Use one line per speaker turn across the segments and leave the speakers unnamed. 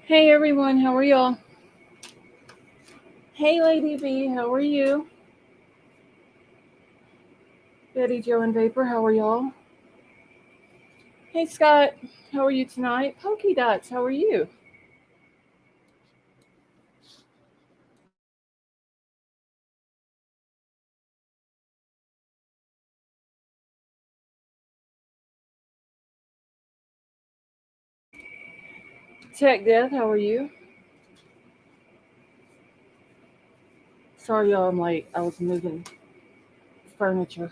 Hey everyone, how are y'all? Hey Lady B, how are you? Betty Joe and Vapor, how are y'all? Hey Scott, how are you tonight? Pokey Dots, how are you? Tech Death, how are you? Sorry y'all, I'm late. I was moving furniture.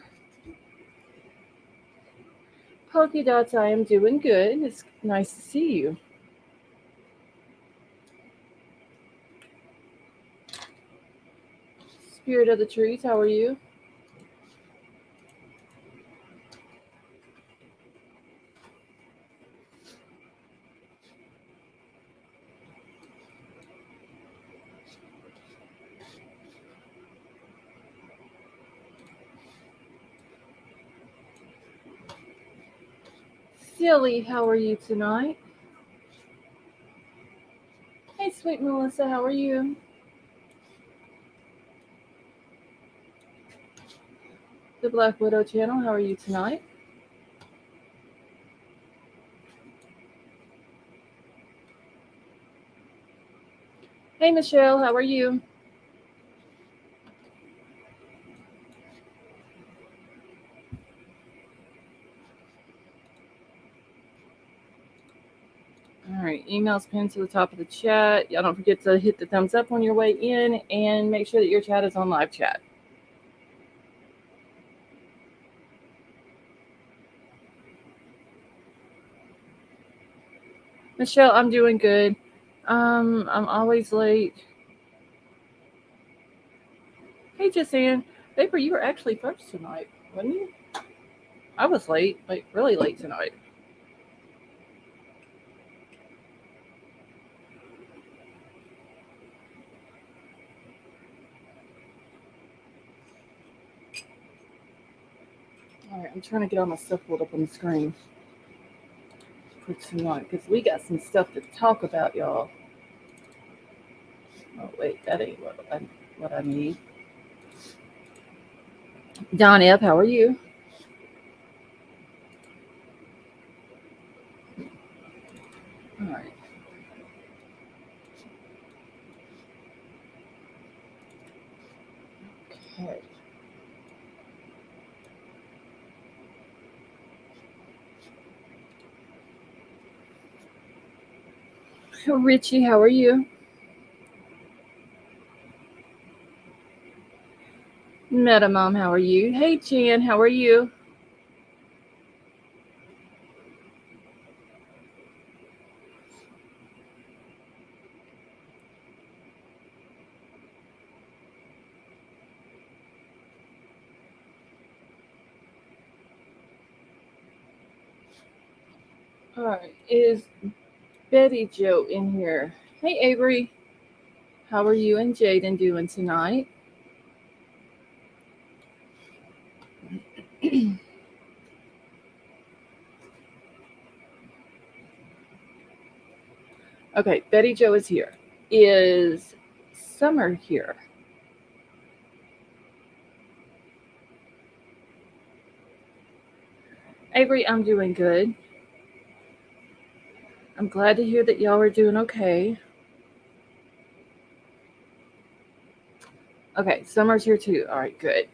Pokey Dots, I am doing good. It's nice to see you. Spirit of the Trees, how are you? Silly, how are you tonight? Hey sweet Melissa, how are you? The Black Widow channel, how are you tonight? Hey Michelle, how are you? All right, emails pinned to the top of the chat. Y'all don't forget to hit the thumbs up on your way in and make sure that your chat is on live chat. Michelle, I'm doing good. I'm always late. Hey, Jasan. Vapor, you were actually first tonight, wasn't you? I was late, like really late tonight. All right, I'm trying to get all my stuff pulled up on the screen for tonight because we got some stuff to talk about, y'all. Oh wait, that ain't what I need. Don F, how are you? All right. Okay. Richie, how are you? Meta Mom, how are you? Hey, Jan, how are you? All right, is Betty Joe in here? Hey, Avery, how are you and Jaden doing tonight? Okay, Betty Joe is here. Is Summer here? Avery, I'm doing good. I'm glad to hear that y'all are doing okay. Okay, Summer's here too. All right, good.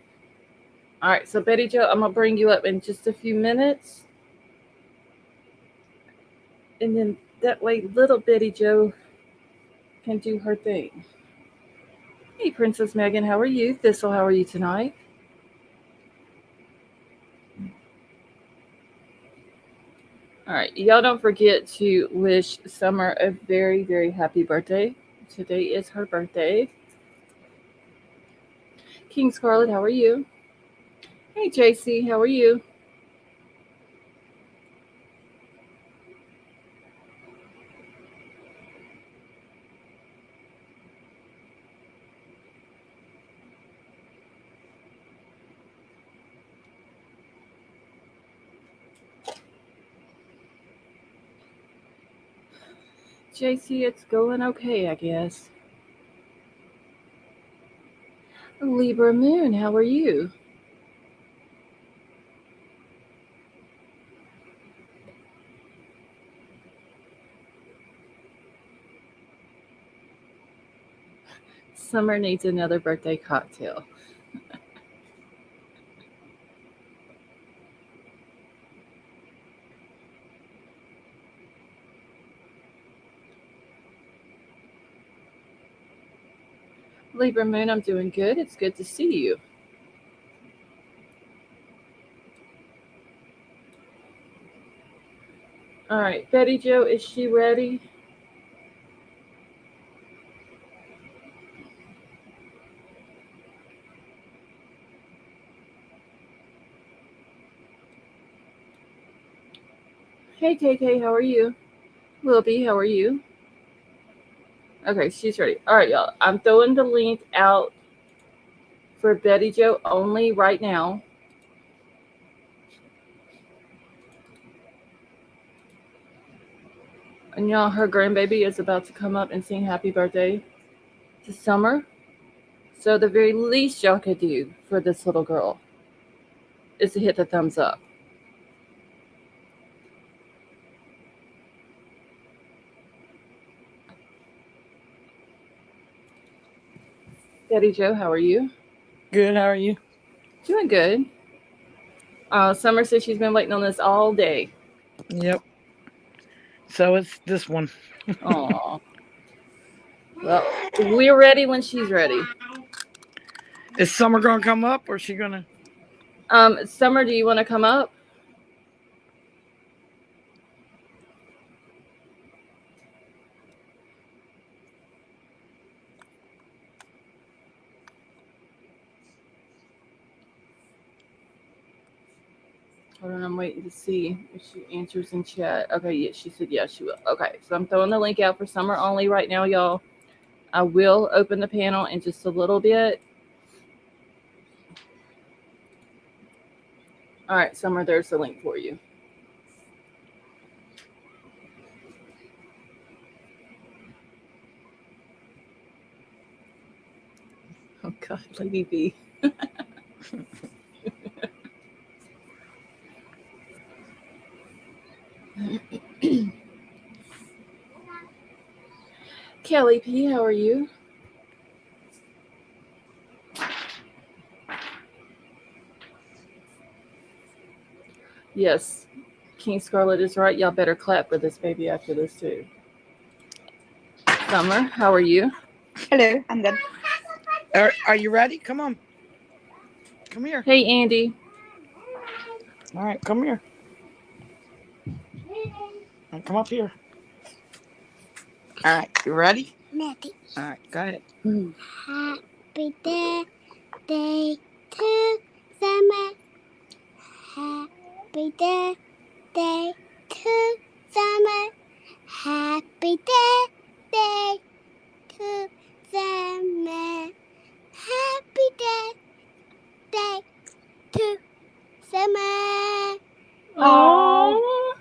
All right, so Betty Joe, I'm gonna bring you up in just a few minutes, and then that way, little Betty Joe can do her thing. Hey, Princess Megan, how are you? Thistle, how are you tonight? All right, y'all don't forget to wish Summer a very, very happy birthday. Today is her birthday. King Scarlet, how are you? Hey, JC, how are you? JC, it's going okay, I guess. Libra Moon, how are you? Summer needs another birthday cocktail. Libra Moon, I'm doing good. It's good to see you. All right, Betty Joe, is she ready? Hey, KK, how are you? Wilby, how are you? Okay, she's ready. All right, y'all. I'm throwing the link out for Betty Joe only right now. And y'all, her grandbaby is about to come up and sing happy birthday to Summer. So the very least y'all could do for this little girl is to hit the thumbs up. Betty Joe, how are you?
Good. How are you?
Doing good. Summer says she's been waiting on this all day.
Yep. So it's this one.
Aw. Well, we're ready when she's ready.
Is Summer gonna come up or is she gonna?
Summer, do you want to come up? Hold on, I'm waiting to see if she answers in chat. Okay, yeah, she said yes, she will. Okay, so I'm throwing the link out for Summer only right now, y'all. I will open the panel in just a little bit. All right, Summer, there's the link for you. Oh, God, Lady B. Kelly P, how are you? Yes, King Scarlet is right. Y'all better clap for this baby after this, too. Summer, how are you?
Hello, I'm good.
Are you ready? Come on. Come here.
Hey, Andy.
All right, come here. And come up here. All right, you ready?
Ready.
All right, go ahead.
Happy birthday to Summer. Happy birthday to Summer. Happy birthday to Summer. Happy birthday to Summer.
Oh,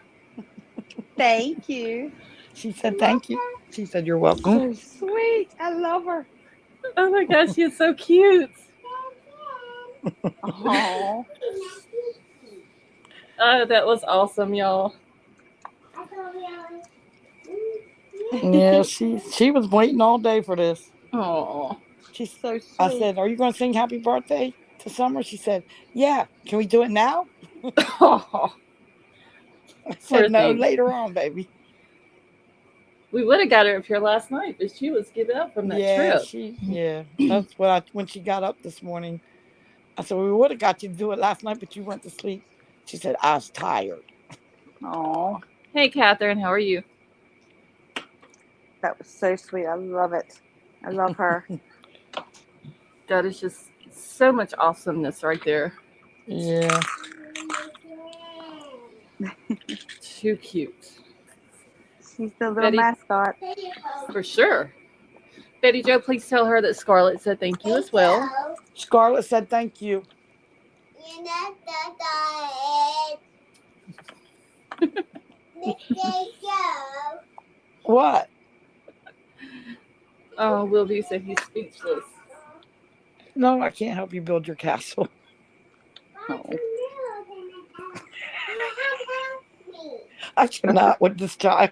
Thank you.
She said thank you. She said you're welcome.
So sweet. I love her.
oh my gosh, she's so cute.
Oh.
Oh, that was awesome, y'all.
Yeah, she was waiting all day for this.
Oh,
She's so
I
sweet.
said, "Are you gonna sing happy birthday to Summer?" She said, "Yeah." Can we do it now?
oh,
I
poor
said, "No,
thing.
later on, baby."
We would have got her up here last night, but she was getting up from that
Yeah,
trip.
yeah. That's what when she got up this morning. I said, we would have got you to do it last night, but you went to sleep. She said, I was tired.
Oh,
Hey, Catherine, how are you?
that was so sweet. I love it. I love her.
That is just so much awesomeness right there.
Yeah.
Too cute.
She's the little
Betty,
mascot.
for sure. Betty Joe, please tell her that Scarlett said thank you as well.
Scarlett said thank you. What?
Oh, Wilby said he's speechless.
No, I can't help you build your castle.
Oh.
I cannot with this child.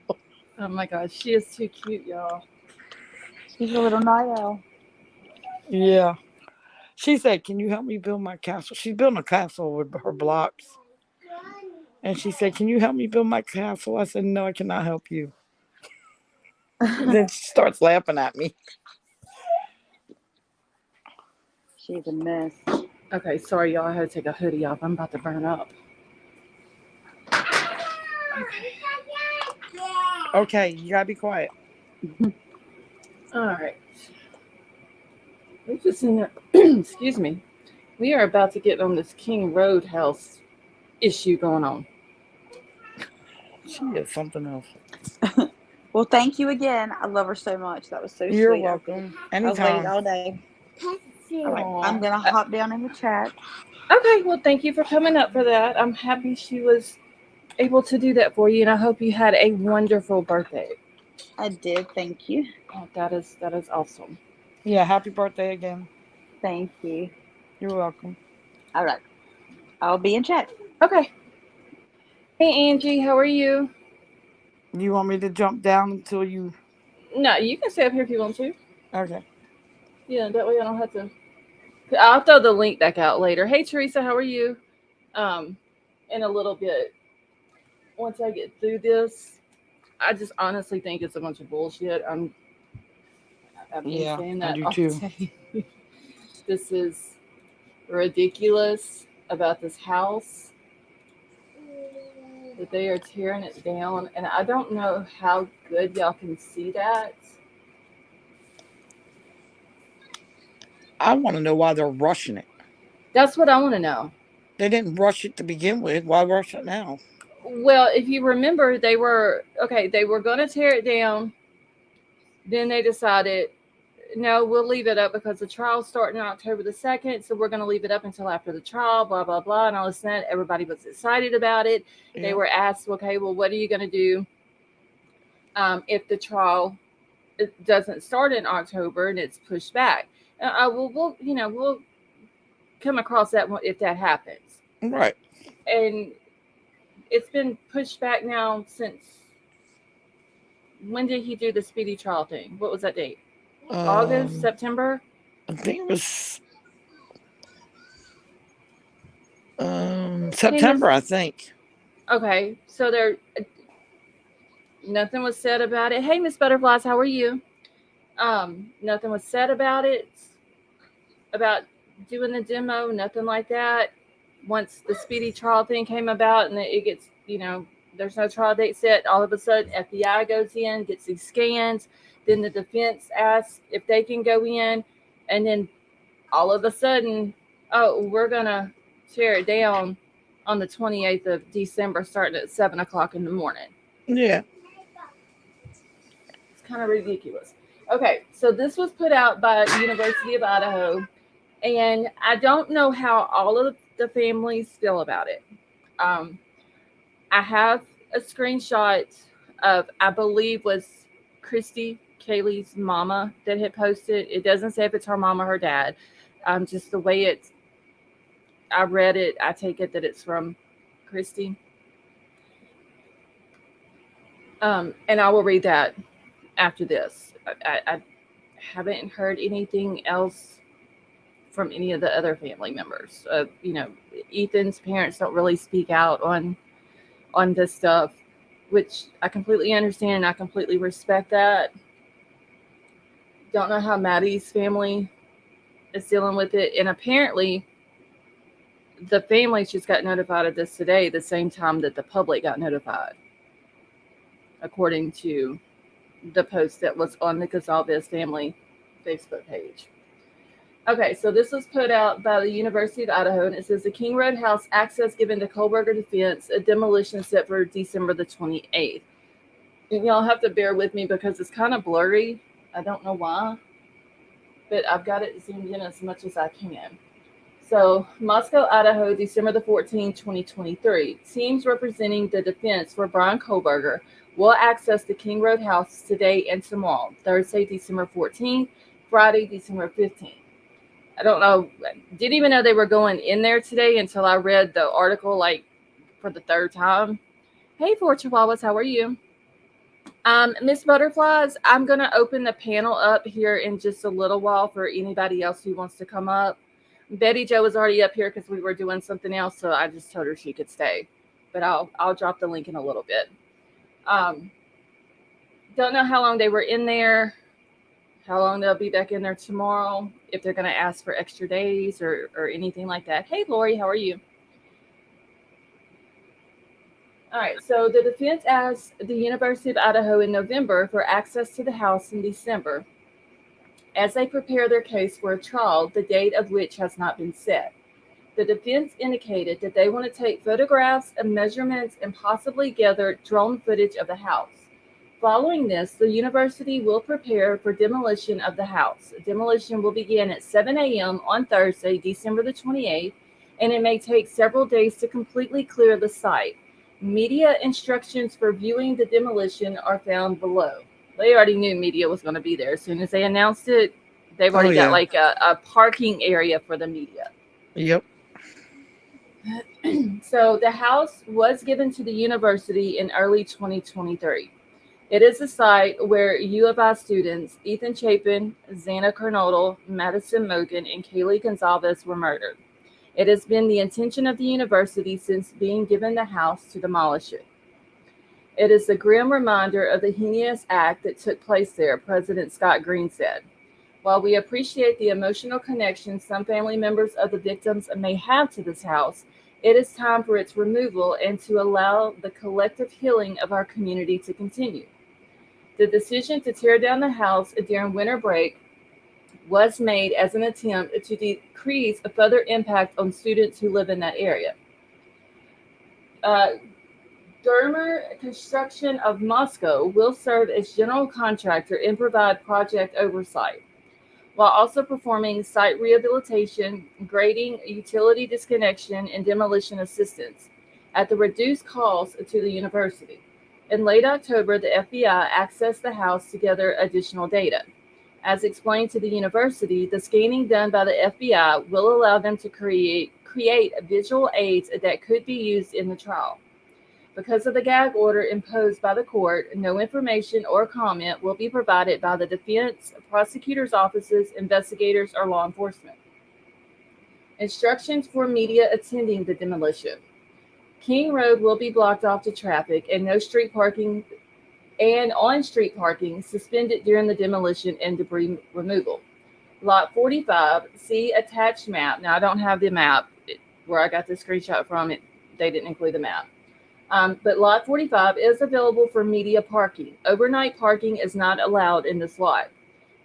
Oh my God, she is too cute, y'all.
She's a little night owl.
Yeah. She said, "Can you help me build my castle?" She's building a castle with her blocks. And she said, "Can you help me build my castle?" I said, "No, I cannot help you." Then she starts laughing at me.
She's a mess.
Okay, sorry, y'all. I had to take a hoodie off. I'm about to burn up. Okay.
Okay, you gotta be quiet.
All right. We're just in there. Excuse me. We are about to get on this King Roadhouse issue going on.
She is something else.
Well, thank you again. I love her so much. That was so
You're
sweet.
welcome.
I was waiting
Anytime.
all day. All right,
Aw.
I'm gonna hop down in the chat.
Okay, well, thank you for coming up for that. I'm happy she was able to do that for you, and I hope you had a wonderful birthday.
I did. Thank you.
Oh, that is awesome.
Yeah, happy birthday again.
Thank you.
You're welcome.
All right, I'll be in chat.
Okay. Hey, Angie, how are you?
You want me to jump down until you.
No, you can stay up here if you want to.
Okay.
Yeah, that way I don't have to. I'll throw the link back out later. Hey, Teresa, how are you? In a little bit, once I get through this, I just honestly think it's a bunch of bullshit. I've been
Yeah,
saying
I
that
do
all
too.
day. This is ridiculous about this house that they are tearing it down, and I don't know how good y'all can see that.
I want to know why they're rushing it.
That's what I want to know.
They didn't rush it to begin with. Why rush it now?
Well, if you remember, they were okay. They were going to tear it down. Then they decided, no, we'll leave it up because the trial's starting on October the 2nd. So we're going to leave it up until after the trial, blah, blah, blah. And all of a sudden, everybody was excited about it. They
Yeah.
were asked, okay, well, what are you going to do if the trial doesn't start in October and it's pushed back? We'll come across that if that happens.
Right.
And it's been pushed back now since, when did he do the speedy trial thing? What was that date? August,
Um,
September?
I think it was
Hey,
September. I think.
Okay, so there, nothing was said about it. Hey, Miss Butterflies, how are you? Nothing was said about doing the demo. Nothing like that. Once the speedy trial thing came about, and it gets, there's no trial date set. All of a sudden, FBI goes in, gets these scans. Then the defense asks if they can go in, and then all of a sudden, oh, we're gonna tear it down on the 28th of December, starting at 7 o'clock in the morning.
Yeah.
It's kind of ridiculous. Okay, so this was put out by University of Idaho, and I don't know how all of the families feel about it. Um, I have a screenshot of, I believe, was Christy Kaylee's mama that had posted. It doesn't say if it's her mom or her dad. Just the way I read it, I take it that it's from Christy. And I will read that after this. I haven't heard anything else from any of the other family members. Ethan's parents don't really speak out on this stuff, which I completely understand and I completely respect that. Don't know how Maddie's family is dealing with it, and apparently the families just got notified of this today, the same time that the public got notified, according to the post that was on the Gonzalez family Facebook page. Okay, so this was put out by the University of Idaho, and it says the King Road House access given to Kohberger Defense, a demolition set for December the 28th. And y'all have to bear with me because it's kind of blurry. I don't know why, but I've got it zoomed in as much as I can. So, Moscow, Idaho, December the 14th, 2023. Teams representing the defense for Bryan Kohberger will access the King Road House today and tomorrow, Thursday, December 14th, Friday, December 15th. I don't know, didn't even know they were going in there today until I read the article like for the third time. Hey, four chihuahuas, how are you? Miss Butterflies, I'm going to open the panel up here in just a little while for anybody else who wants to come up. Betty Jo was already up here because we were doing something else, so I just told her she could stay. But I'll drop the link in a little bit. Don't know how long they were in there, how long they'll be back in there tomorrow, if they're going to ask for extra days or anything like that. Hey, Lori, how are you? All right, so the defense asked the University of Idaho in November for access to the house in December as they prepare their case for a trial, the date of which has not been set. The defense indicated that they want to take photographs and measurements and possibly gather drone footage of the house. Following this, the university will prepare for demolition of the house. Demolition will begin at 7 a.m. on Thursday, December the 28th, and it may take several days to completely clear the site. Media instructions for viewing the demolition are found below. They already knew media was going to be there. As soon as they announced it, they've already got like a parking area for the media.
Yep.
So the house was given to the university in early 2023. It is a site where U of I students Ethan Chapin, Xana Kernodle, Madison Mogan, and Kaylee Gonzalez were murdered. It has been the intention of the university since being given the house to demolish it. It is a grim reminder of the heinous act that took place there, President Scott Green said. While we appreciate the emotional connection some family members of the victims may have to this house, it is time for its removal and to allow the collective healing of our community to continue. The decision to tear down the house during winter break was made as an attempt to decrease a further impact on students who live in that area. Dermer Construction of Moscow will serve as general contractor and provide project oversight, while also performing site rehabilitation, grading, utility disconnection, and demolition assistance at the reduced cost to the university. In late October, the FBI accessed the house to gather additional data. As explained to the university, the scanning done by the FBI will allow them to create visual aids that could be used in the trial. Because of the gag order imposed by the court, no information or comment will be provided by the defense, prosecutors' offices, investigators, or law enforcement. Instructions for media attending the demolition. King Road will be blocked off to traffic and on-street parking suspended during the demolition and debris removal. Lot 45, see attached map. Now, I don't have the map where I got the screenshot from. They didn't include the map. But lot 45 is available for media parking. Overnight parking is not allowed in this lot.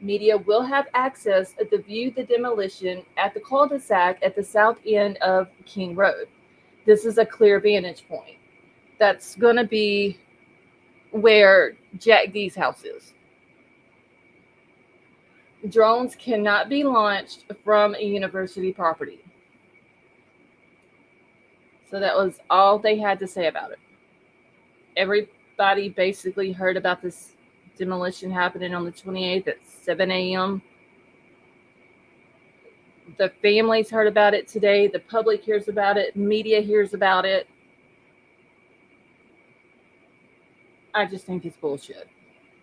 Media will have access to view the demolition at the cul-de-sac at the south end of King Road. This is a clear vantage point. That's going to be where Jack D's house is. Drones cannot be launched from a university property. So that was all they had to say about it. Everybody basically heard about this demolition happening on the 28th at 7 a.m. The families heard about it today. The public hears about it. Media hears about it. I just think it's bullshit.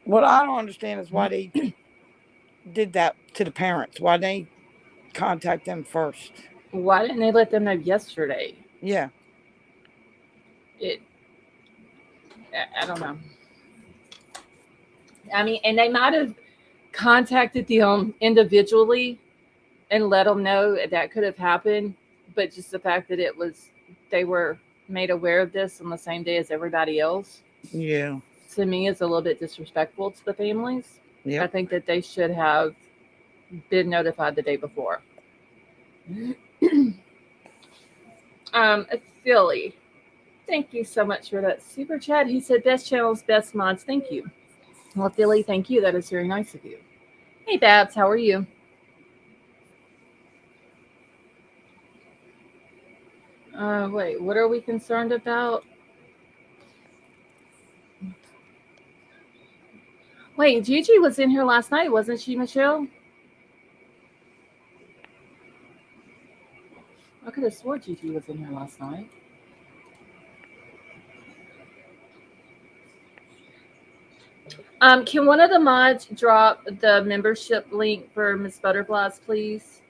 What I don't understand is why they did that to the parents. Why they contact them first?
Why didn't they let them know yesterday?
Yeah.
I don't know. I mean, and they might have contacted them individually and let them know that could have happened, but just the fact that they were made aware of this on the same day as everybody else.
Yeah.
To me, is a little bit disrespectful to the families.
Yep.
I think that they should have been notified the day before. Philly, thank you so much for that super chat. He said, best channels, best mods. Thank you. Well, Philly, thank you. That is very nice of you. Hey, Babs, how are you? Wait, what are we concerned about? Wait, Gigi was in here last night, wasn't she, Michelle? I could have swore Gigi was in here last night. Can one of the mods drop the membership link for Miss Butterflies, please?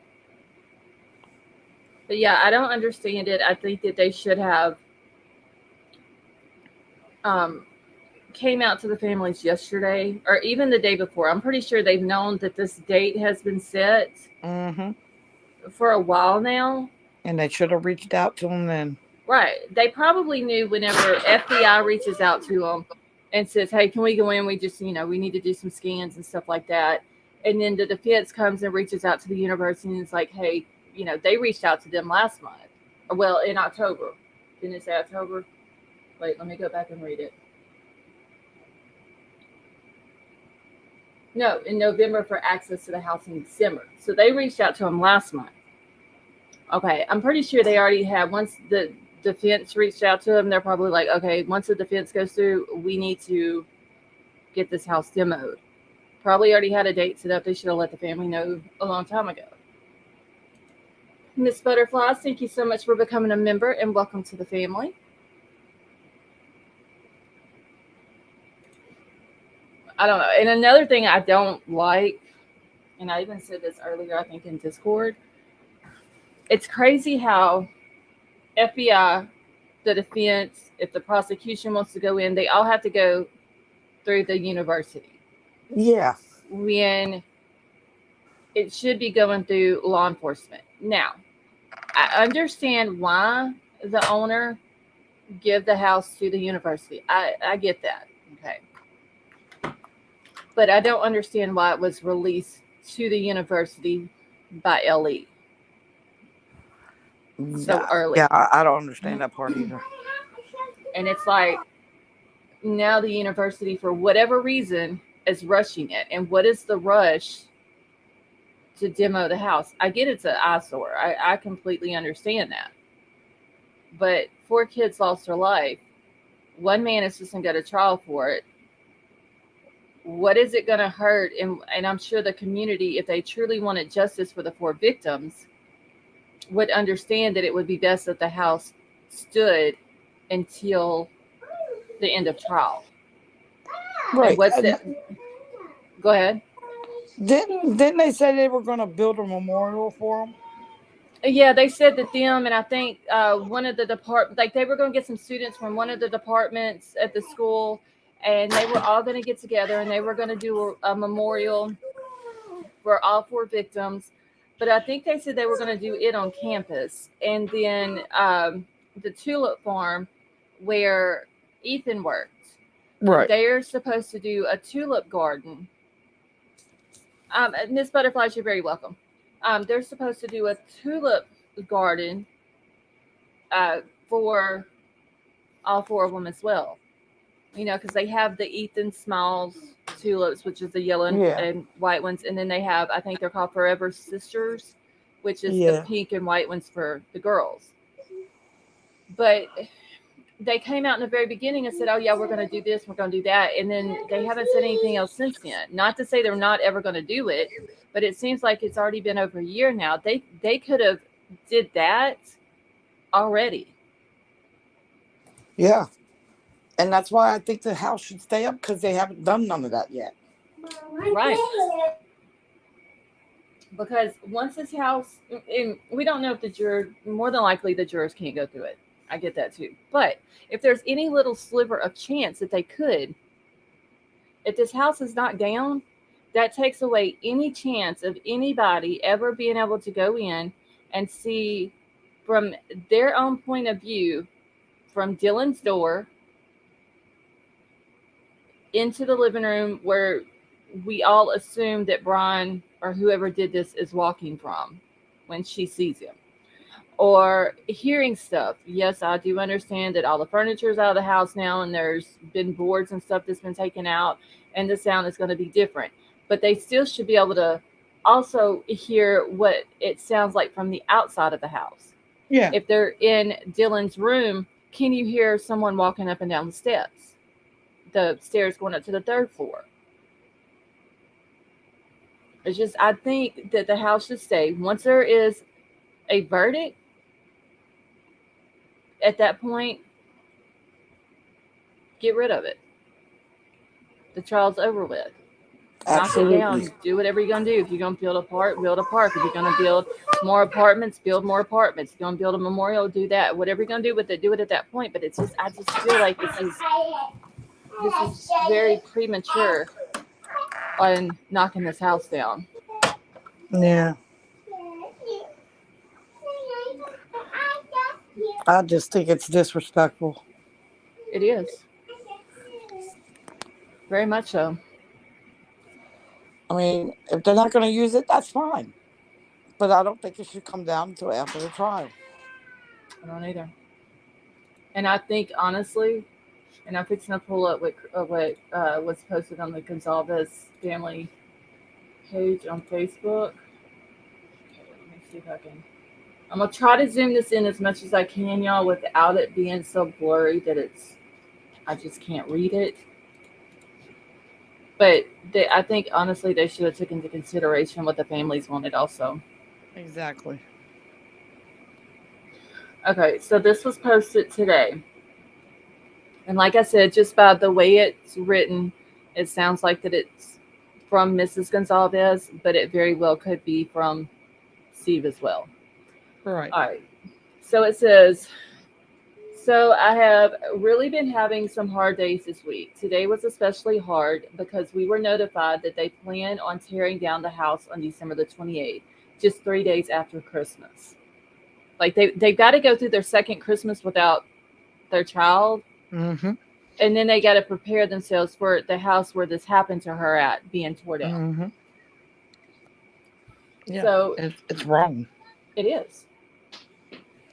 But yeah, I don't understand it. I think that they should have um, came out to the families yesterday or even the day before. I'm pretty sure they've known that this date has been set
Mm-hmm.
for a while now.
And they should have reached out to them then.
Right. They probably knew whenever FBI reaches out to them and says, hey, can we go in? We just, we need to do some scans and stuff like that. And then the defense comes and reaches out to the university and is like, hey, they reached out to them last month. Well, in October. Didn't it say October? Wait, let me go back and read it. No, in November for access to the house in December. So they reached out to them last month. Okay, I'm pretty sure they already had, once the defense reached out to them, they're probably like, okay, once the defense goes through, we need to get this house demoed. Probably already had a date set up. They should have let the family know a long time ago. Miss Butterflies, thank you so much for becoming a member and welcome to the family. I don't know. And another thing I don't like, and I even said this earlier, I think in Discord, it's crazy how FBI, the defense, if the prosecution wants to go in, they all have to go through the university.
Yeah.
When it should be going through law enforcement. Now, I understand why the owner give the house to the university. I get that. Okay. But I don't understand why it was released to the university by LE so early.
Yeah, I don't understand that part either.
And it's like, now the university, for whatever reason, is rushing it. And what is the rush to demo the house? I get it's an eyesore. I completely understand that. But 4 kids lost their life. One man is just going to go to trial for it. What is it going to hurt? And I'm sure the community, if they truly wanted justice for the 4 victims, would understand that it would be best that the house stood until the end of trial.
Right.
Go ahead.
Didn't they say they were going to build a memorial for them?
Yeah, they said that them, and I think one of the they were going to get some students from one of the departments at the school, and they were all going to get together and they were going to do a memorial for all 4 victims. But I think they said they were going to do it on campus. And then the tulip farm where Ethan worked,
right,
they're supposed to do a tulip garden. Miss Butterflies, you're very welcome. They're supposed to do a tulip garden for all 4 of them as well. Because they have the Ethan Smiles tulips, which is the yellow and white ones. And then they have, I think they're called Forever Sisters, which is the pink and white ones for the girls. But they came out in the very beginning and said, oh, yeah, we're going to do this, we're going to do that. And then they haven't said anything else since then. Not to say they're not ever going to do it, but it seems like it's already been over a year now. They could have did that already.
Yeah. And that's why I think the house should stay up, because they haven't done none of that yet.
Right. Because once this house, and we don't know if more than likely the jurors can't go through it. I get that too. But if there's any little sliver of chance that they could, if this house is knocked down, that takes away any chance of anybody ever being able to go in and see from their own point of view, from Dylan's door into the living room where we all assume that Bryan or whoever did this is walking from when she sees him. Or hearing stuff. Yes, I do understand that all the furniture is out of the house now and there's been boards and stuff that's been taken out and the sound is going to be different. But they still should be able to also hear what it sounds like from the outside of the house.
Yeah.
If they're in Dylan's room, can you hear someone walking up and down the stairs going up to the third floor? It's just, I think that the house should stay. Once there is a verdict, at that point, get rid of it. The trial's over with. Knock it down.
Absolutely.
Do whatever you're gonna do. If you're gonna build a park, build a park. If you're gonna build more apartments, build more apartments. If you're gonna build a memorial, do that. Whatever you're gonna do with it, do it at that point. But it's just, I just feel like this is very premature on knocking this house down.
Yeah. I just think it's disrespectful.
It is very much so.
I mean, if they're not going to use it, that's fine. But I don't think it should come down until after the trial.
I don't either. And I think honestly, and I'm fixing to pull up what was posted on the Gonzalez family page on Facebook. Okay, let me see if I can. I'm gonna try to zoom this in as much as I can, y'all, without it being so blurry that I just can't read it. But I think honestly they should have taken into consideration what the families wanted also.
Exactly.
Okay, so this was posted today. And like I said, just by the way it's written, it sounds like that it's from Mrs. Gonzalez, but it very well could be from Steve as well.
Right.
All right. So it says, so I have really been having some hard days this week. Today was especially hard because we were notified that they plan on tearing down the house on December the 28th, just 3 days after Christmas. Like they've got to go through their second Christmas without their child.
Mm-hmm.
And then they got to prepare themselves for the house where this happened to her at being torn down.
Mm-hmm. Yeah.
So
it's wrong.
it is.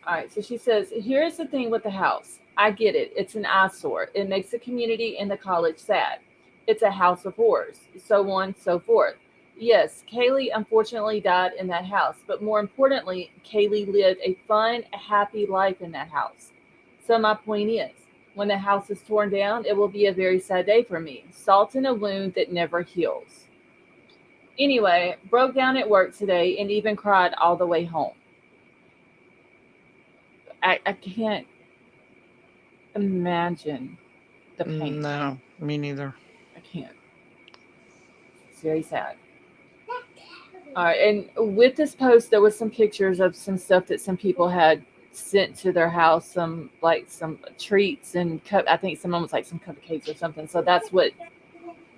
All right. So she says, here's the thing with the house. I get it. It's an eyesore. It makes the community and the college sad. It's a house of horrors, so on, so forth. Yes, Kaylee unfortunately died in that house, but more importantly, Kaylee lived a fun, happy life in that house. So my point is, when the house is torn down, it will be a very sad day for me. Salt in a wound that never heals. Anyway, broke down at work today and even cried all the way home. I can't imagine the pain.
No, me neither.
I can't. It's very sad. All right, and with this post, there was some pictures of some stuff that some people had sent to their house, some treats and I think someone was like some cupcakes or something. So that's what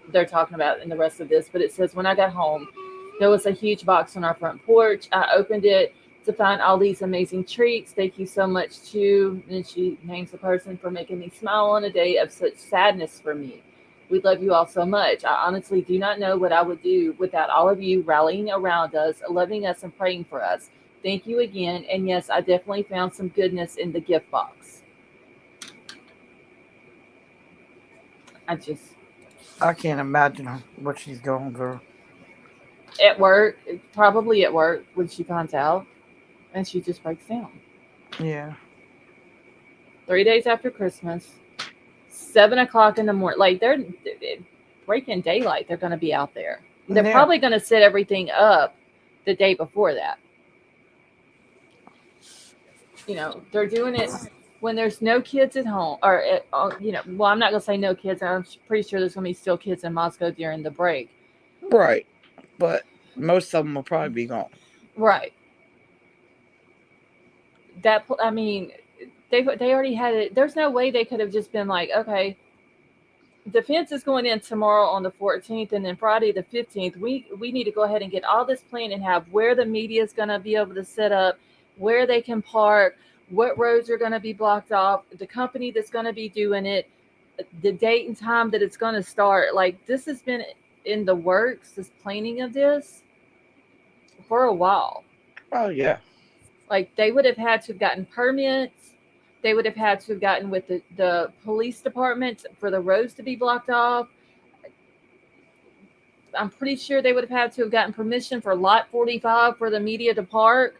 they're talking about in the rest of this. But it says, when I got home, there was a huge box on our front porch. I opened it to find all these amazing treats. Thank you so much to, and she names the person, for making me smile on a day of such sadness for me. We love you all so much. I honestly do not know what I would do without all of you rallying around us, loving us, and praying for us. Thank you again. And yes, I definitely found some goodness in the gift box.
I can't imagine what she's going through.
At work, probably at work, when she finds out, and she just breaks down.
Yeah.
3 days after Christmas, 7:00 in the morning. Like they're breaking daylight. They're going to be out there. They're probably going to set everything up the day before that. You know, they're doing it when there's no kids at home, or well, I'm not going to say no kids. I'm pretty sure there's going to be still kids in Moscow during the break.
Right, but most of them will probably be gone.
Right. That, I mean, they already had it. There's no way they could have just been like, okay, defense is going in tomorrow on the 14th, and then Friday the 15th. We need to go ahead and get all this planned and have where the media is going to be able to set up, where they can park, what roads are going to be blocked off, the company that's going to be doing it, the date and time that it's going to start. Like, this has been in the works, this planning of this, for a while.
Oh, yeah.
Like, they would have had to have gotten permits. They would have had to have gotten with the police department for the roads to be blocked off. I'm pretty sure they would have had to have gotten permission for lot 45 for the media to park.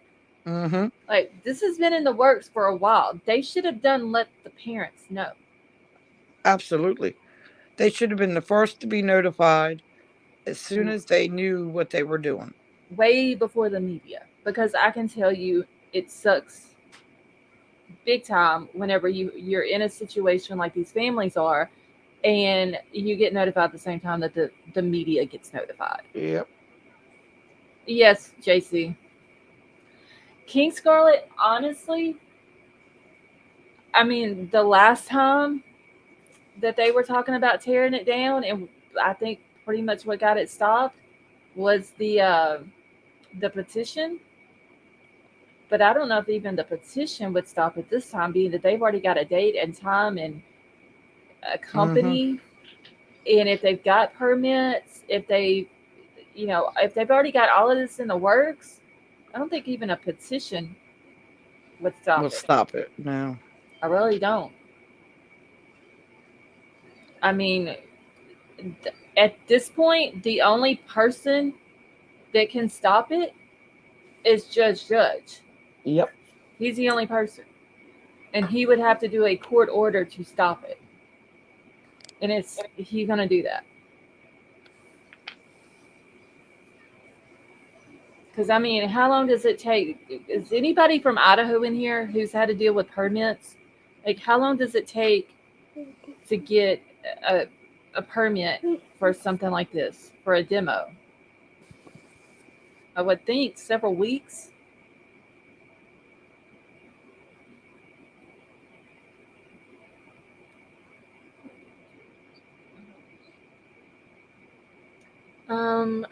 Mm-hmm.
Like, this has been in the works for a while. They should have done let the parents know
Absolutely. They should have been the first to be notified as soon as they knew what they were doing.
way before the media, because I can tell you it sucks big time whenever you're in a situation like these families are, and you get notified at the same time that the media gets notified.
Yep.
Yes, JC. King Scarlet, honestly, I mean, the last time that they were talking about tearing it down, and I think pretty much what got it stopped was the petition. But I don't know if even the petition would stop at this time, being that they've already got a date and time and a
Mm-hmm.
company, and if they've got permits, if they, if they've already got all of this in the works, I don't think even a petition would stop
We'll
it.
stop it now.
I really don't. I mean, at this point, the only person that can stop it is Judge Judge.
Yep.
He's the only person, and he would have to do a court order to stop it. And it's he gonna do that? Because I mean, how long does it take? Is anybody from Idaho in here who's had to deal with permits? Like, how long does it take to get a, a permit for something like this for a demo? I would think several weeks.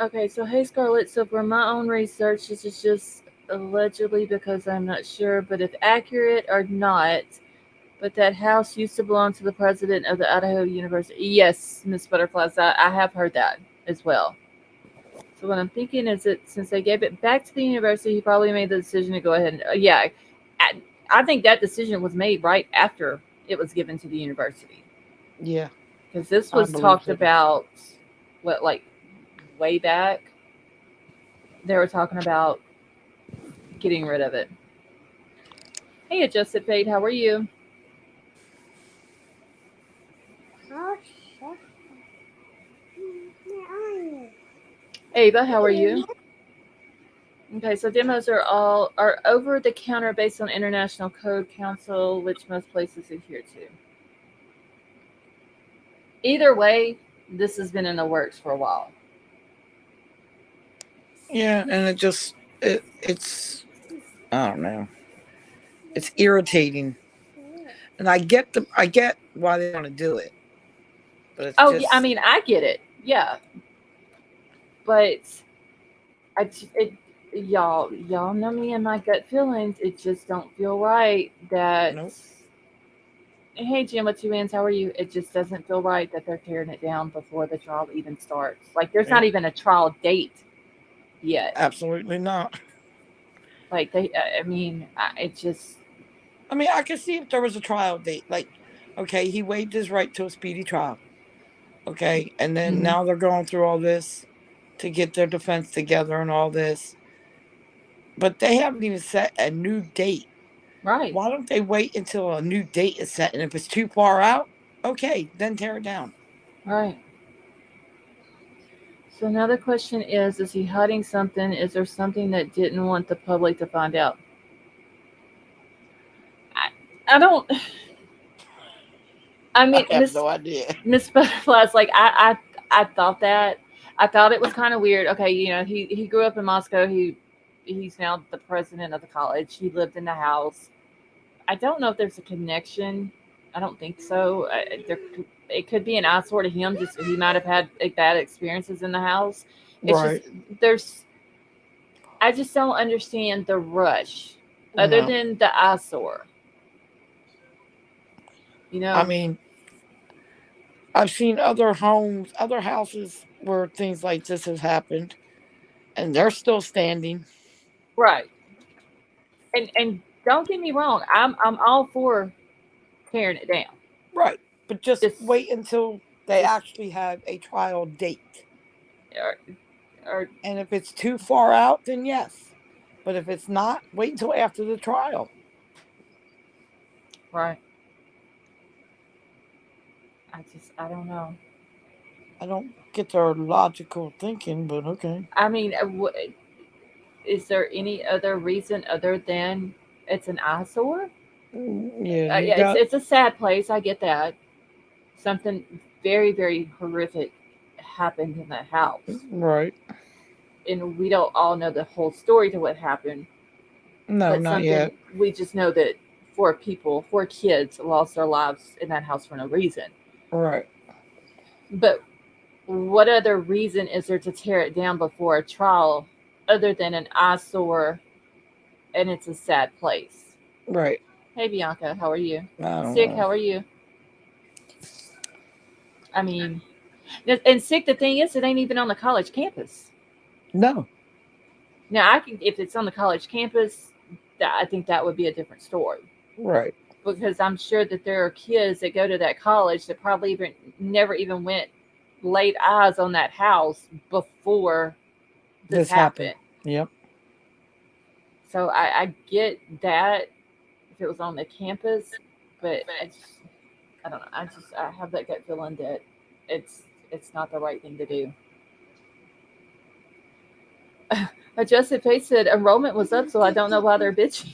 Okay, so hey Scarlett, so for my own research, this is just allegedly because I'm not sure, but if accurate or not, but that house used to belong to the president of the Idaho University. Yes, Miss Butterflies, I have heard that as well. So what I'm thinking is that since they gave it back to the university, he probably made the decision to go ahead and yeah, I, I think that decision was made right after it was given to the university,
Yeah.
because this
I
was
believe
talked
so.
about what, like, way back. They were talking about getting rid of it. Hey, Adjusted Fate, how are you? Ava, how are you? Okay, so demos are over the counter based on International Code Council, which most places adhere to. Either way, this has been in the works for a while.
Yeah, and it's I don't know. It's irritating. And I get why they want to do it. But it's
Oh yeah, I
just
mean I get it, yeah, but y'all know me and my gut feelings. It just don't feel right that.
nope.
Hey Jim, what's you ins? How are you? It just doesn't feel right that they're tearing it down before the trial even starts. Like, there's not
Yep.
even a trial date yet.
Absolutely not.
Like, I mean, it just
I mean, I could see if there was a trial date. Like, okay, he waived his right to a speedy trial. Okay. And then
mhm.
now they're going through all this to get their defense together and all this. But they haven't even set a new date.
Right,
Why don't they wait until a new date is set? And if it's too far out, okay, then tear it down.
right. So another question is he hiding something? Is there something that didn't want the public to find out? I don't. I
I
mean,
have no idea.
Miss Butterflies, like I thought that. I thought it was kind of weird. Okay, he grew up in Moscow. He's now the president of the college. He lived in the house. I don't know if there's a connection. I don't think so. It could be an eyesore to him. Just he might have had bad experiences in the house. It's just
Right.
there's. I just don't understand the rush, other
No.
than the eyesore. You
I
know,
mean, I've seen other homes, other houses where things like this have happened, and they're still standing.
right? And don't get me wrong. I'm all for tearing it down.
Right. But just
Just
wait until they
just
actually have a trial date.
or
And if it's too far out, then yes. But if it's not, wait until after the trial.
Right. I don't know.
I don't get their logical thinking, but okay.
I mean, is there any other reason other than it's an eyesore?
Yeah, you
Yeah,
got
it's a sad place. I get that. Something very, very horrific happened in that house.
right.
And we don't all know the whole story to what happened,
No,
but
not yet.
something we just know that four kids lost their lives in that house for no reason.
Right,
But what other reason is there to tear it down before a trial other than an eyesore and it's a sad place?
right.
Hey, Bianca, how are you?
I don't
Sick,
know.
how are you? I mean, and sick, the thing is, it ain't even on the college campus.
No,
Now, I can, if it's on the college campus, I think that would be a different story
right.
because I'm sure that there are kids that go to that college that probably even never even went laid eyes on that house before this
This happened.
happened.
Yep.
So I get that if it was on the campus, but I don't know. I have that gut feeling that it's it's not the right thing to do. Adjusted Face said enrollment was up, so I don't know why they're bitching.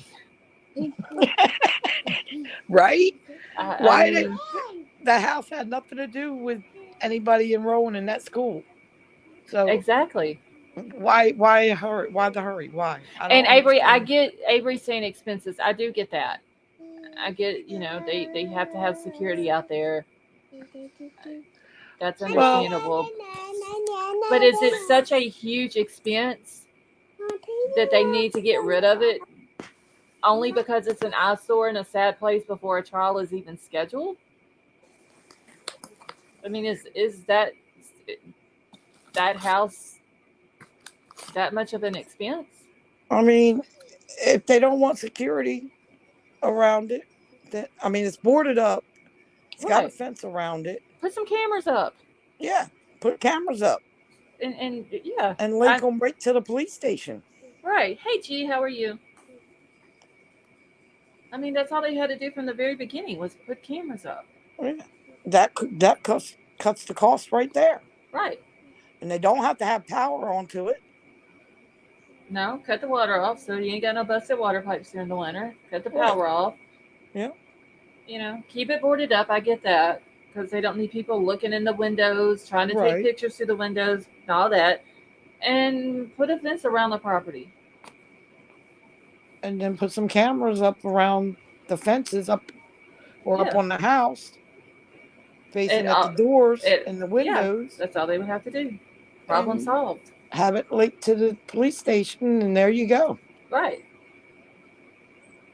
Right?
I
Why did
mean,
the house had nothing to do with anybody enrolling in that school? So
exactly.
why hurry? Why the hurry? Why? I don't
And Avery, I
understand.
get Avery saying expenses. I do get that. I get, they have to have security out there. That's
Well,
understandable. But is it such a huge expense that they need to get rid of it only because it's an eyesore in a sad place before a trial is even scheduled? I mean, is that house that much of an expense?
I mean, if they don't want security around it, then I mean it's boarded up. It's got a
Right.
fence around it.
Put some cameras up.
Yeah, put cameras up
And yeah,
and link them right to the police station.
right. Hey G, how are you? I mean, that's all they had to do from the very beginning was put cameras up.
Yeah. That cuts the cost right there,
Right.
and they don't have to have power onto it.
No, cut the water off so you ain't got no busted water pipes during the winter. Cut the
Right.
power off.
Yeah.
Keep it boarded up. I get that because they don't need people looking in the windows, trying to take
Right.
pictures through the windows, and all that. And put a fence around the property.
And then put some cameras up around the fences up or up
Yeah.
on the house,
It,
facing at the doors
it,
and the
yeah,
windows,
that's all they would have to do. Problem
and
solved.
have it linked to the police station, and there you go.
Right.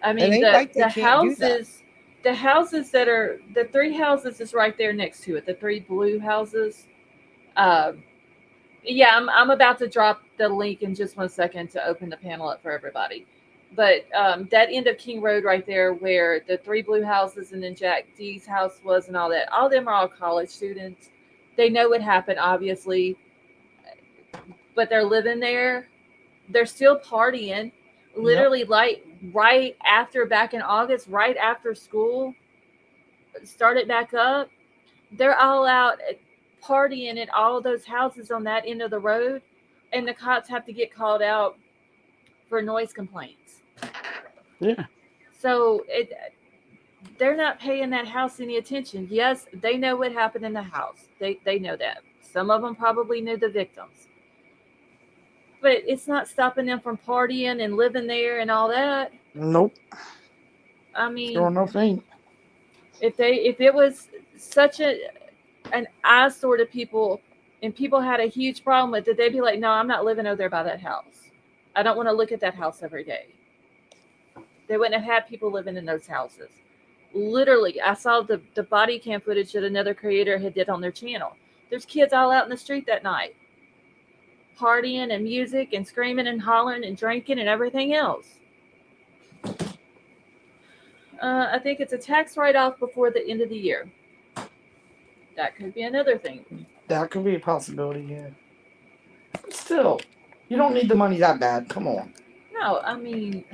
I
It
mean,
ain't like they can't do that.
the houses that are the three houses is right there next to it. The three blue houses. Uh, yeah, I'm about to drop the link in just 1 second to open the panel up for everybody. But that end of King Road right there, where the three blue houses and then Jack D's house was, and all that, all of them are all college students. They know what happened, obviously, but they're living there. They're still partying.
Yep.
Literally, like right after back in August, right after school started back up, they're all out partying at all of those houses on that end of the road, and the cops have to get called out for noise complaints.
Yeah.
So they're not paying that house any attention. Yes, they know what happened in the house. They know that. Some of them probably knew the victims, but it's not stopping them from partying and living there and all that.
Nope.
I
Sure
mean,
enough, ain't.
if it was such an eyesore to people and people had a huge problem with it, they'd be like, no, I'm not living over there by that house. I don't want to look at that house every day. They wouldn't have had people living in those houses. Literally, I saw the body cam footage that another creator had did on their channel. There's kids all out in the street that night, partying and music and screaming and hollering and drinking and everything else. I think it's a tax write-off before the end of the year. That could be another thing.
That could be a possibility. Yeah. Still, you don't need the money that bad. Come on.
No, I mean,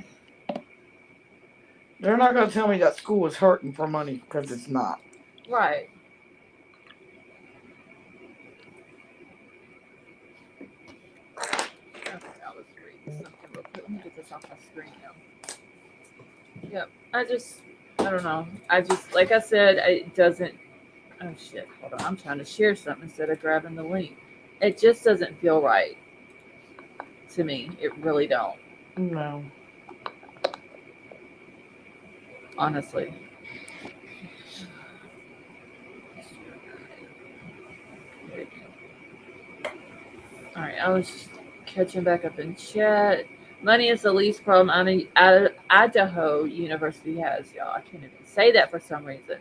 They're not going to tell me that school is hurting for money because it's not.
right. Okay, I was reading something real quick. Let me get this off my screen now. Yep. I don't know. Like I said, it doesn't. Oh shit! Hold on. I'm trying to share something instead of grabbing the link. It just doesn't feel right to me. It really don't.
No.
Honestly. All right. I was just catching back up in chat. Money is the least problem Idaho University has, y'all. I can't even say that for some reason.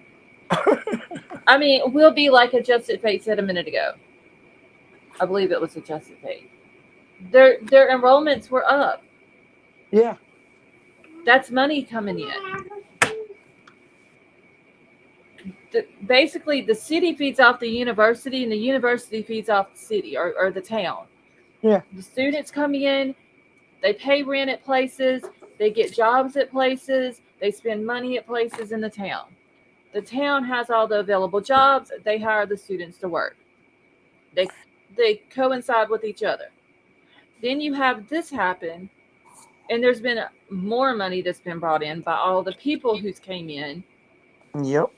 I mean, we'll be like Adjusted Fate said a minute ago. I believe it was Adjusted Fate. Their enrollments were up.
Yeah.
That's money coming in. Basically, the city feeds off the university, and the university feeds off the city or the town.
Yeah.
The students come in, they pay rent at places, they get jobs at places, they spend money at places in the town. The town has all the available jobs, they hire the students to work. They coincide with each other. Then you have this happen, and there's been more money that's been brought in by all the people who's came in.
Yep.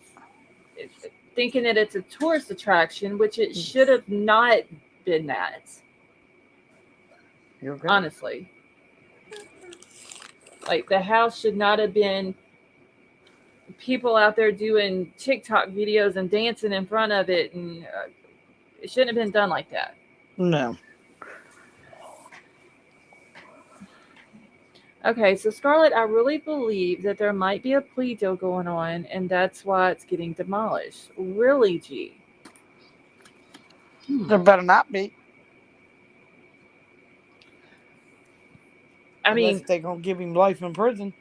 Thinking that it's a tourist attraction, which it should have not been that.
You're okay.
Honestly. Like, the house should not have been people out there doing TikTok videos and dancing in front of it, and it shouldn't have been done like that.
No.
Okay, so Scarlett, I really believe that there might be a plea deal going on, and that's why it's getting demolished. Really, G?
There better not be.
Unless
they're going to give him life in prison.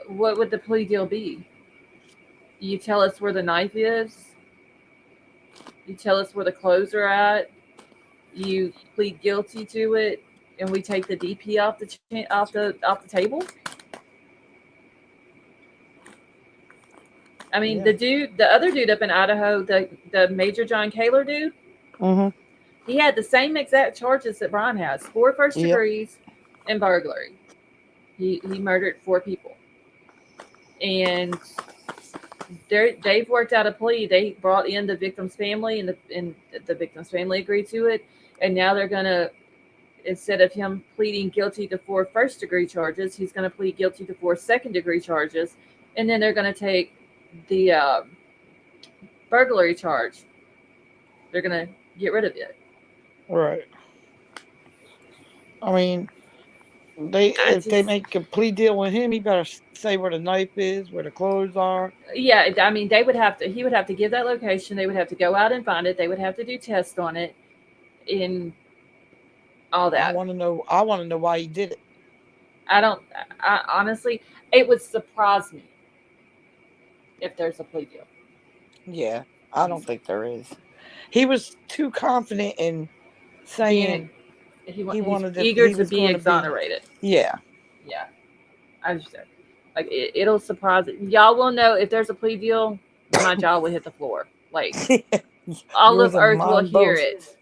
What would the plea deal be? You tell us where the knife is? You tell us where the clothes are at? You plead guilty to it, and we take the DP off the table? I mean,
Yeah.
the other dude up in Idaho, the Major John Kaler dude, he had the same exact charges that Bryan has: 4 first degrees and burglary. He murdered 4 people, and they've worked out a plea. They brought in the victim's family, and the victim's family agreed to it, and now they're gonna, instead of him pleading guilty to 4 first degree charges, he's gonna plead guilty to 4 second degree charges, and then they're gonna take the burglary charge. They're gonna get rid of it.
Right. I mean, if they make a plea deal with him, he better say where the knife is, where the clothes are.
Yeah, I mean, he would have to give that location. They would have to go out and find it. They would have to do tests on it, and all that.
I want to know why he did it.
I honestly, it would surprise me if there's a plea deal.
Yeah, I don't think there is. He was too confident in saying
he wanted to be exonerated.
Yeah.
I understand. Like, it'll surprise it. Y'all will know if there's a plea deal. My jaw will hit the floor. Like, all of Earth will hear it,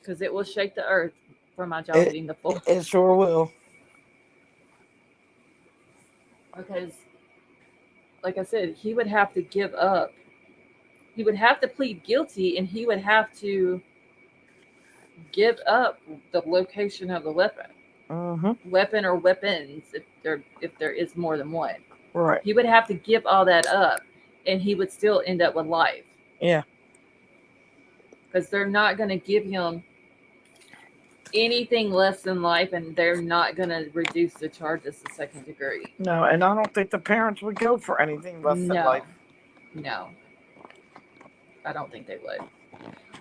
because it will shake the earth for my jaw hitting the floor.
It sure will.
Because, like I said, he would have to give up. He would have to plead guilty, and he would have to give up the location of the weapon. Weapon or weapons, if there is more than one.
Right.
He would have to give all that up, and he would still end up with life.
Yeah.
Because they're not going to give him anything less than life, and they're not going to reduce the charges to second degree.
No, and I don't think the parents would go for anything less than life.
No. I don't think they would.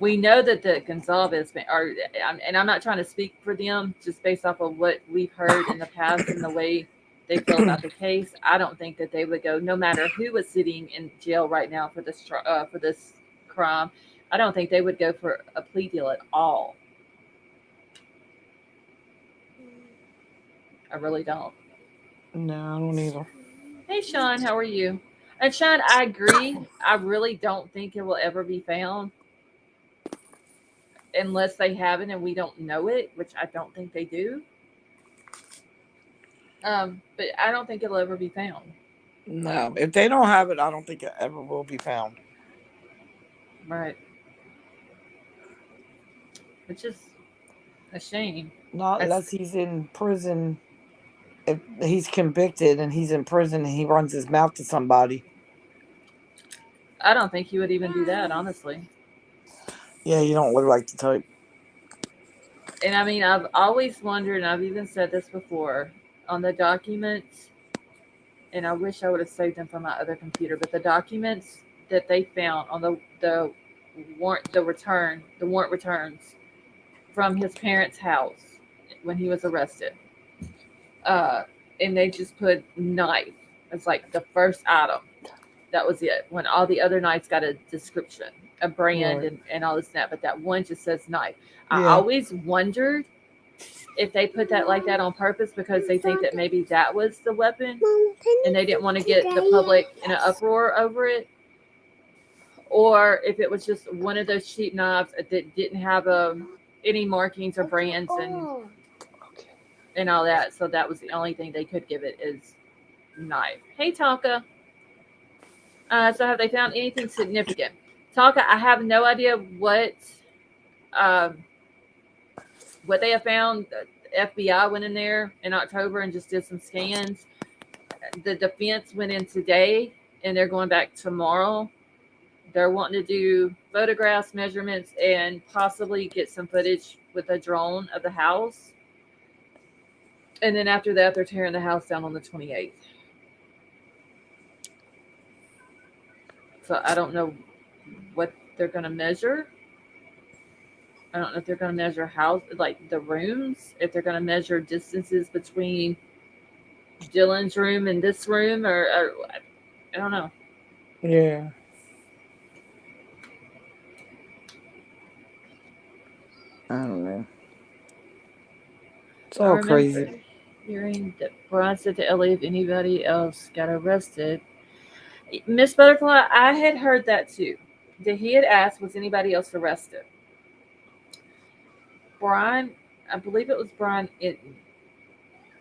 We know that the Gonzalez, and I'm not trying to speak for them, just based off of what we've heard in the past and the way they feel about the case. I don't think that they would go, no matter who was sitting in jail right now for this crime. I don't think they would go for a plea deal at all. I really don't.
No, I don't either.
Hey, Sean, how are you? And Sean, I agree. I really don't think it will ever be found unless they have it and we don't know it, which I don't think they do. But I don't think it'll ever be found.
No, if they don't have it, I don't think it ever will be found.
Right. Which is a shame.
Not
That's
unless he's in prison. If he's convicted and he's in prison and he runs his mouth to somebody.
I don't think he would even do that, honestly.
Yeah, you don't look like the type.
And I mean, I've always wondered, and I've even said this before, on the documents, and I wish I would have saved them from my other computer, but the documents that they found on the warrant returns from his parents' house when he was arrested, uh, and they just put knife as like the first item. That was it. When all the other knives got a description, a brand,
Right.
and all this and that, but that one just says knife. I
Yeah.
always wondered if they put that like that on purpose because they think that maybe that was the weapon and they didn't want to get the public in an uproar over it, or if it was just one of those cheap knives that didn't have any markings or brands and all that. So that was the only thing they could give it is knife. Hey, Tonka. So have they found anything significant? Tonka, I have no idea um, what they have found. The FBI went in there in October and just did some scans. The defense went in today and they're going back tomorrow. They're wanting to do photographs, measurements, and possibly get some footage with a drone of the house. And then after that, they're tearing the house down on the 28th. So I don't know what they're going to measure. I don't know if they're going to measure like the rooms, if they're going to measure distances between Dylan's room and this room, or I don't know.
Yeah. I don't know. It's
I
all
remember
crazy.
hearing that Bryan said to Ellie if anybody else got arrested. Miss Butterfly, I had heard that too. That he had asked, was anybody else arrested? Bryan, I believe it was Bryan Inton,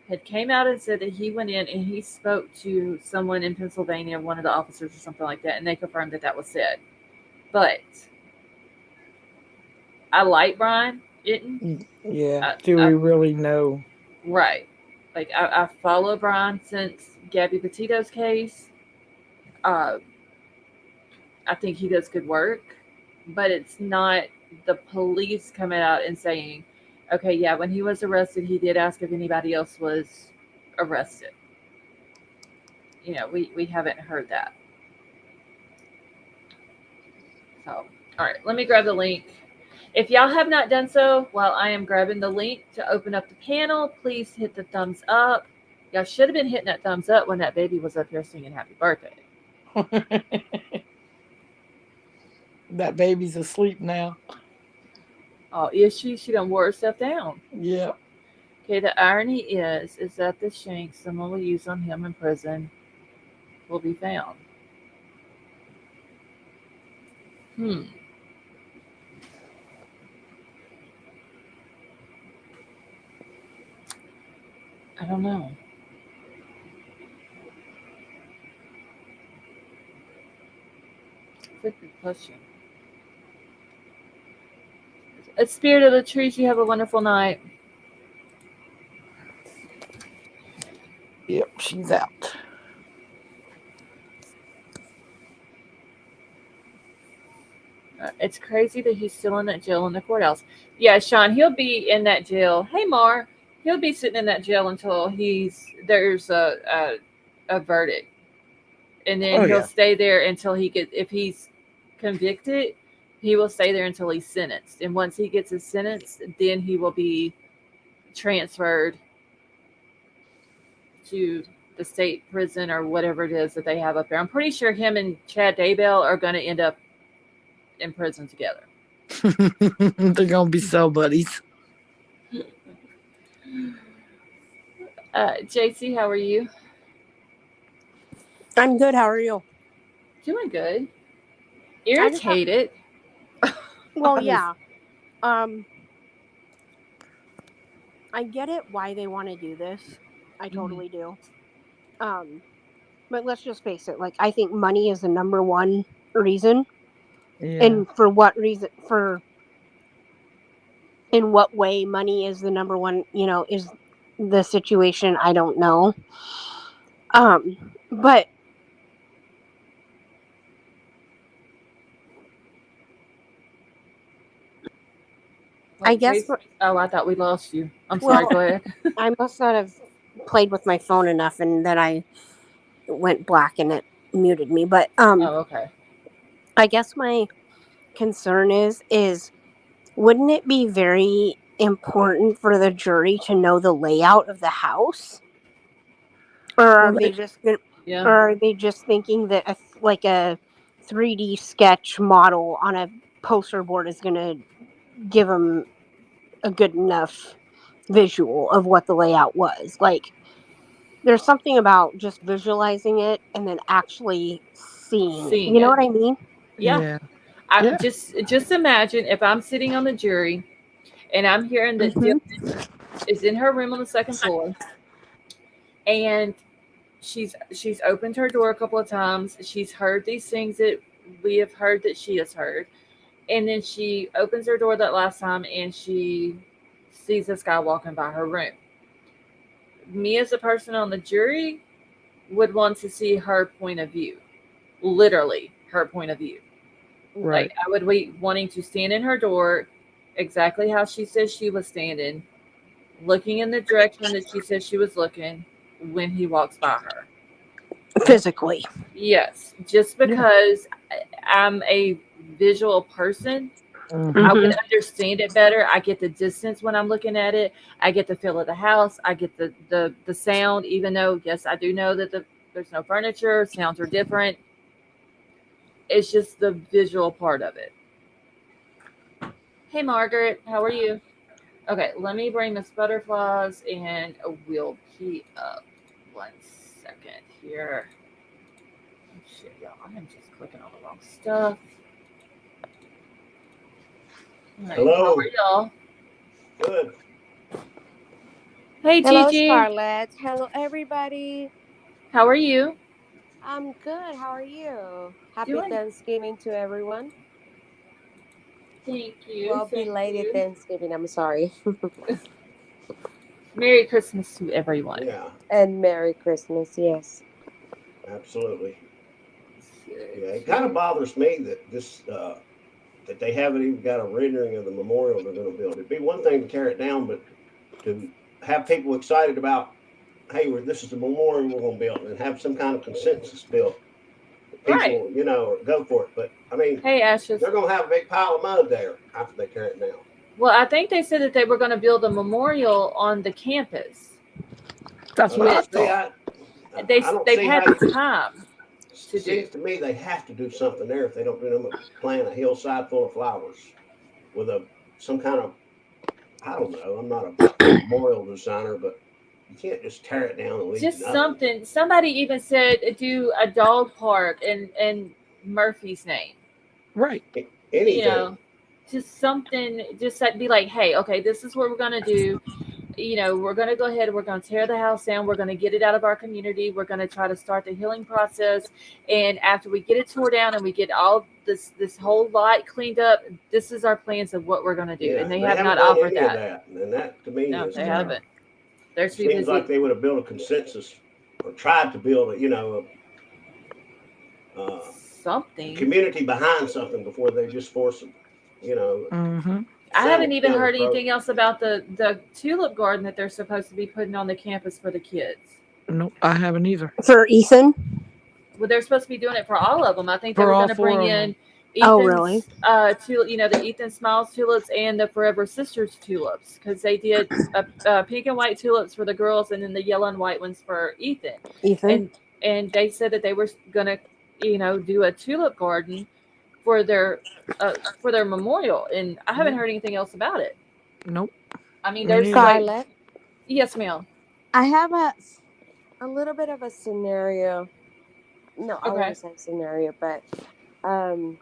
had came out and said that he went in and he spoke to someone in Pennsylvania, one of the officers or something like that, and they confirmed that that was said. But I like Bryan Inton.
Yeah.
I,
Do we
I
really know?
right. Like I follow Bryan since Gabby Petito's case. Uh, I think he does good work, but it's not the police coming out and saying, okay, yeah, when he was arrested, he did ask if anybody else was arrested. We haven't heard that. So, all right, let me grab the link. If y'all have not done so, while I am grabbing the link to open up the panel, please hit the thumbs up. Y'all should have been hitting that thumbs up when that baby was up here singing happy birthday.
That baby's asleep now.
Oh, is she? She done wore herself down.
Yeah.
Okay, the irony is that the shank someone will use on him in prison will be found. Hmm. I don't know. That's a good question. Spirit of the trees, you have a wonderful night.
Yep, she's out.
It's crazy that he's still in that jail in the courthouse. Yeah, Sean, he'll be in that jail. Hey, Mar, he'll be sitting in that jail until there's a verdict, and then
Oh
he'll
yeah.
stay there until if he's convicted, he will stay there until he's sentenced. And once he gets his sentence, then he will be transferred to the state prison or whatever it is that they have up there. I'm pretty sure him and Chad Daybell are going to end up in prison together.
They're gonna be so buddies.
JC, how are you?
I'm good. How are you?
Doing good.
I just have,
Irritated.
well,
Honest.
yeah. Um, I get it why they want to do this. I
Mhm.
totally do. Um, but let's just face it. Like, I think money is the number one reason,
Yeah.
and for what reason? For in what way money is the number one? Is the situation? I don't know. But I
Wait,
guess.
Oh, I thought we lost you. I'm sorry.
Well,
Go ahead.
I must not have played with my phone enough, and then I went black, and it muted me. But
Oh, okay.
I guess my concern is wouldn't it be very important for the jury to know the layout of the house, or
Well,
are
they,
they just gonna,
Yeah.
or are they just thinking that like a 3D sketch model on a poster board is going to give them a good enough visual of what the layout was? Like, there's something about just visualizing it and then actually seeing it.
Seeing
You know
it.
what I mean?
Yeah.
yeah.
I
Yeah.
just imagine if I'm sitting on the jury and I'm hearing that
Hmm.
Dylan is in her room on the second floor, and she's opened her door a couple of times. She's heard these things that we have heard that she has heard, and then she opens her door that last time and she sees this guy walking by her room. Me as a person on the jury would want to see her point of view, literally her point of view. Like
Right.
I would wait wanting to stand in her door exactly how she says she was standing, looking in the direction that she says she was looking when he walks by her.
Physically.
Yes, just
Yeah.
because I'm a visual person,
Hmm.
I would
Hmm.
understand it better. I get the distance when I'm looking at it. I get the feel of the house. I get the sound. Even though yes, I do know that there's no furniture, sounds are different. It's just the visual part of it. Hey Margaret, how are you? Okay, let me bring Miss Butterflies and we'll key up 1 second here. Oh, shit, y'all, I'm just clicking on the wrong stuff. All right, how
Hello.
are y'all?
Good.
Hey
Hello,
Gigi,
Scarlett. Hello, everybody.
how are you?
I'm good. How are you? Happy
Doing.
Thanksgiving to everyone.
Thank you,
Well,
thank
belated
you.
Thanksgiving. I'm sorry.
Merry Christmas to everyone.
Yeah,
And Merry Christmas. Yes.
absolutely. Yeah, it kind of
Here.
bothers me that that they haven't even got a rendering of the memorial they're going to build. It'd be one thing to tear it down, but to have people excited about, hey, this is the memorial we're going to build, and have some kind of consensus built. That
Right.
people, go for it. But I mean,
Hey Ashes.
they're going to have a big pile of mud there after they tear it down.
Well, I think they said that they were going to build a memorial on the campus.
That's what
Well,
I
With
see,
thought.
they
I don't
they've
see
had
how
the
you.
time to do.
Seems to me they have to do something there if they don't do them. Plant a hillside full of flowers with some kind of, I don't know. I'm not a memorial designer, but you can't just tear it down and leave
Just
nothing.
something. Somebody even said do a dog park in Murphy's name.
Right.
You
Anything.
know, just something. Just like be like, hey, okay, this is what we're gonna do. We're gonna go ahead. We're gonna tear the house down. We're gonna get it out of our community. We're gonna try to start the healing process. And after we get it tore down and we get all this whole lot cleaned up, this is our plans of what we're gonna do.
Yeah,
And they
they
have
haven't
not
done
offered
any of
that.
that, and that to me
No,
is
they
No.
haven't. They're too
seems like
busy.
they would have built a consensus or tried to build a
Something.
community behind something before they just force them. You know,
Hmm.
I haven't even
down their
heard
throat.
anything else about the tulip garden that they're supposed to be putting on the campus for the kids.
Nope, I haven't either.
For Ethan?
Well, they're supposed to be doing it for all of them. I think they
For
were
all
going to bring
four of
in
them.
Oh, really?
Ethan's tulip, the Ethan Smiles tulips and the Forever Sisters tulips, because they did pink and white tulips for the girls and then the yellow and white ones for Ethan.
Ethan?
And they said that they were going to do a tulip garden for their memorial, and I haven't
Yeah.
heard anything else about it.
Nope.
I mean,
Me
there's
neither.
like,
Scarlett,
yes, ma'am.
I have a little bit of a scenario. No, I
Okay.
won't say scenario, but um,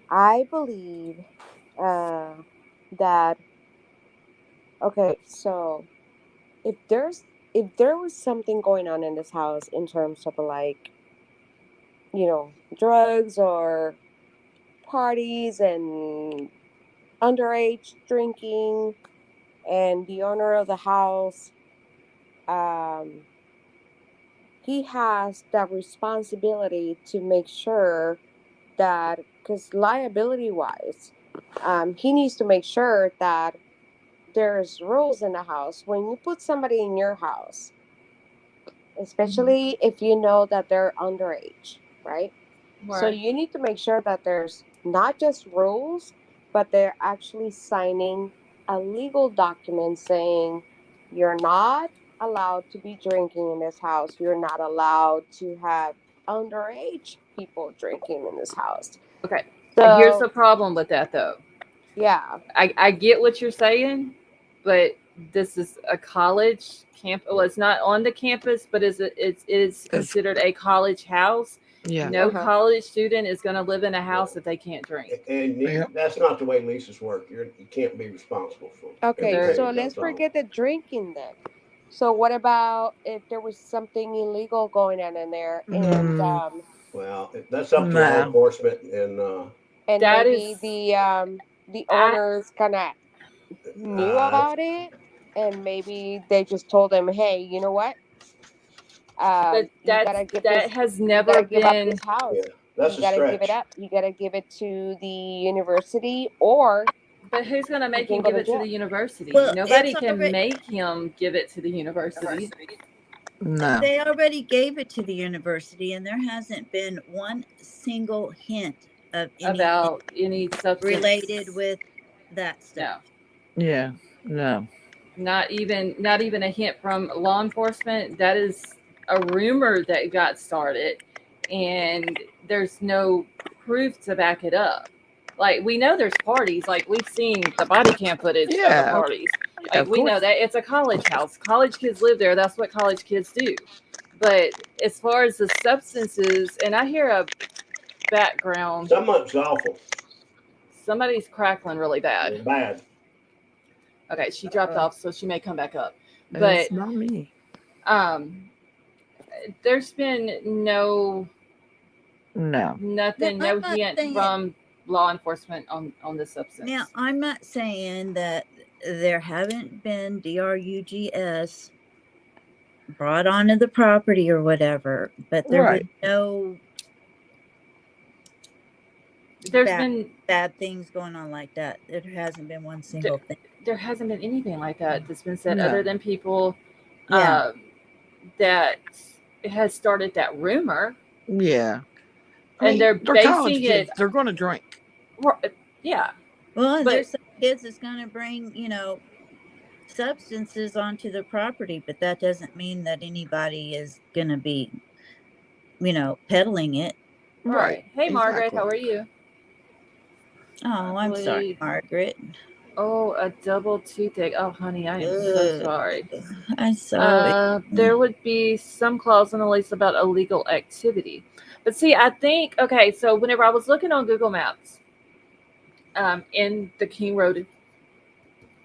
I believe that okay, so if there's if there was something going on in this house in terms of like, drugs or parties and underage drinking, and the owner of the house, um, he has the responsibility to make sure that, because liability wise, he needs to make sure that there's rules in the house when you put somebody in your house, especially if you know that they're underage, right? So
Right.
you need to make sure that there's not just rules, but they're actually signing a legal document saying you're not allowed to be drinking in this house. You're not allowed to have underage people drinking in this house.
Okay. Here's the
So,
problem with that, though.
yeah.
I get what you're saying, but this is a college camp. Well, it's not on the campus, but it's considered a college house.
Yeah.
No
Uh-huh.
college student is going to live in a house that they can't drink.
And
Yep.
that's not the way leases work. You can't be responsible for
Okay,
There-
everything
so
that
let's
goes on.
forget the drinking then. So what about if there was something illegal going on in there, and
Well, that's up to law
No.
enforcement,
and
That
maybe
is,
the
I,
owners kind of knew
that's
about it, and maybe they just told them, hey, you know what,
but
you gotta give
that
this,
has
you
never
gotta give up
been.
this house,
yeah, that's
you
a
gotta give it
stretch.
up, you gotta give it to the university, or
But who's going to
you
make
can
him
go
give
to
it to the
jail.
university?
Well,
Nobody
it's
can
already
make him give it to the university.
No.
they already gave it to the university, and there hasn't been one single hint of anything
About any substance
related with that
No,
stuff.
Yeah. No.
not even a hint from law enforcement. That is a rumor that got started, and there's no proof to back it up. Like, we know there's parties. Like, we've seen the body cam footage of the
Yeah.
parties.
Yeah,
Like,
of
we know
course.
that it's a college house. College kids live there. That's what college kids do. But as far as the substances, and I hear a background,
Some of it's awful.
somebody's crackling really bad.
They're bad.
Okay, she dropped off, so she may come back up. But
It's not me.
there's been
No.
nothing,
Now,
no hint from law enforcement on this substance.
Now, I'm not saying that there haven't been DRUGS brought onto the property or whatever, but there was
Right.
no
There's
bad,
been
bad things going on like that. There hasn't been one single thing.
there hasn't been anything like that that's been said
No.
other than people
Yeah.
that has started that rumor,
Yeah.
and they're
college
basing
kids.
it.
They're going to drink.
Yeah,
Well, and
but
there's some kids that's going to bring, substances onto the property, but that doesn't mean that anybody is going to be, peddling it.
right. Hey, Margaret, how are you?
Oh, I'm sorry, Margaret.
Oh, a double toothache. Oh, honey, I am so
Ugh.
sorry.
I'm sorry.
There would be some clause in the lease about illegal activity. But see, I think, okay, so whenever I was looking on Google Maps, in the King Road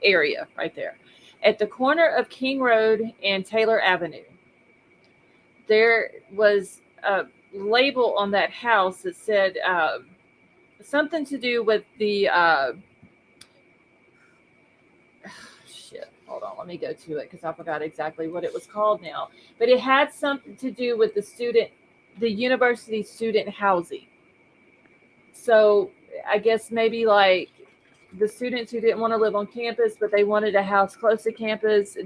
area right there, at the corner of King Road and Taylor Avenue, there was a label on that house that said something to do with the shit. Hold on, let me go to it because I forgot exactly what it was called now. But it had something to do with the university student housing. So I guess maybe like the students who didn't want to live on campus, but they wanted a house close to campus.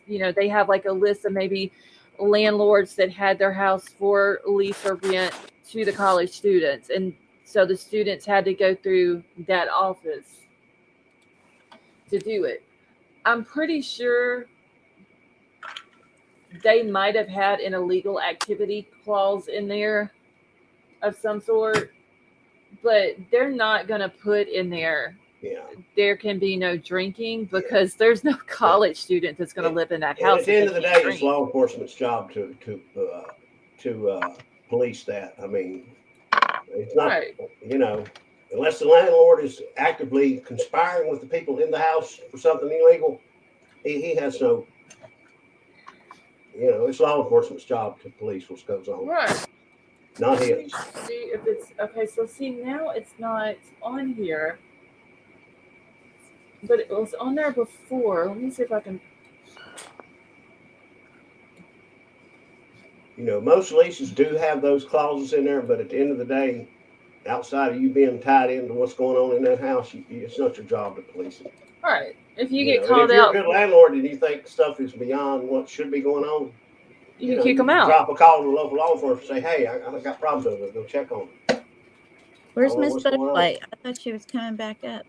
They have like a list of maybe landlords that had their house for lease or rent to the college students. And so the students had to go through that office to do it. I'm pretty sure they might have had an illegal activity clause in there of some sort, but they're not going to put in there
Yeah.
there can be no drinking because there's no college student that's going to live in that house.
And at the end of the
that
day,
can't
it's
drink.
law enforcement's job to police that. I mean, it's not,
Right.
you know, unless the landlord is actively conspiring with the people in the house for something illegal, he has no, you know, it's law enforcement's job to police what goes on,
Right.
not
Let me
his.
see if it's okay. So see, now it's not on here, but it was on there before. Let me see if I can.
You know, most leases do have those clauses in there, but at the end of the day, outside of you being tied into what's going on in that house, it's not your job to police it.
All right. If you
You
get
know, and
called
if you're
out,
a good landlord and you think stuff is beyond what should be going on,
you can
know,
kick them out.
drop a call to the local law enforcement and say, hey, I got problems over there. Go check on them.
Where's
Oh,
Miss
what's going on?
Butterfly? I thought she was coming back up.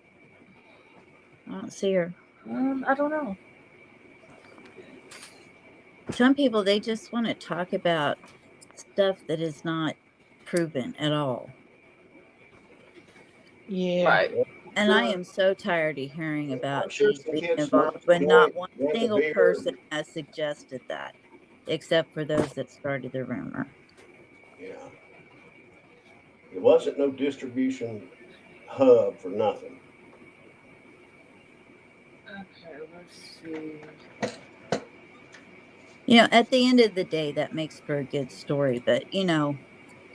I don't see her.
I don't know.
Some people, they just want to talk about stuff that is not proven at all.
Yeah.
Right.
And I am so tired of hearing
I'm
about
sure
these
some
being
kids
involved
smoked a
when not
joint,
one
drank a
single
beer.
person has suggested that, except for those that started the rumor.
Yeah. It wasn't no distribution hub for nothing.
Okay, let's see.
You know, at the end of the day, that makes for a good story. But, you know,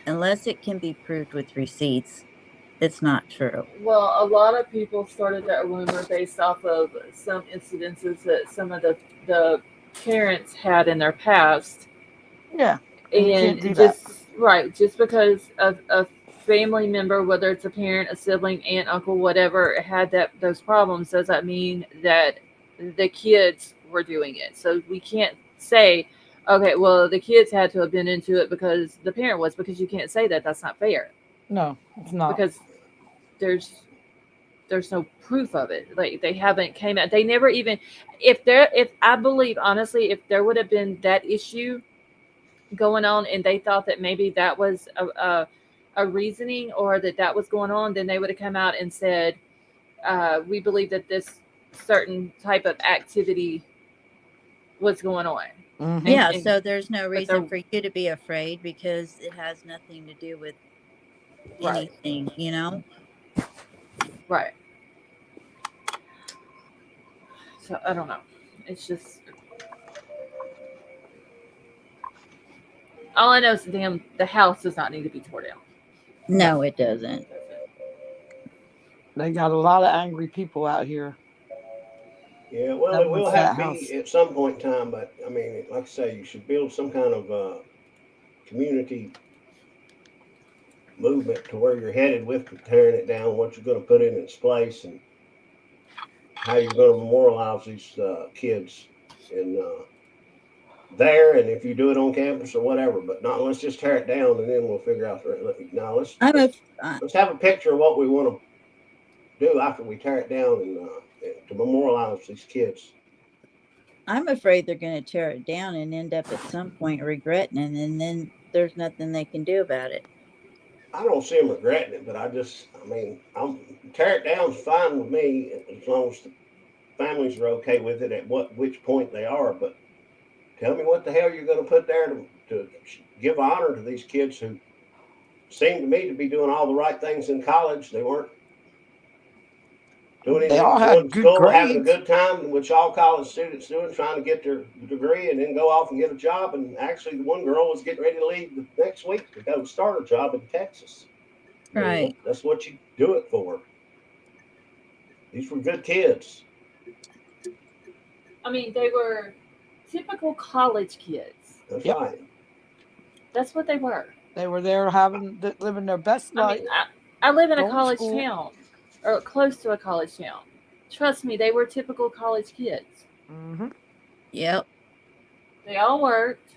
unless it can be proved with receipts, it's not true.
Well, a lot of people started that rumor based off of some incidences that some of the parents had in their past,
Yeah. And you can't do
and
that.
just because of a family member, whether it's a parent, a sibling, aunt, uncle, whatever, had those problems, does that mean that the kids were doing it? So we can't say, okay, well, the kids had to have been into it because the parent was, because you can't say that. That's not fair,
No, it's not.
because there's no proof of it. Like, they haven't came out. They never even, if I believe honestly, if there would have been that issue going on and they thought that maybe that was a reasoning, or that was going on, then they would have come out and said, we believe that this certain type of activity was going on.
Mm-hmm.
Yeah,
And-
so there's no
but
reason
they're-
for you to be afraid because it has nothing to do with
Right.
anything, you know?
Right. So I don't know. It's just, all I know is the house does not need to be torn down.
No, it doesn't.
They got a lot of angry people out here.
Yeah, well,
That
it will
wants
have
that
to be at some point in time, but I mean, like I say, you should build some kind of community movement to where you're headed with tearing it down, what you're going to put in its place, and how you're going to memorialize these kids and there, and if you do it on campus or whatever, but not, let's just tear it down and then we'll figure out now let's have a picture of what we want to do after we tear it down and to memorialize these kids.
I'm afraid they're going to tear it down and end up at some point regretting it, and then there's nothing they can do about it.
I don't see them regretting it, but I mean, tear it down is fine with me as long as the families are okay with it at which point they are. But tell me what the hell you're going to put there to give honor to these kids who seem to me to be doing all the right things in college. They weren't doing anything,
They all
going
had
to
good
school, having a
grades.
good time, which all college students do, trying to get their degree and then go off and get a job. And actually, the one girl was getting ready to leave the next week to go start a job in Texas.
Right.
That's what you do it for. These were good kids.
I mean, they were typical college kids.
That's
Yep.
right.
That's what they were.
They were there living their best
I
life.
mean, I live in a
Going to
college
school.
town, or close to a college town. Trust me, they were typical college kids.
Mm-hmm.
Yep.
They all worked.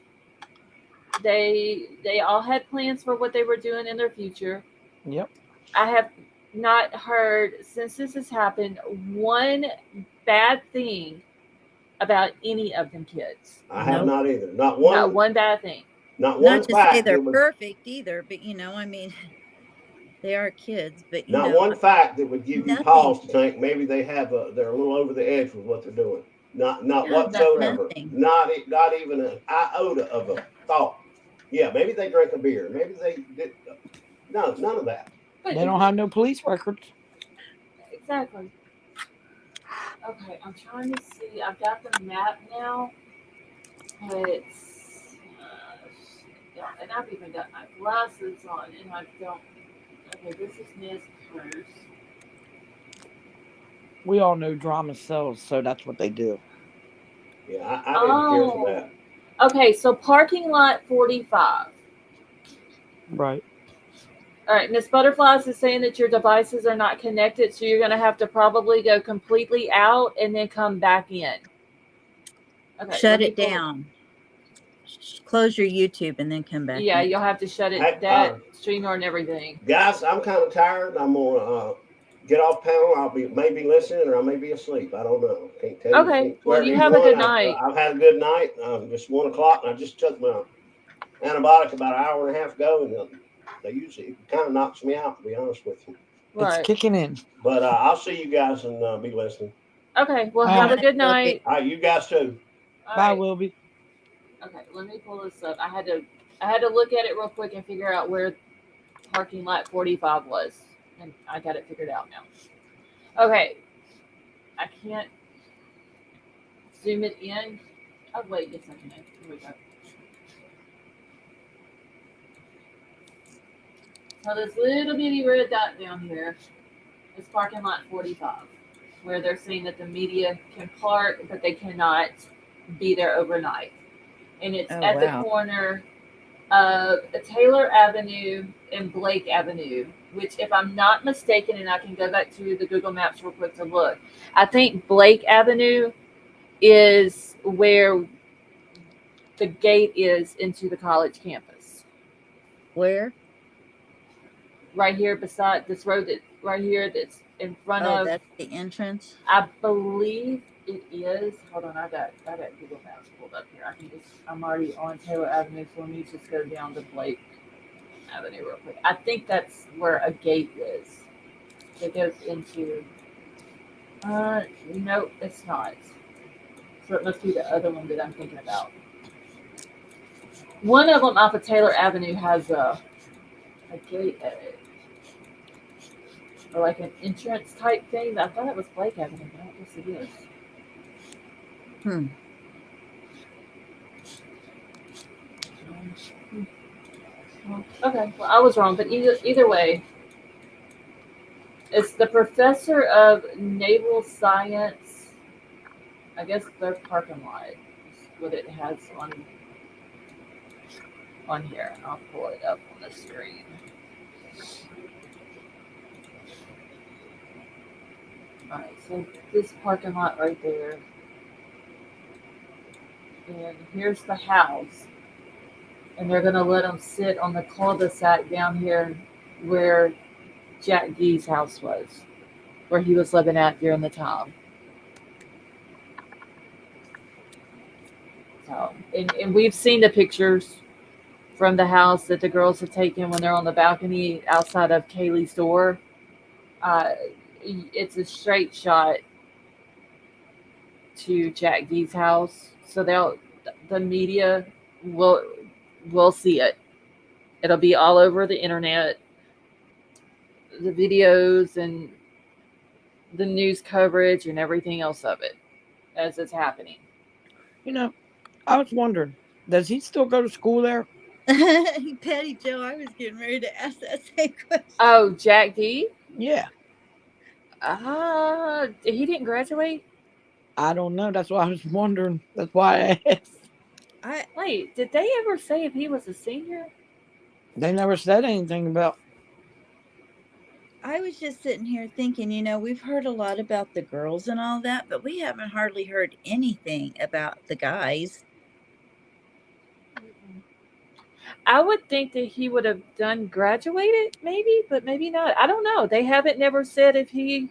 They all had plans for what they were doing in their future.
Yep.
I have not heard, since this has happened, one bad thing about any of them kids.
I have
Nope.
not either. Not one.
Not one bad thing.
Not one
Not to say
fact.
they're perfect either, but you know, I mean, They are kids, but
Not one fact that would give you
nothing.
pause to think maybe they have they're a little over the edge with what they're doing. Not
Yeah,
whatsoever.
nothing.
Not even an iota of a thought. Yeah, maybe they drank a beer. Maybe they did. No, none of that.
But
They don't have no police records.
exactly. Okay, I'm trying to see. I've got the map now, but yeah, and I've even got my glasses on, and I don't. Okay, this is Nez Perce.
We all know drama sells, so that's what they do.
Yeah, I didn't care for that.
Okay, so parking lot 45.
Right.
All right, Miss Butterflies is saying that your devices are not connected, so you're going to have to probably go completely out and then come back in. Okay,
Shut it down. Close your YouTube and then come back.
Yeah,
in.
you'll have to shut it.
Hey,
That StreamYard and everything.
Guys, I'm kind of tired. I'm gonna get off panel. I'll be maybe listening or I may be asleep. I don't know. Can't tell you.
Okay,
Can't
well,
swear to
you
either
have a
one.
good night.
I've had a good night. Just 1 o'clock, and I just took my antibiotic about an hour and a half ago, and they usually it kind of knocks me out, to be honest with you.
Right.
It's kicking in.
But I'll see you guys and be listening.
Okay, well,
All
have a
right.
good night.
All right, you guys too.
All
Bye,
right.
Wilby.
Okay, let me pull this up. I had to look at it real quick and figure out where parking lot 45 was, and I got it figured out now. Okay, I can't zoom it in. Oh wait, yes I can. Here we go. So this little bitty red dot down here is parking lot 45, where they're saying that the media can park, but they cannot be there overnight. And it's at the corner of Taylor Avenue and Blake Avenue, which, if I'm not mistaken, and I can go back to the Google Maps real quick to look, I think Blake Avenue is where the gate is into the college campus.
Where?
Right here beside this road right here that's in front of.
That's the entrance.
I believe it is. Hold on, I got Google Maps pulled up here. I'm already on Taylor Avenue, so let me just go down to Blake Avenue real quick. I think that's where a gate is. It goes into. No, it's not. So it must be the other one that I'm thinking about. One of them off of Taylor Avenue has a gate at it. Or like an entrance type thing. I thought it was Blake Avenue, but I don't guess it is. Okay, well, I was wrong, but either way, it's the professor of naval science. I guess their parking lot is what it has on here. I'll pull it up on the screen. All right, so this parking lot right there, and here's the house. And they're going to let them sit on the cul-de-sac down here where Jack Gee's house was, where he was living at during the time. So, and we've seen the pictures from the house that the girls have taken when they're on the balcony outside of Kaylee's door. It's a straight shot to Jack Gee's house. So the media will see it. It'll be all over the internet, the videos and the news coverage and everything else of it as it's happening.
You know, I was wondering, does he still go to school there?
Patty Joe, I was getting ready to ask that same question.
Oh, Jack Gee?
Yeah.
He didn't graduate?
I don't know. That's why I was wondering. That's why I asked.
Wait, did they ever say if he was a senior?
They never said anything about.
I was just sitting here thinking, we've heard a lot about the girls and all that, but we haven't hardly heard anything about the guys.
I would think that he would have graduated, maybe, but maybe not. I don't know. They haven't never said if he.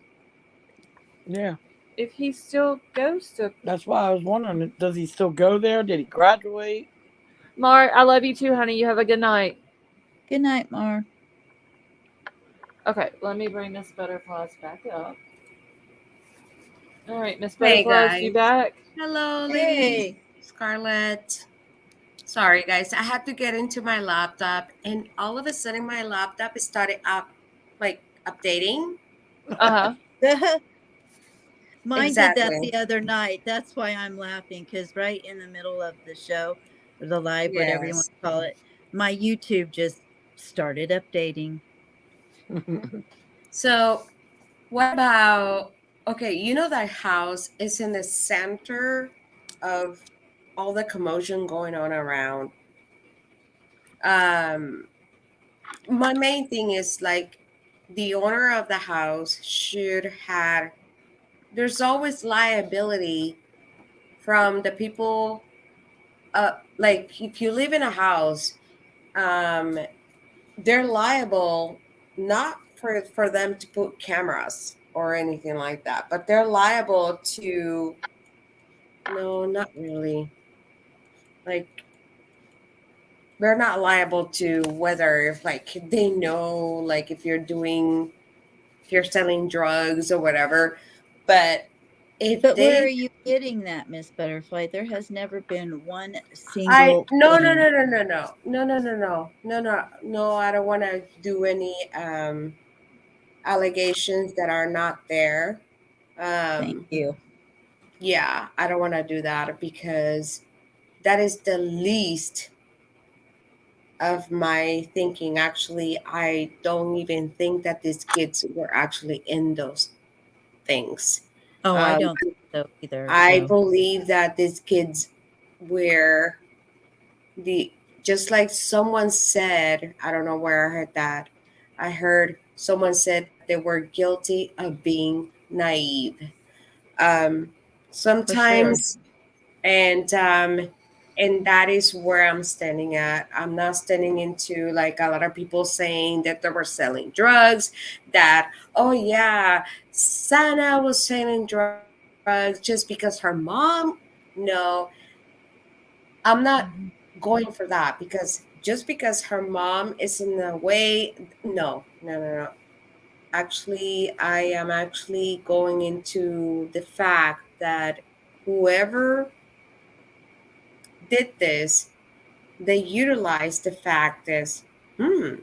Yeah.
If he still goes to.
That's why I was wondering, does he still go there? Did he graduate?
Mar, I love you too, honey. You have a good night.
Good night, Mar.
Okay, let me bring Miss Butterflies back up. All right, Miss
Hey
Butterflies, you
guys.
back?
Hello, ladies.
Hey.
Scarlett. Sorry, guys. I had to get into my laptop, and all of a sudden, my laptop started updating.
Uh huh.
Mine did that
Exactly.
the other night. That's why I'm laughing, because right in the middle of the show, or the live, whatever you want
Yes.
to call it, my YouTube just started updating.
So, what about? Okay, you know that house is in the center of all the commotion going on around. Um, my main thing is like the owner of the house should have. There's always liability from the people, like if you live in a house, um they're liable, not for them to put cameras or anything like that, but they're liable to, no, not really, like they're not liable to whether if like they know, like if you're selling drugs or whatever, but if
But where are
they,
you getting that, Miss Butterfly? There has never been one
I
single
no no
thing.
no no no no no no no no no no no, I don't want to do any allegations that are not there.
Thank
Um
you.
yeah, I don't want to do that because that is the least of my thinking. Actually, I don't even think that these kids were actually in those things.
Oh, I
Um
don't think so either.
I
So
believe that these kids were the, just like someone said, I don't know where I heard that. I heard someone said that they were guilty of being naive. Um,
for sure.
sometimes, and that is where I'm standing at. I'm not standing into like a lot of people saying that they were selling drugs, that, oh yeah, Sana was selling drugs just because her mom. No, I'm not
Mhm.
going for that because just because her mom is in the way, no, no, no, no. Actually, I am actually going into the fact that whoever did this, they utilized the fact is, hmm,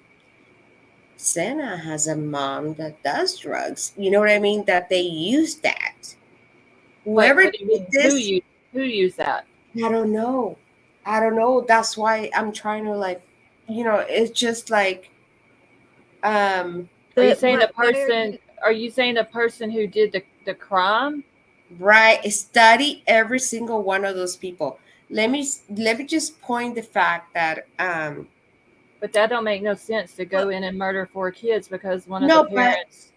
Santa has a mom that does drugs. You know what I mean? That they use that.
What
Whoever
What do you
did
mean?
this,
Who used that?
I don't know. I don't know. That's why I'm trying to like, it's just like, um,
Are you
The
saying the
why are
person?
you
Are you saying the person who did the crime?
right. Study every single one of those people. Let me just point the fact that
But that don't make no sense to
what
go in and murder four kids because one of the
no, but
parents.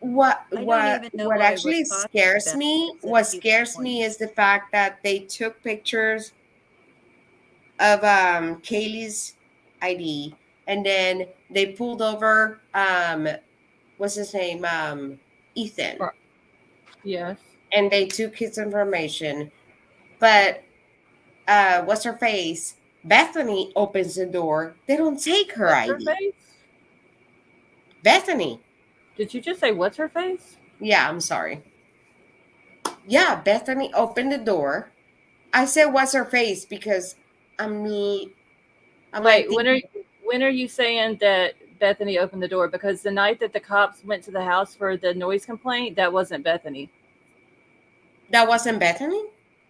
what
I don't
what
even know
what
why we're
actually
talking
scares
about
me,
this at
what
this
scares
point.
me is the fact that they took pictures of Kaylee's ID, and then they pulled over what's his name, Ethan,
Yes.
and they took his information. But what's her face, Bethany opens the door, they don't take her
What's her
ID.
face?
Bethany,
Did you just say what's her face?
yeah, I'm sorry, yeah, Bethany opened the door. I said what's her face because i'm l- I'm like
Wait,
thinking,
when are you saying that Bethany opened the door? Because the night that the cops went to the house for the noise complaint, that wasn't Bethany.
that wasn't Bethany.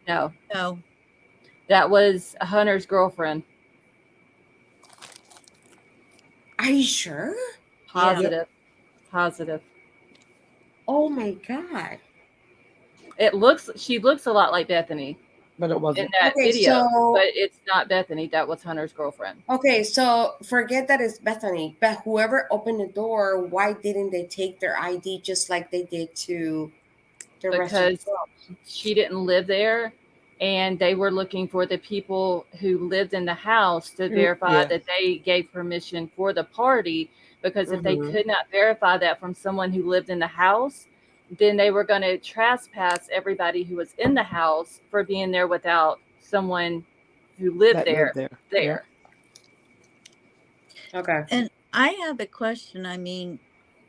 No,
No,
that was Hunter's girlfriend.
Are you sure?
yeah.
Positive, positive.
Oh my god.
She looks a lot like Bethany
But it
in
wasn't.
that
Okay,
video, but
so
it's not Bethany. That was Hunter's girlfriend.
forget that it's Bethany, but whoever opened the door, why didn't they take their ID just like they did to the rest of the
Because
girls?
she didn't live there and they were looking for the people who lived in the house to verify
Yeah.
that they gave permission for the party, because if they
Mm-hmm.
could not verify that from someone who lived in the house, then they were going to trespass everybody who was in the house for being there without someone who lived
That lived
there
there. Yeah.
there.
Okay.
And I have a question. I mean,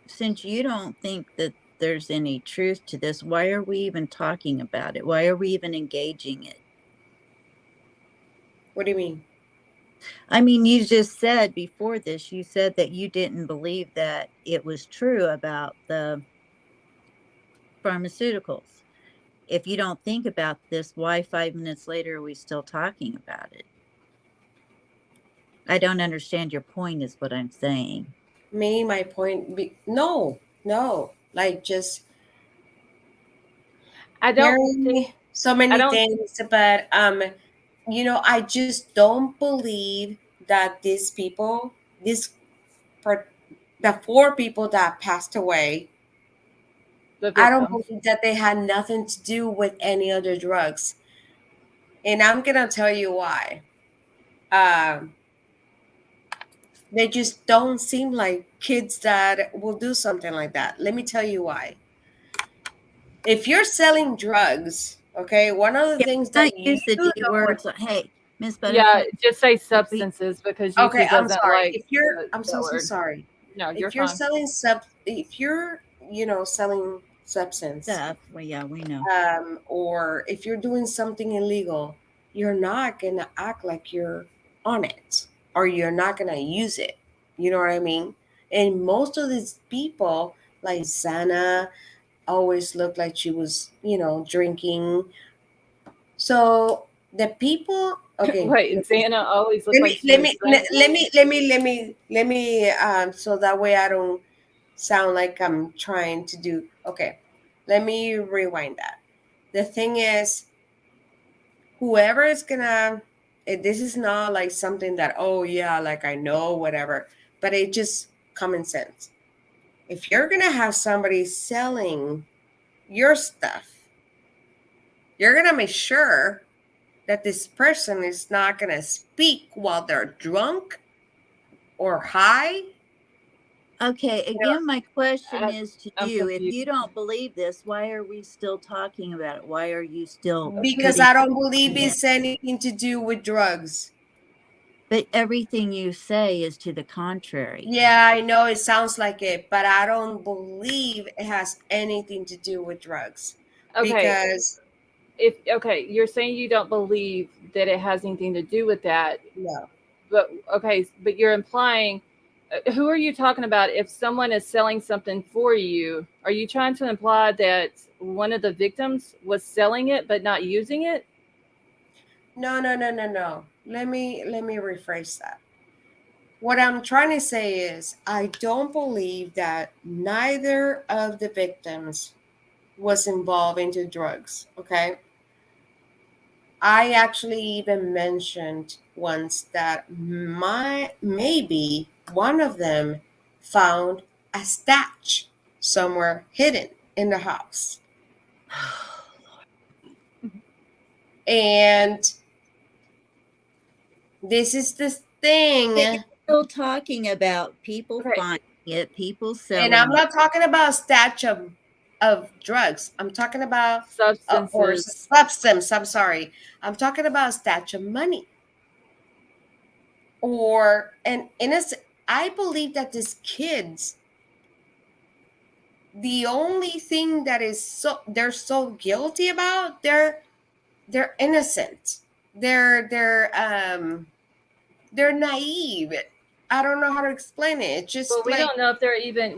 since you don't think that there's any truth to this, why are we even talking about it? Why are we even engaging it?
What do you mean?
I mean, you just said before this, you said that you didn't believe that it was true about the pharmaceuticals. If you don't think about this, why 5 minutes later are we still talking about it? I don't understand your point, is what I'm saying.
My point. No, no. Like just
I don't think
hearing so
I
many
don't
things, but I just don't believe that these people, this for the 4 people that passed away,
the
I don't
victims.
believe that they had nothing to do with any other drugs. And I'm gonna tell you why. Um, they just don't seem like kids that will do something like that. Let me tell you why. If you're selling drugs, okay, one of the
Yeah,
things
not
that you
use the D
don't.
words. Hey, Miss
Yeah,
Butterfly,
just say
we,
substances because
Okay,
YouTube
I'm
doesn't
sorry.
like
If you're, I'm
that
so
word.
sorry.
No, you're
If you're
fine.
selling if you're, selling substance,
stuff. Well, yeah, we know.
or if you're doing something illegal, you're not gonna act like you're on it, or you're not gonna use it. You know what I mean? And most of these people, like Zana, always looked like she was, drinking. So the people, okay,
Wait, Xana always looked
let
like
me
she
let
was
me let,
drinking.
let me let me let me let me so that way I don't sound like I'm trying to do. Okay, let me rewind that. The thing is, whoever is gonna, this is not like something that, oh yeah, like I know whatever, but it just common sense. If you're gonna have somebody selling your stuff, you're gonna make sure that this person is not gonna speak while they're drunk or high.
Okay, again, my question
I,
is to
I'm
you. If
confused.
you don't believe this, why are we still talking about it? Why are you still
Because
putting
I
it
don't believe
in there?
it's anything to do with drugs.
But everything you say is to the contrary.
Yeah, I know it sounds like it, but I don't believe it has anything to do with drugs.
Okay,
Because
you're saying you don't believe that it has anything to do with that,
no,
but okay, but you're implying who are you talking about if someone is selling something for you? Are you trying to imply that one of the victims was selling it but not using it?
no, no, no, no, no. Let me rephrase that. What I'm trying to say is I don't believe that neither of the victims was involved into drugs. Okay. I actually even mentioned once that maybe one of them found a statue somewhere hidden in the house. And this is the
But you're
thing.
still talking about people
Okay,
finding it, people
And I'm
selling it.
not talking about a statue of drugs. I'm talking about, or
substances.
substance. I'm sorry. I'm talking about a statue of money. Or, and I believe that these kids, the only thing that is they're so guilty about, they're innocent, they're naive. I don't know how to explain it. It's
Well,
just
we
like,
don't know if they're even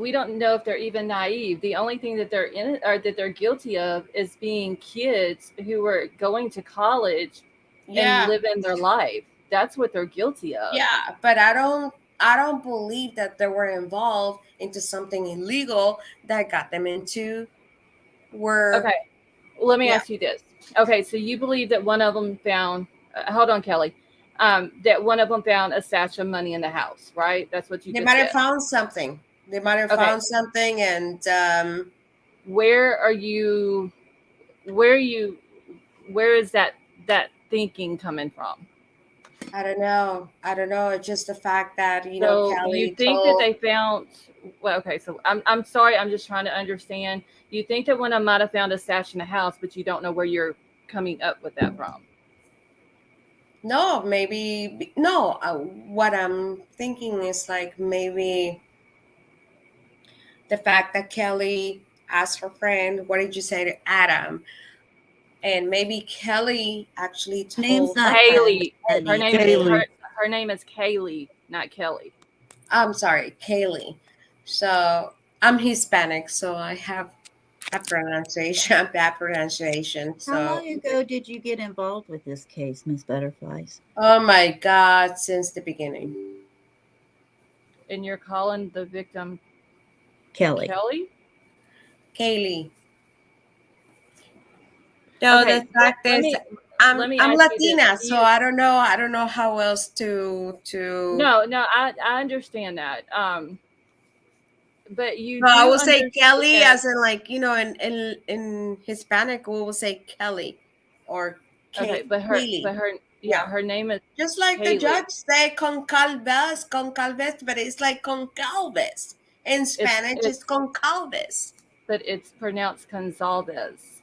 naive. The only thing that they're in or that they're guilty of is being kids who were going to college and
yeah,
living their life. That's what they're guilty of.
yeah, but I don't believe that they were involved into something illegal that got them into where,
Okay, let me
yeah,
ask you this. Okay, so you believe that one of them found, hold on, Kelly, that one of them found a stash of money in the house, right? That's what you
they
just
might have
said.
found something. They might have
Okay,
found something, and
where are you? Where are you? Where is that thinking coming from?
I don't know. I don't know. It's just the fact that,
So you
Kelly
think that
told.
they found? Well, okay. So I'm sorry. I'm just trying to understand. You think that one of them might have found a stash in the house, but you don't know where you're coming up with that from.
No, maybe no. What I'm thinking is like maybe the fact that Kelly asked her friend, what did you say to Adam? And maybe Kelly actually
Name's
told
not
her friend,
Kaylee.
Kelly,
Her
it's
name is
Kaylee.
her name is Kaylee, not Kelly.
I'm sorry, Kaylee. So I'm Hispanic, so I have a pronunciation, a bad pronunciation.
How
So,
long ago did you get involved with this case, Miss Butterflies?
oh my God, since the beginning.
And you're calling the victim
Kelly.
Kelly?
Kaylee. No,
Okay,
the fact
let
is,
me
I'm
let me
I'm
ask you this.
Latina,
Do
so
you,
I don't know how else to.
no, I understand that. But you
No, I
do
will say Kelly,
understand.
as in like in Hispanic we will say Kelly or
Okay,
Kaylee.
yeah,
Yeah,
her name is
just like the
Kaylee.
judge say Concalves, but it's like Concalves. In Spanish, it's
It's
Concalves.
but it's pronounced Gonzalez.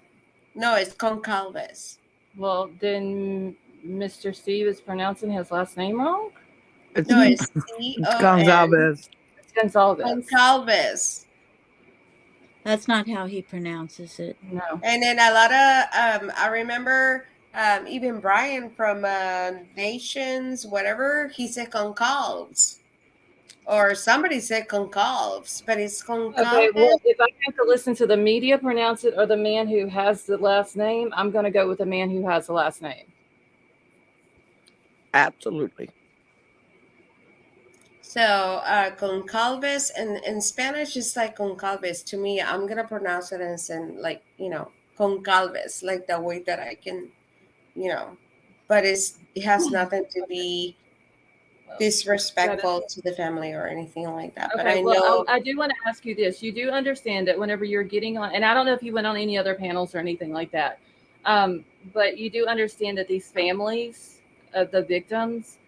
No, it's Concalves.
Well, then Mr. Steve is pronouncing his last name wrong.
It's,
No, it's
it's
Con
Gonzalez.
It's Gonzalez.
Concalves.
That's not how he pronounces it.
No.
And then a lot of I remember even Bryan from Nations, whatever, he said concalves. Or somebody said concalves, but it's
Okay,
concalves.
well, if I have to listen to the media pronounce it or the man who has the last name, I'm going to go with the man who has the last name.
Absolutely.
So concalves in Spanish is like concalves. To me, I'm gonna pronounce it as in like, concalves, like the way that I can, you know, but it has nothing to be
Well,
disrespectful to the family or anything like that. But
okay,
I
well,
know,
I do want to ask you this. You do understand that whenever you're getting on, and I don't know if you went on any other panels or anything like that, but you do understand that these families of the victims,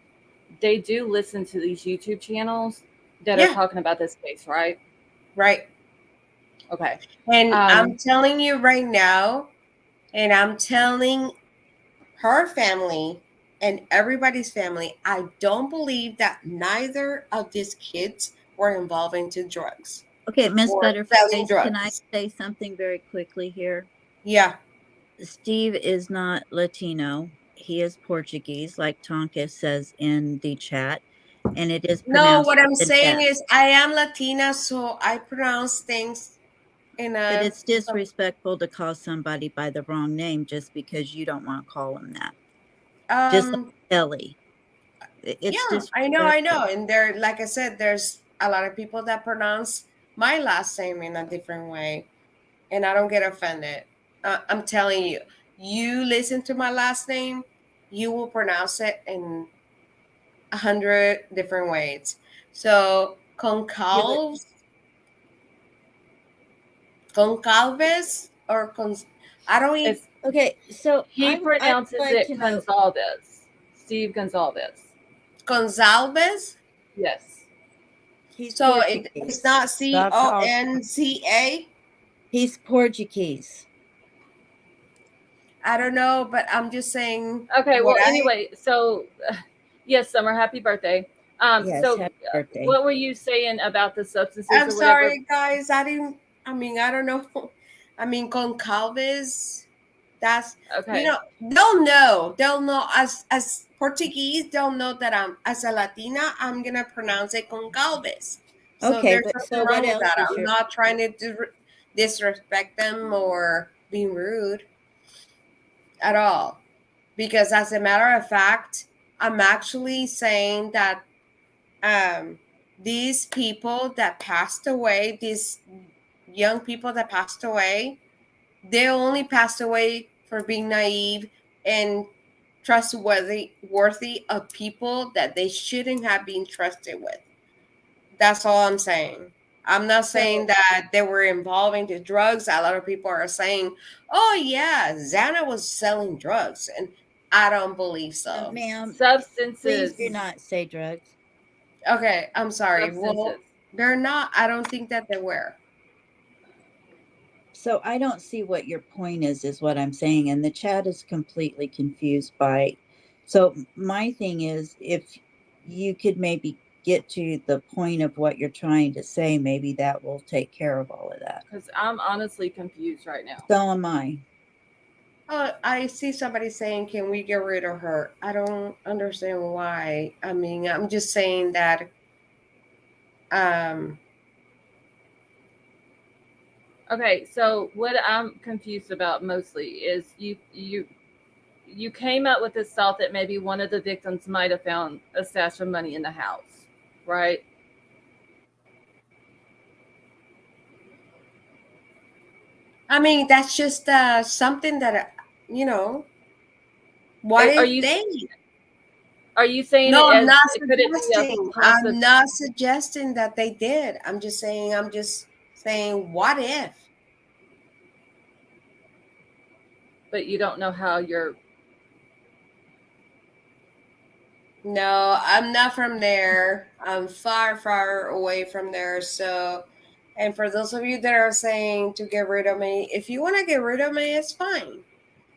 they do listen to these YouTube channels that are
yeah,
talking about this case, right?
right.
Okay.
And I'm
Um,
telling you right now, and I'm telling her family and everybody's family, I don't believe that neither of these kids were involved into drugs
Okay, Miss
or selling
Butterflies, can I
drugs.
say something very quickly here?
Yeah.
Steve is not Latino. He is Portuguese, like Tonka says in the chat, and it is
No,
pronounced
what I'm
with an
saying
S.
is I am Latina, so I pronounce things in
But
a.
it's disrespectful to call somebody by the wrong name just because you don't want to call them that. Just like
Um,
Ellie. It's
yeah, I know.
disrespectful.
And there, like I said, there's a lot of people that pronounce my last name in a different way, and I don't get offended. I'm telling you, you listen to my last name, you will pronounce it in 100 different ways. So
Yeah, but
concalves or I don't even.
it's
okay, so
he
I would
pronounces
like
it
to know.
Gonzalez. Steve Gonzalez.
Gonzalez.
Yes.
He's
So it's
Portuguese.
not
That's how.
Conca.
He's Portuguese.
I don't know, but I'm just saying
Okay.
what
Well,
I.
anyway, so yes, Summer, happy birthday.
Yes,
So
happy birthday.
what were you saying about the substances
I'm
or whatever?
sorry, guys. I didn't. I mean, I don't know. I mean, concalves. That's
Okay.
they'll know. They'll know as Portuguese. They'll know that I'm as a Latina. I'm gonna pronounce it concalves. So
Okay,
there's
but so
nothing
what
wrong with
else
that.
is
I'm
your
not trying to disrespect them or being rude at all. Because as a matter of fact, I'm actually saying that these people that passed away, these young people that passed away, they only passed away for being naive and worthy of people that they shouldn't have been trusted with. That's all I'm saying. I'm not saying
So
that they were involved into drugs. A lot of people are saying, "Oh yeah, Xana was selling drugs," and I don't believe so.
ma'am, please do
substances,
not say drugs.
Okay, I'm sorry. Well,
substances.
they're not. I don't think that they were.
So I don't see what your point is what I'm saying. And the chat is completely confused by. So my thing is, if you could maybe get to the point of what you're trying to say, maybe that will take care of all of that.
Because I'm honestly confused right now.
So am I.
Oh, I see somebody saying, "Can we get rid of her?" I don't understand why. I mean, I'm just saying that. Um,
Okay, so what I'm confused about mostly is you came up with this thought that maybe one of the victims might have found a stash of money in the house, right?
I mean, that's just something that you know. What
Are
if
you
they?
are you saying
No,
it
I'm
as
not
could it be a
suggesting.
possible?
I'm not suggesting that they did. I'm just saying. What if?
But you don't know how you're.
No, I'm not from there. I'm far, far away from there. So, and for those of you that are saying to get rid of me, if you want to get rid of me, it's fine.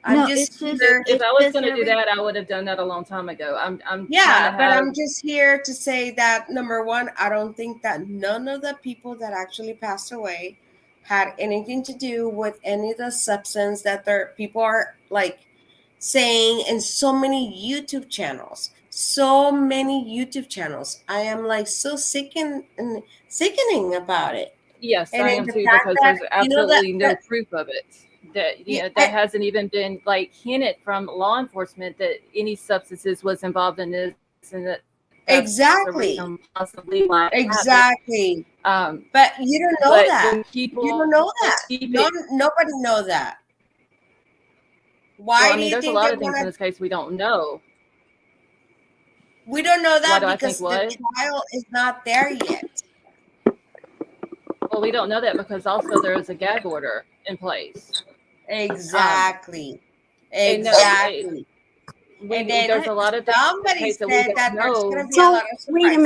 I'm
No,
just
it's just
here.
If I was
just
going to do
every
that, I would have done that a long time ago. I'm trying to
Yeah, but
have.
I'm just here to say that number one, I don't think that none of the people that actually passed away had anything to do with any of the substance that their people are like saying in so many YouTube channels. So many YouTube channels. I am like so and sickening about it.
Yes,
And
I
then
am
the
too,
fact
because
that
there's absolutely no
that
proof of it. That
yeah,
that hasn't even been like hinted from law enforcement that any substances was involved in this, and that's the
exactly.
reason possibly why it happened.
Exactly.
Um,
But you don't know
but
that.
when
You
people
don't know that.
keep
No,
it,
nobody know that.
well,
Why
I
do
mean,
you
there's a
think
lot
they
of things
want
in
to?
this case we don't know.
We don't know
Why
that
do I think
because the
what?
trial is not there yet.
Well, we don't know that because also there is a gag order in place.
Exactly.
And no,
Exactly. And then
there's a lot of things in this
somebody
case that we
said that
don't
there's going
know.
to be a
So
lot of
wait a
surprises.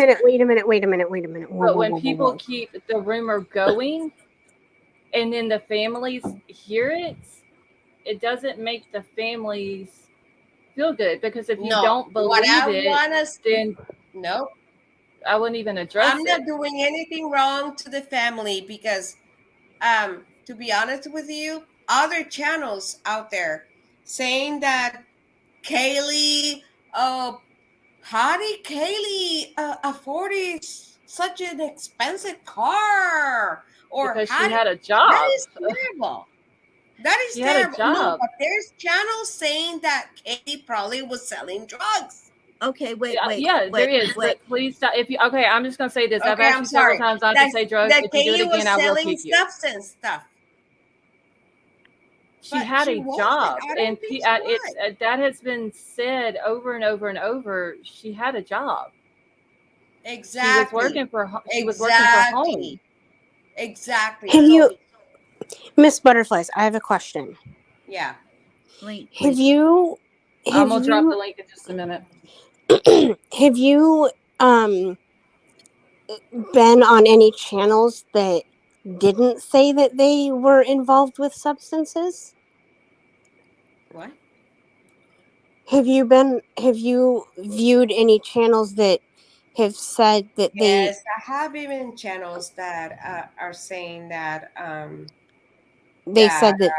minute. Whoa,
But
whoa,
when
whoa, whoa,
people
whoa.
keep the rumor going and then the families hear it, it doesn't make the families feel good, because if you
No,
don't
what
believe
I
it,
want to,
then
no,
I wouldn't even address
I'm
it.
not doing anything wrong to the family because, to be honest with you, other channels out there saying that Kaylee, how did Kaylee afford such an expensive car? Or
Because
how
she
did,
had a
that
job.
is terrible. That is
She had a
terrible. No,
job.
but there's channels saying that Kaylee probably was selling drugs.
okay. Wait,
Yeah, there is.
wait.
But please stop. If you okay, I'm just gonna say this. I've
Okay,
asked
I'm
you several
sorry.
times not to
That
say drugs.
that
If you do it
Kaylee
again,
was
I will
selling
kick you.
substance stuff.
She
But
had
she
a
wasn't.
job,
I
and
don't think she
it's
was.
that has been said over and over and over. She had a job. She was
Exactly.
working for. She was working for home.
Exactly. Exactly.
Have
So
you, Miss Butterflies? I have a question.
yeah.
Link,
Have
please.
you,
I'm
have
gonna drop the
you,
link in just a minute.
have you been on any channels that didn't say that they were involved with substances?
What?
Have you viewed any channels that have said that they
Yes, I have even channels that are saying that that
said that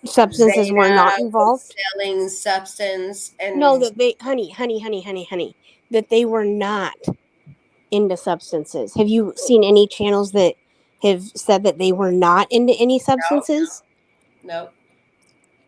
substances were
Zeta
not
was
involved?
selling substance
No,
and
that they, honey, that they were not into substances. Have you seen any channels that have said that they were not into any
no,
substances?
no.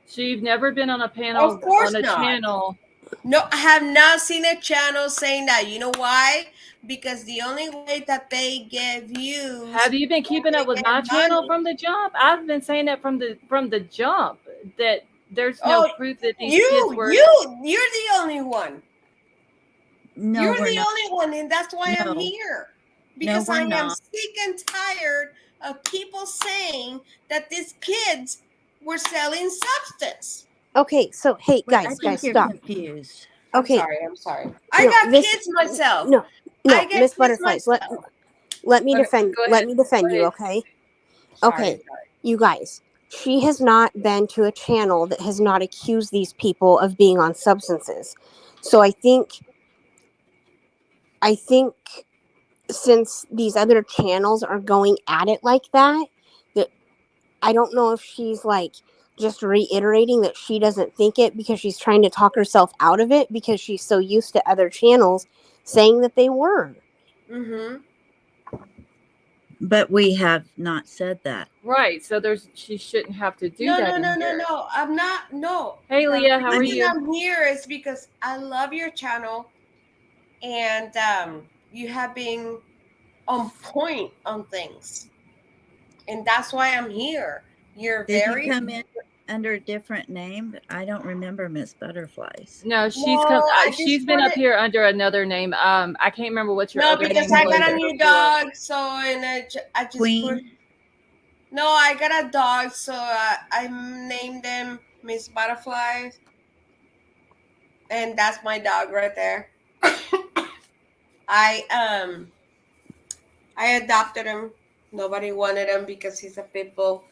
She's never been on a
Of
panel on
course
a
not.
channel.
No, I have not seen a channel saying that. You know why? Because the only way that they get views
Have you been
or
keeping
they
up with
get
my channel
money.
from the jump? I've been saying that from the jump, that there's no
Oh,
proof that these kids were.
you're the only one.
No,
You're
we're
the
not.
only one, and that's why I'm
No,
here.
no,
Because
we're
I am
not.
sick and tired of people saying that these kids were selling substance.
Okay, so hey
Wait, I
guys,
think you're
stop.
confused.
Okay,
I'm sorry. I
no,
got
this
kids myself.
no,
I
no,
get
Miss
kids
Butterflies,
myself.
let me
Okay, go ahead.
defend
Go
you,
ahead.
okay?
Sorry.
Okay, you guys, she has not been to a channel that has not accused these people of being on substances. So I think since these other channels are going at it like that, that I don't know if she's like just reiterating that she doesn't think it because she's trying to talk herself out of it because she's so used to other channels saying that they were.
Mm-hmm.
But we have not said that.
Right. So she shouldn't have to do
No,
that.
no. I'm not. No.
Hey,
The
Leah, how are
reason
you?
I'm here is because I love your channel, and you have been on point on things, and that's why I'm here. You're
Did
very.
you come in under a different name? I don't remember Miss Butterflies.
No, she's
No,
come.
I
She's
just
been up
wanted.
here under another name. I can't remember what your
No,
other
because
name
I
was.
got a new dog, so and I just
Queen?
put. No, I got a dog, so I named him Miss Butterfly, and that's my dog right there. I adopted him. Nobody wanted him because he's a pit bull.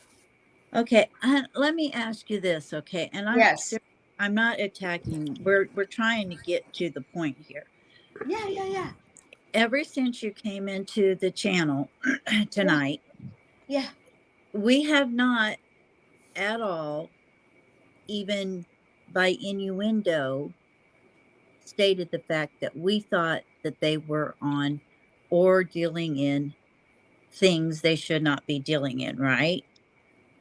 Okay, let me ask you this, okay? And
Yes.
I'm not attacking. We're trying to get to the point here.
Yeah.
Ever since you came into the channel tonight,
Yeah.
we have not at all, even by innuendo, stated the fact that we thought that they were on or dealing in things they should not be dealing in, right?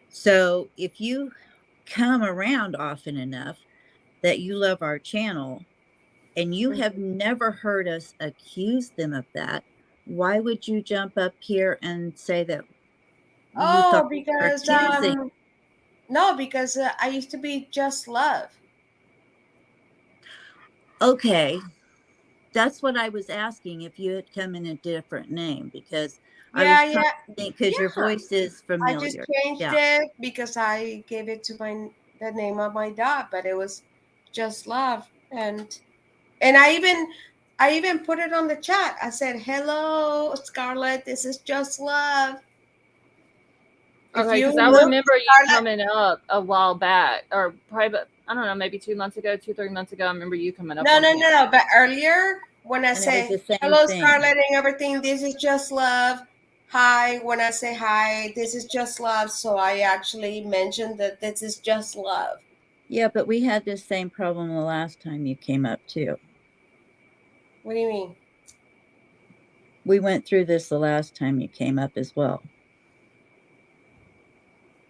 So if you come around often enough that you love our channel and you have never heard us accuse them of that, why would you jump up here and say that you thought we were
Because
accusing?
no, because I used to be Just Love.
Okay, that's what I was asking, if you had come in a different name, because I was trying to think, because your voice is
I just
familiar.
changed it because I gave it to the name of my dog, but it was Just Love, and I even put it on the chat. I said, "Hello, Scarlett. This is Just Love."
Okay, because I remember you coming up a while back, or probably, I don't know, maybe 2 months ago, 2-3 months ago. I remember you coming up.
No. But earlier, when I say hello,
thing.
Scarlett, and everything, this is Just Love. Hi. When I say hi, this is Just Love. So I actually mentioned that this is Just Love.
Yeah, but we had this same problem the last time you came up too.
What do you mean?
We went through this the last time you came up as well.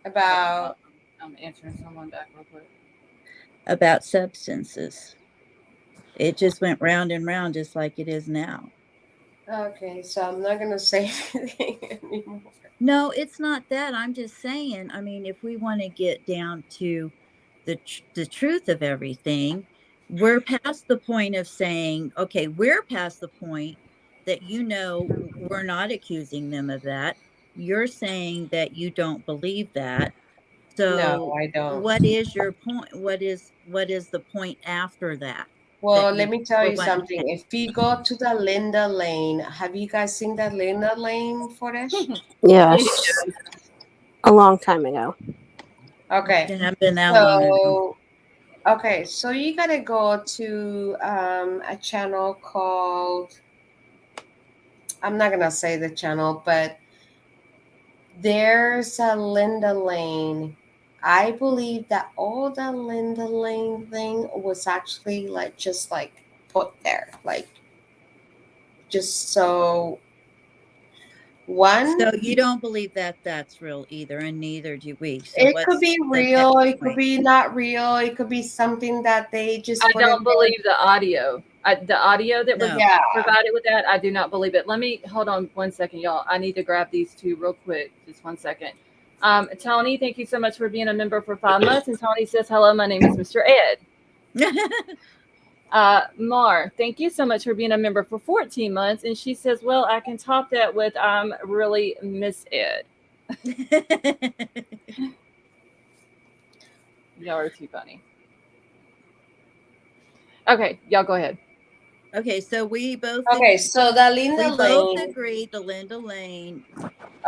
About
I'm answering someone back real quick.
About substances. It just went round and round just like it is now.
Okay, so I'm not gonna say anything anymore.
No, it's not that. I'm just saying, I mean, if we want to get down to the truth of everything, we're past the point of saying, okay, we're past the point that, we're not accusing them of that. You're saying that you don't believe that. So
No, I don't.
what is your point? What is the point after that?
Well, let me tell you something. If you go to the Linda Lane, have you guys seen the Linda Lane footage?
Yes. A long time ago.
Okay.
It hasn't been that long ago.
Okay, so you gotta go to a channel called, I'm not gonna say the channel, but there's a Linda Lane. I believe that all the Linda Lane thing was actually just put there, just so one.
So you don't believe that that's real either, and neither do we. So
It could be real, it could be not real, it could be something that they just.
I don't believe the audio. The audio that was
Yeah.
provided with that, I do not believe it. Let me hold on 1 second, y'all. I need to grab these two real quick. Just 1 second. Tony, thank you so much for being a member for 5 months. And Tony says, hello, my name is Mr. Ed. Mar, thank you so much for being a member for 14 months. And she says, well, I can top that with really Miss Ed. Y'all are too funny. Okay, y'all go ahead.
Okay, so we both.
Okay, so the Linda Lane.
We both agreed the Linda Lane.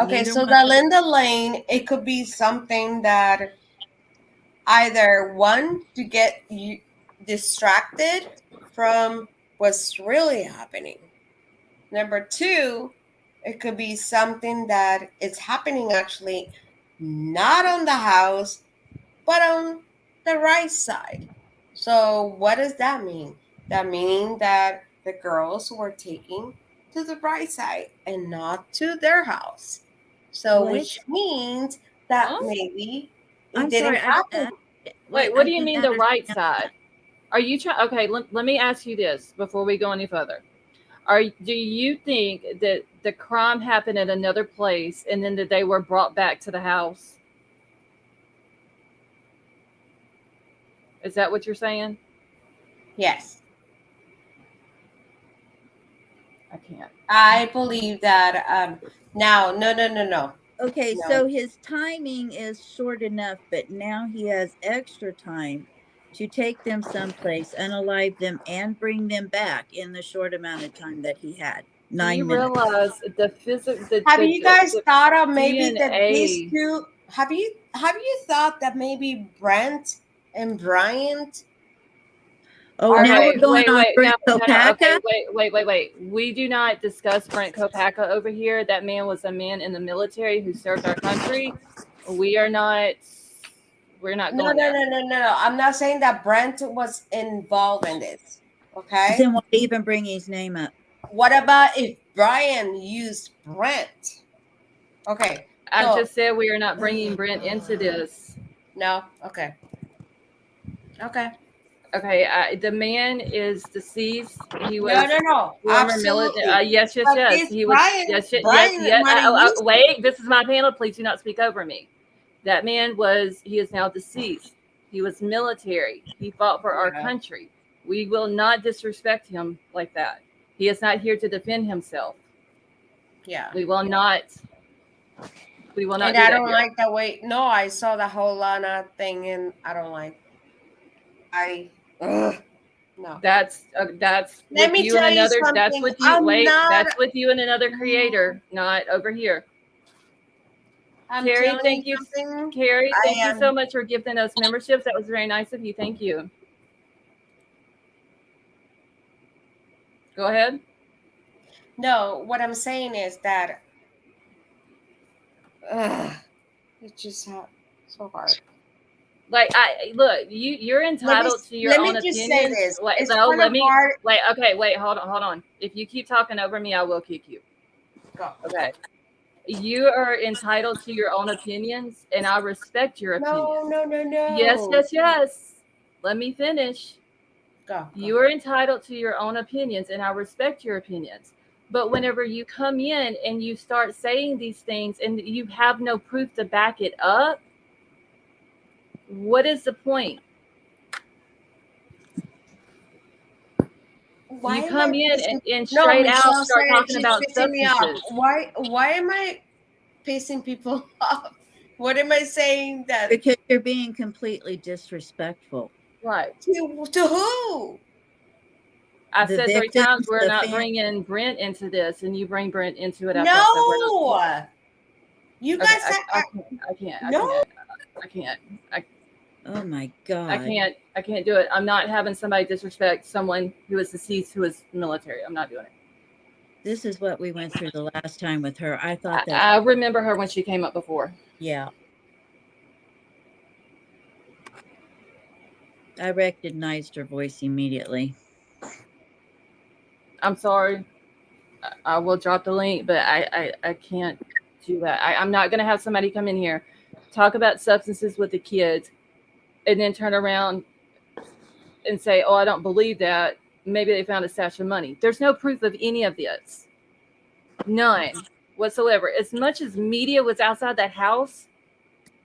Okay, so the Linda Lane, it could be something that either one, to get you distracted from what's really happening. Number two, it could be something that is happening actually not on the house, but on the right side. So what does that mean? That meaning that the girls were taking to the right side and not to their house. So
What?
which means that
Huh?
maybe it
I'm
didn't
sorry.
happen.
Wait, what do you mean the right side? Are you trying? Okay, let me ask you this before we go any further. Do you think that the crime happened at another place and then that they were brought back to the house? Is that what you're saying?
Yes.
I can't.
I believe that now no.
Okay,
No.
so his timing is short enough, but now he has extra time to take them someplace, unalive them, and bring them back in the short amount of time that he had.
Do
9
you
minutes.
realize the physics?
Have you guys thought of maybe that these
DNA?
two have you thought that maybe Brent and Bryan
Oh,
are
now
Okay,
we're going on
no,
Brent
no. Okay,
Kopaka?
wait. We do not discuss Brent Kopaka over here. That man was a man in the military who served our country. We are not. We're not
no,
going
no,
there.
no, no, no, no. I'm not saying that Brent was involved in this. Okay.
Then why even bring his name up?
What about if Bryan used Brent? Okay.
I
So
just said we are not bringing Brent into this.
no. Okay. Okay.
Okay, the man is deceased. He was
No.
former military.
Absolutely.
Yes.
But this
He was.
Bryan,
Yes.
Bryan might have used it.
Wait, this is my panel. Please do not speak over me. That man was. He is now deceased. He was military. He fought for our
Yeah.
country. We will not disrespect him like that. He is not here to defend himself.
Yeah.
We will not. We will not
And
do
I
that
don't
here.
like the way. No, I saw the whole Lana thing, and I don't like. No.
That's
Let
with
me
you and
tell you
another. That's
something.
with you.
I'm
Wait,
not.
that's with you and another creator, not over here.
I'm
Carrie,
telling
thank
you
you.
something.
Carrie,
I
thank you so
am.
much for gifting us memberships. That was very nice of you. Thank you. Go ahead.
No, what I'm saying is that it's just so hard.
Like I look, you're entitled to your
Let
own
me just say
opinions.
this.
Wait,
It's
no,
kind
let
of
me
hard.
wait. Okay, wait, hold on. If you keep talking over me, I will kick you.
Go.
Okay. You are entitled to your own opinions, and I respect your opinions.
No.
Yes. Let me finish.
Go.
You are entitled to your own opinions, and I respect your opinions. But whenever you come in and you start saying these things and you have no proof to back it up, what is the point?
Why
You
am I
come in
pissing?
and
No,
straight out
Michelle
start
said
talking
she's
about
pissing me off.
substances.
Why am I pissing people off? What am I saying that
Because you're being completely disrespectful.
Right.
to who?
I
The
said 3 times
victims,
we're
the
not
fam-
bringing Brent into this, and you bring Brent into it after I said we're not.
No. You
Okay,
guys said no.
I can't.
Oh my God.
I can't do it. I'm not having somebody disrespect someone who is deceased who is military. I'm not doing it.
This is what we went through the last time with her. I thought that,
I remember her when she came up before.
yeah. I recognized her voice immediately.
I'm sorry. I will drop the link, but I can't do that. I'm not going to have somebody come in here, talk about substances with the kids, and then turn around and say, oh, I don't believe that. Maybe they found a stash of money. There's no proof of any of this. None whatsoever. As much as media was outside that house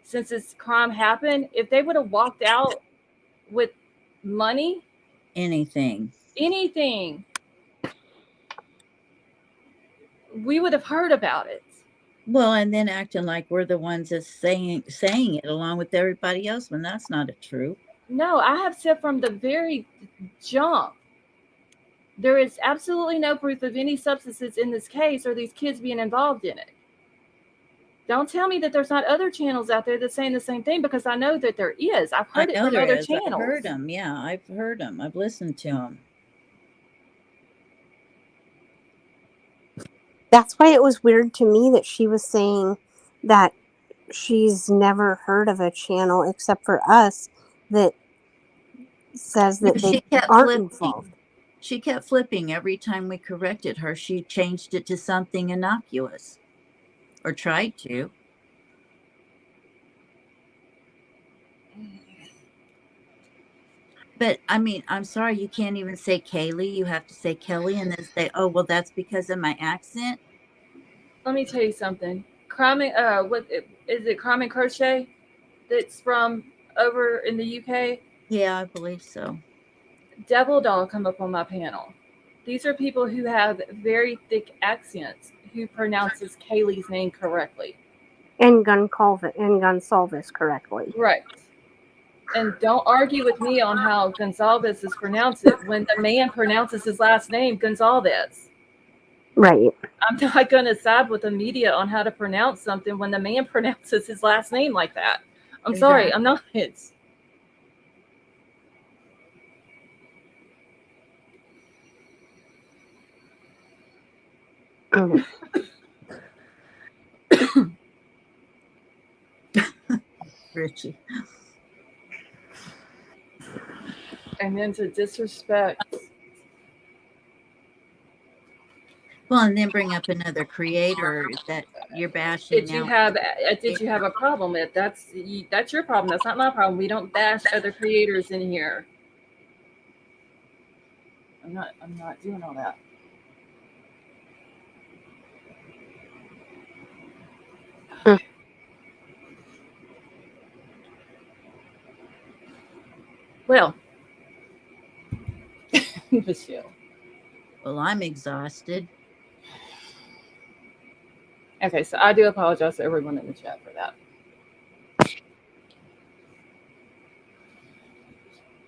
since this crime happened, if they would have walked out with money,
anything,
we would have heard about it.
Well, and then acting like we're the ones that's saying it along with everybody else when that's not a true.
No, I have said from the very jump, there is absolutely no proof of any substances in this case or these kids being involved in it. Don't tell me that there's not other channels out there that's saying the same thing, because I know that there is. I've heard it from other channels.
I've heard them. Yeah, I've heard them. I've listened to them.
That's why it was weird to me that she was saying that she's never heard of a channel except for us that says that
She
they
kept
aren't
flipping.
involved.
She kept flipping every time we corrected her. She changed it to something innocuous, or tried to. But I mean, I'm sorry, you can't even say Kaylee. You have to say Kelly, and then say, "Oh, well, that's because of my accent."
Let me tell you something. What is it? Crime and Crochet, that's from over in the UK.
Yeah, I believe so.
Devil Doll come up on my panel. These are people who have very thick accents who pronounces Kaylee's name correctly.
And Gonsalves correctly.
Right. And don't argue with me on how Gonsalves is pronounced it when the man pronounces his last name Gonsalves.
Right.
I'm not going to side with the media on how to pronounce something when the man pronounces his last name like that. I'm sorry, I'm not.
Mhm.
Richie.
And then to disrespect.
Well, and then bring up another creator that you're bashing now.
Did you have a problem with? That's your problem. That's not my problem. We don't bash other creators in here. I'm not doing all that.
Mm.
Well, Michelle.
Well, I'm exhausted.
Okay, so I do apologize to everyone in the chat for that.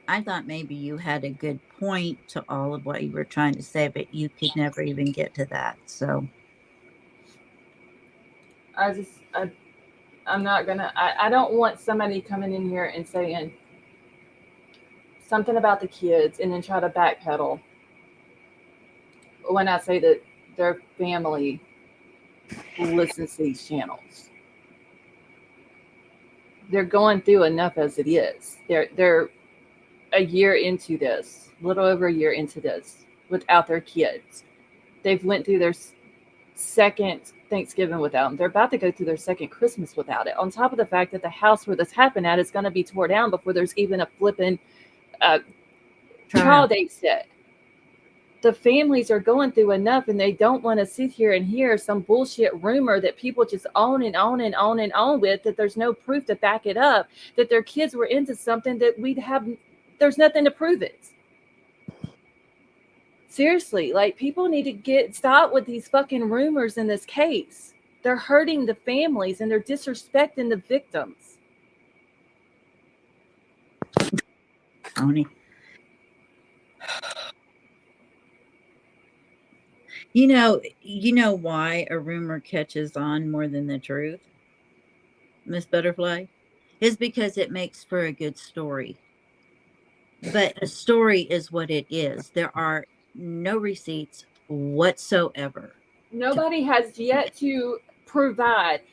I thought maybe you had a good point to all of what you were trying to say, but you could never even get to that. So
I'm not gonna. I don't want somebody coming in here and saying something about the kids and then try to backpedal when I say that their family listens to these channels. They're going through enough as it is. They're a year into this, a little over a year into this, without their kids. They've went through their second Thanksgiving without them. They're about to go through their second Christmas without it. On top of the fact that the house where this happened at is going to be tore down before there's even a flipping trial date set. The families are going through enough, and they don't want to sit here and hear some bullshit rumor that people just on and on and on and on with, that there's no proof to back it up, that their kids were into something that there's nothing to prove it. Seriously, like, people need to stop with these fucking rumors in this case. They're hurting the families and they're disrespecting the victims.
Tony. You know why a rumor catches on more than the truth, Miss Butterfly? Is because it makes for a good story. But a story is what it is. There are no receipts whatsoever.
Nobody has yet to provide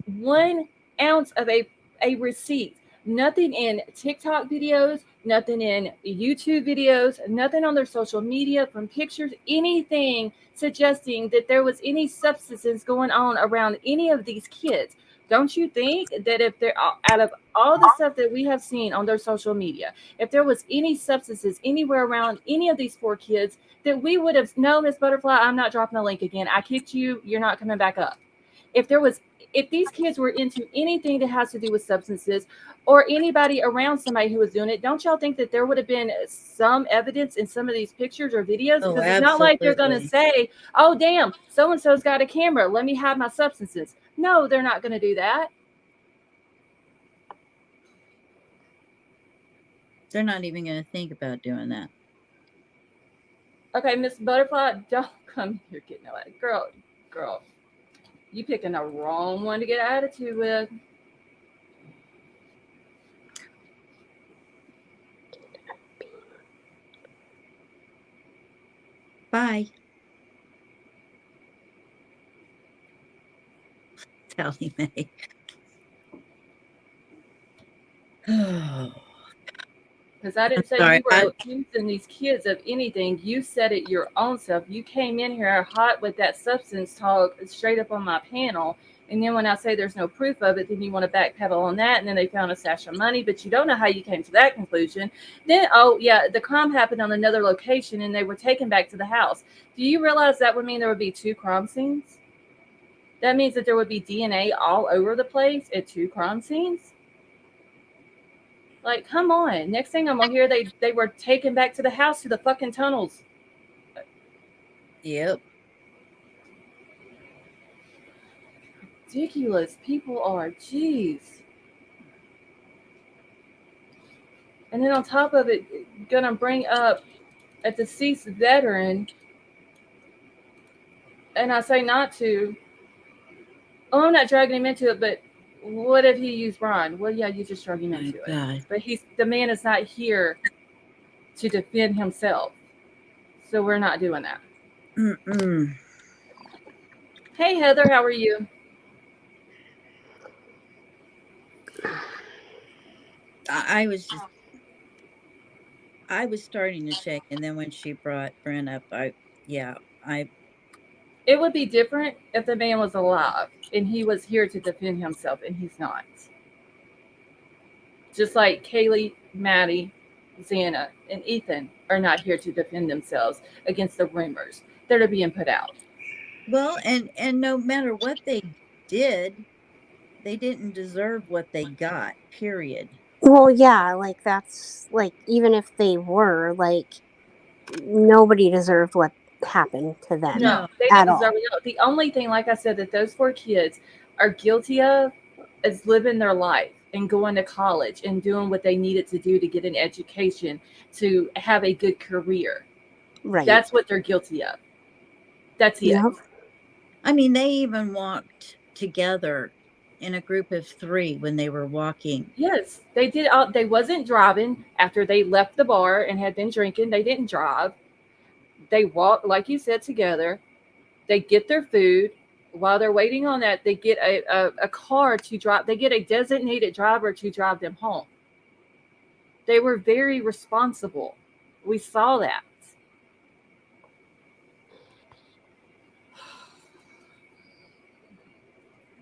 1 ounce of a receipt. Nothing in TikTok videos, nothing in YouTube videos, nothing on their social media, from pictures, anything suggesting that there was any substances going on around any of these kids. Don't you think that if they're out of all the stuff that we have seen on their social media, if there was any substances anywhere around any of these 4 kids, that we would have, no, Miss Butterfly, I'm not dropping the link again. I kicked you. You're not coming back up. If these kids were into anything that has to do with substances, or anybody around somebody who was doing it, don't y'all think that there would have been some evidence in some of these pictures or videos?
Oh,
Because it's not like they're going to
absolutely.
say, oh, damn, so-and-so's got a camera. Let me have my substances. No, they're not going to do that.
They're not even going to think about doing that.
Okay, Miss Butterfly, don't come here getting no attitude. Girl, you picking the wrong one to get attitude with.
Bye. Callie Mae. Oh,
Because I didn't say
sorry.
you were accusing these kids of anything. You said it your own self. You came in here hot with that substance talk straight up on my panel. And then when I say there's no proof of it, then you want to backpedal on that. And then they found a stash of money, but you don't know how you came to that conclusion. Then, oh, yeah, the crime happened on another location and they were taken back to the house. Do you realize that would mean there would be 2 crime scenes? That means that there would be DNA all over the place at 2 crime scenes? Like, come on. Next thing I'm gonna hear, they were taken back to the house to the fucking tunnels.
Yep.
Ridiculous. People are, jeez. And then on top of it, gonna bring up a deceased veteran, and I say not to. Oh, I'm not dragging him into it, but what if he used Bryan? Well, yeah, you just drag him
My
into
God.
it. But the man is not here to defend himself, so we're not doing that.
Mm-mm.
Hey, Heather, how are you?
I was starting to check, and then when she brought Brent up,
It would be different if the man was alive and he was here to defend himself, and he's not. Just like Kaylee, Maddie, Xana, and Ethan are not here to defend themselves against the rumors that are being put out.
well, and no matter what they did, they didn't deserve what they got. Period.
Well, yeah, like that's like even if they were like nobody deserved what happened to them
No, they
at
didn't deserve
all.
it. The only thing, like I said, that those 4 kids are guilty of is living their life and going to college and doing what they needed to do to get an education, to have a good career.
Right.
That's what they're guilty of. That's it.
Yep.
I mean, they even walked together in a group of 3 when they were walking.
Yes, they did. They wasn't driving after they left the bar and had been drinking. They didn't drive. They walked, like you said, together. They get their food. While they're waiting on that, they get a car to drive. They get a designated driver to drive them home. They were very responsible. We saw that.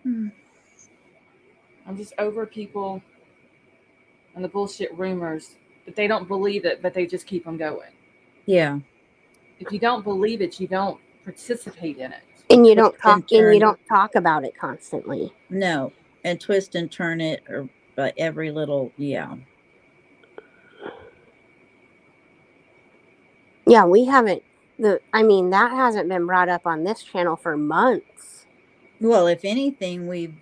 I'm just over people and the bullshit rumors, but they don't believe it, but they just keep them going.
Yeah.
If you don't believe it, you don't participate in it.
And you don't talk about it constantly.
No, and twist and turn it, or but every little, yeah.
Yeah, we haven't. That hasn't been brought up on this channel for months.
Well, if anything, we've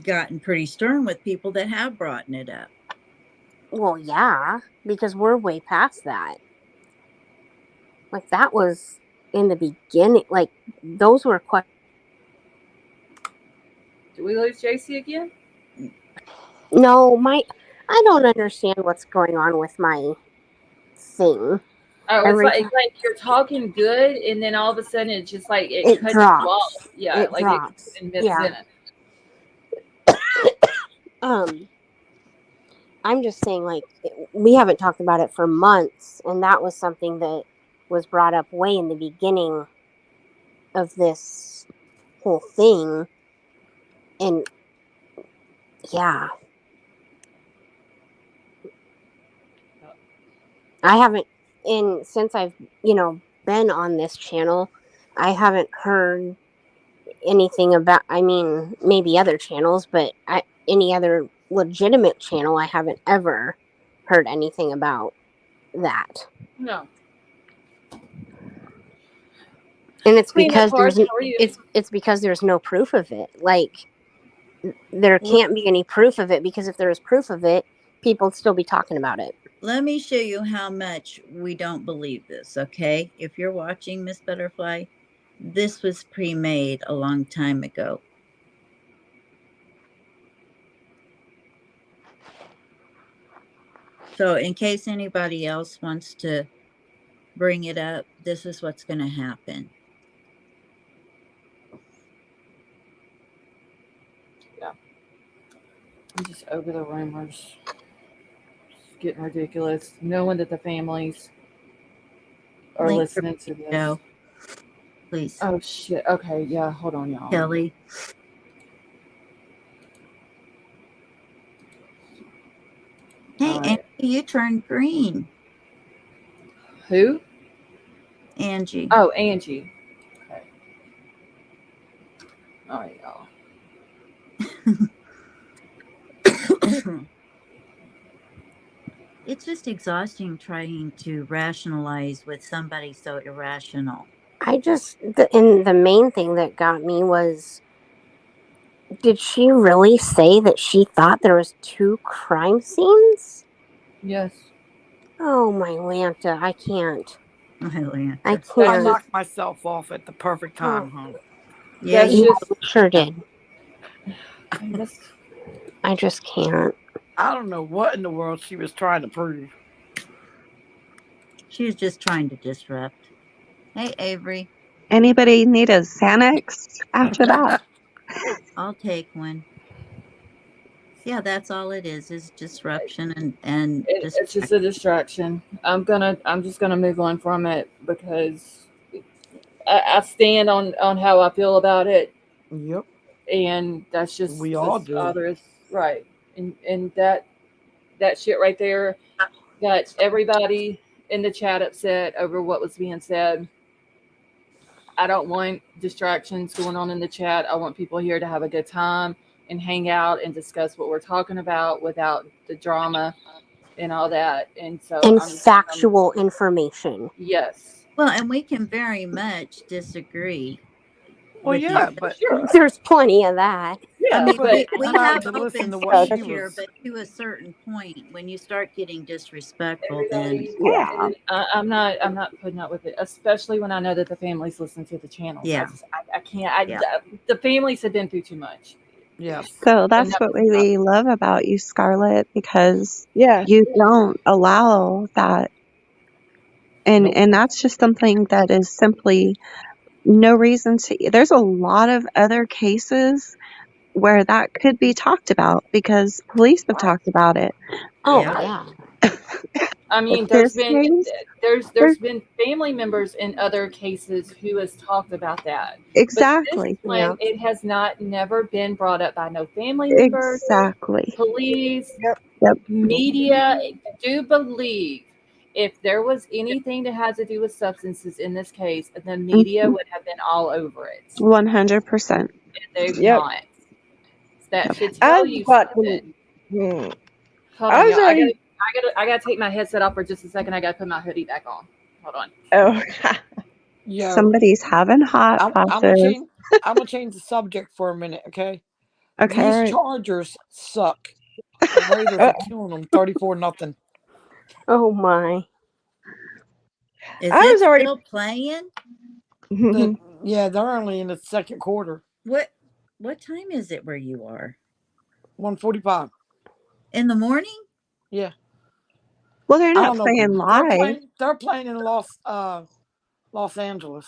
gotten pretty stern with people that have brought it up.
Well, yeah, because we're way past that. Like that was in the beginning. Like those were questions.
Do we lose JC again?
No, I don't understand what's going on with my thing.
Oh, it's like you're talking good, and then all of a sudden it's just like it cuts
drops.
you off. Yeah,
it
like
drops.
it mid-sentence.
I'm just saying, like, we haven't talked about it for months, and that was something that was brought up way in the beginning of this whole thing. And yeah, I haven't, and since I've, been on this channel, I haven't heard anything about, maybe other channels, but any other legitimate channel, I haven't ever heard anything about that.
No.
And it's because it's because there's no proof of it. Like there can't be any proof of it, because if there was proof of it, people would still be talking about it.
Let me show you how much we don't believe this, okay? If you're watching Miss Butterfly, this was pre-made a long time ago. So in case anybody else wants to bring it up, this is what's going to happen.
I'm just over the rumors. It's getting ridiculous. Knowing that the families are
Link
listening to this.
Joe, please.
Oh shit. Okay, yeah, hold on, y'all.
Kelly. Hey,
All right.
Angie, you turned green.
Who?
Angie.
Oh, Angie. Okay. All right, y'all.
It's just exhausting trying to rationalize with somebody so irrational.
And the main thing that got me was, did she really say that she thought there was 2 crime scenes?
Yes.
Oh my Lanta, I can't.
Atlanta.
I
I
can't.
knocked myself off at the perfect time, huh?
Yeah,
That's
you
just.
Sure did.
That's,
I just can't.
I don't know what in the world she was trying to prove.
she was just trying to disrupt. Hey, Avery,
Anybody need a Xanax after that?
I'll take one. Yeah, that's all it is disruption and
it's just a distraction. I'm just gonna move on from it because I stand on how I feel about it,
Yep,
and that's
we all
all
do.
there is. Right, and that shit right there got everybody in the chat upset over what was being said. I don't want distractions going on in the chat. I want people here to have a good time and hang out and discuss what we're talking about without the drama and all that. And so
And factual information.
Yes.
Well, and we can very much disagree.
Well,
with
yeah,
each
but
There's plenty of that.
Yeah,
I mean,
but
we
I'm not
have
to listen
open
to what
speech
she
here,
was.
but to a certain point, when you start getting disrespectful, then
Yeah.
I'm not putting up with it, especially when I know that the families listen to the channels.
Yeah.
I can't.
Yeah.
The families have been through too much.
Yes.
So that's
that
what
was not-
we love about you, Scarlett, because
Yeah.
you don't allow that.
Nope.
And that's just something that is simply no reason to. There's a lot of other cases where that could be talked about because police have talked about it.
Oh
Yeah.
yeah.
I mean,
But
there's
this
been
case,
there's been family members in other cases who has talked about that.
exactly,
But this one, it has never been brought up by no family members,
exactly.
police,
Yep.
media. Do believe if there was anything that has to do with substances in this case, the media would have been all over it.
100%.
They've
Yep.
not. That should
I
tell you
got
something.
Hmm.
Hold
I
on,
was
y'all.
already.
I gotta take my headset off for just a second. I gotta put my hoodie back on. Hold on.
Oh.
Yeah.
Somebody's having hot
I'm
flashes.
gonna change the subject for a minute, okay?
Okay.
These
Alright.
Chargers suck. The Raiders are killing them 34-0.
Oh my.
is
I
it
was already.
still playing?
Yeah, they're only in the second quarter.
What time is it where you are?
1:45.
In the morning?
Yeah.
Well, they're
I
not
don't know.
playing live.
They're playing in Los Angeles.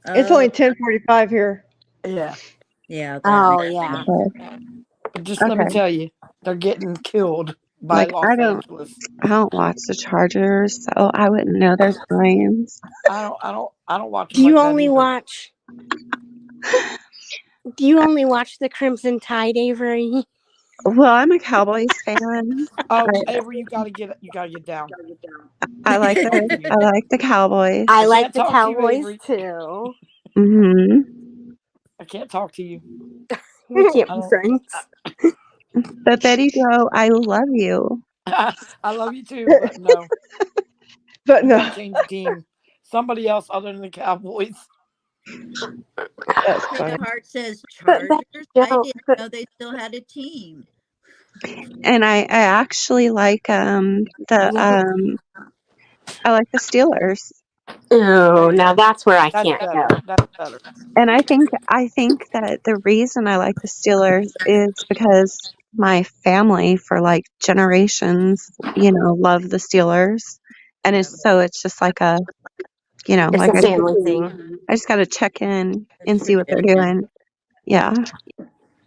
It's only 10:45 here.
Yeah.
Yeah.
Oh yeah.
But just let me
Okay.
tell you, they're getting killed by
Like
Los Angeles.
I don't watch the Chargers, so I wouldn't know their times.
I don't watch them
Do you
like that
only
either.
watch? Do you only watch the Crimson Tide, Avery?
Well, I'm a Cowboys fan.
Oh, Avery, you gotta get down.
I like the Cowboys.
I
I
like
can't
the
talk to you,
Cowboys
Avery.
too.
Hmm.
I can't talk to you.
We can't
I
be
don't-
friends.
But Betty Joe, I love you.
I love you too, but no.
But
You
no.
gotta change the team. Somebody else other than the Cowboys.
That's funny.
Heart says
But
Chargers. I
Joe,
didn't know they still had a team.
And I actually like I like the Steelers.
oh, now that's where I
That's
can't
better.
go.
That's better.
And I think that the reason I like the Steelers is because my family for like generations, love the Steelers. And it's just like a,
It's
like
a family thing.
I just got to check in and see what they're
Tradition.
doing. Yeah.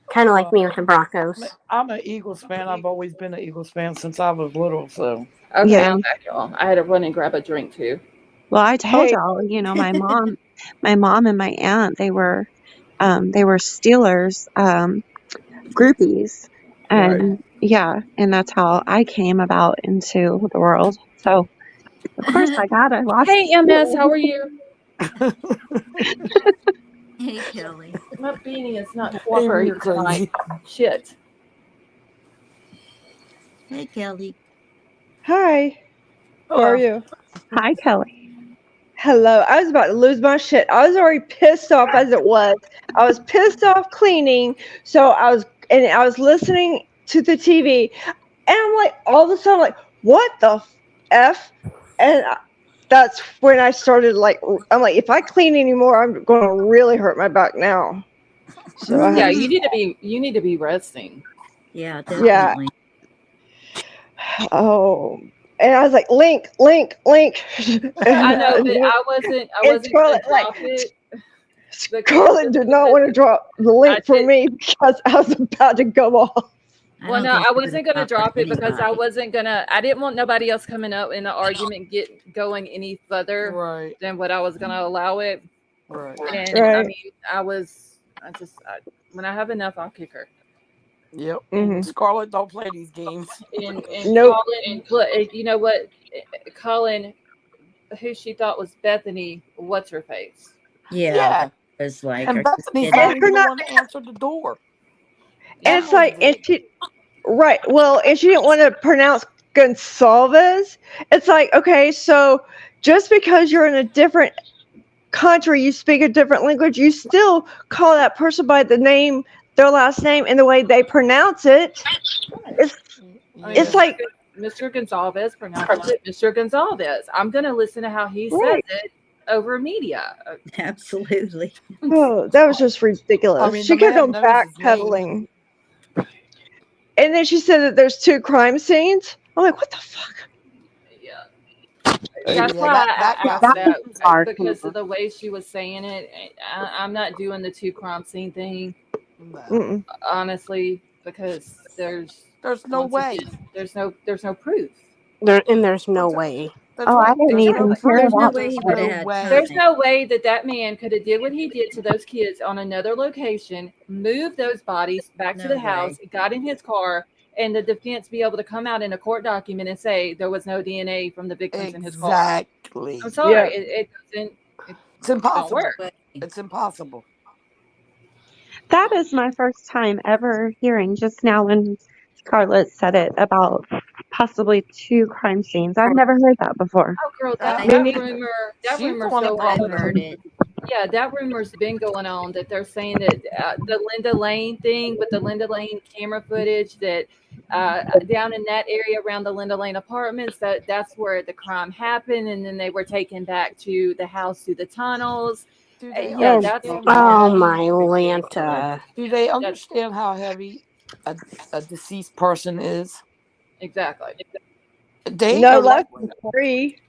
Kind of like me with the Broncos.
I'm an Eagles fan. I've always been an Eagles fan since I was little. So
Okay,
Yeah.
I'm back, y'all. I had to run and grab a drink too.
Well, I told
Hey.
y'all, my mom and my aunt, they were Steelers groupies,
Right.
and yeah, and that's how I came about into the world. So of course I gotta watch
Hey,
the
MS,
Steelers.
how are you?
Hey, Kelly.
My beanie is not
Amy,
cooperating
you're
tonight.
crazy.
Shit.
Hey, Kelly.
Hi. How are you?
Hi, Kelly.
Hello. I was about to lose my shit. I was already pissed off as it was. I was pissed off cleaning, so I was listening to the TV, and I'm like, all of a sudden, like, what the f? And that's when I started like, I'm like, if I clean anymore, I'm going to really hurt my back now. So I
Yeah,
had,
you need to be resting.
Yeah,
yeah.
definitely.
Oh, and I was like, link.
I know, but I wasn't gonna
Scarlett,
drop it.
Scarlett did not want to drop the link for me because I was about to go off.
Well, no, I wasn't gonna drop it because I wasn't gonna. I didn't want nobody else coming up in the argument get going any further than what I was gonna allow it.
Right.
And I mean, when I have enough, I'll kick her.
Yep. Mm-hmm. Scarlett don't play these games.
And Colin, look, you know what? Colin, who she thought was Bethany, what's her face?
Yeah. It's like,
and Bethany's not even the one to answer the door.
And it's like, and she, right. Well, and she didn't want to pronounce Gonsalves. It's like, okay, so just because you're in a different country, you speak a different language, you still call that person by the name, their last name, and the way they pronounce it. It's like
Mr. Gonsalves pronounces it Mr. Gonsalves. I'm gonna listen to how he says it over media.
Absolutely.
Oh, that was just ridiculous.
I mean,
she kept on backpedaling. And then she said that there's 2 crime scenes. I'm like, what the fuck?
Yeah. That's why I asked that because of the way she was saying it. I'm not doing the 2 crime scene thing.
No.
Honestly, because there's
no way.
There's no proof.
There's no way.
I didn't even hear about
There's no way that man could have did what he did to those kids on another location, moved those bodies back to the house, got in his car, and the defense be able to come out in a court document and say there was no DNA from the victims in his car.
Exactly.
I'm sorry, it doesn't.
It's impossible.
Work.
It's impossible.
That is my first time ever hearing just now when Scarlett said it about possibly 2 crime scenes. I've never heard that before.
Oh, girl, that rumor's going
on.
Yeah, that rumor's been going on that they're saying that the Linda Lane thing with the Linda Lane camera footage that down in that area around the Linda Lane apartments, that's where the crime happened, and then they were taken back to the house through the tunnels. Yeah, that's
oh my Lanta.
Do they understand how heavy a deceased person is?
Exactly.
They
no less than 3.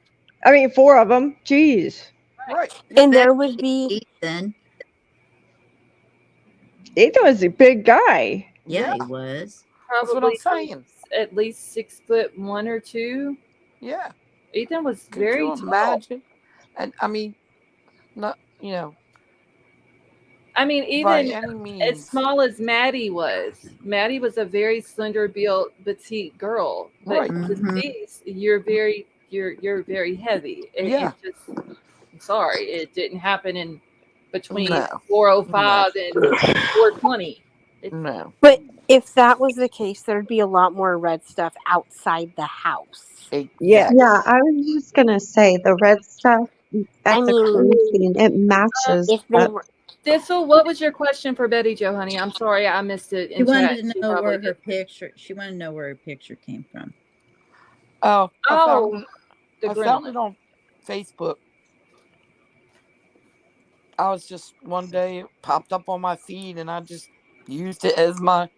I mean, 4 of them. Jeez.
Right.
And there would be
Ethan.
Ethan was a big guy.
Yeah, he was.
That's what I'm saying.
At least 6'1" or 2.
Yeah.
Ethan was
Could
very
you
tall.
imagine? And I mean, not
I mean, even as small as Maddie was a very slender built petite girl. But deceased, you're very heavy. I'm sorry, it didn't happen in between 405 and 420.
No.
But if that was the case, there'd be a lot more red stuff outside the house.
Yeah.
Yeah, I was just gonna say the red stuff at the crime scene, it matches.
If they were
Thistle, what was your question for Betty Jo, honey? I'm sorry, I missed it.
She wanted to know where her picture. She wanted to know where her picture came from.
I found it on Facebook. I was just one day it popped up on my feed, and I just used it as my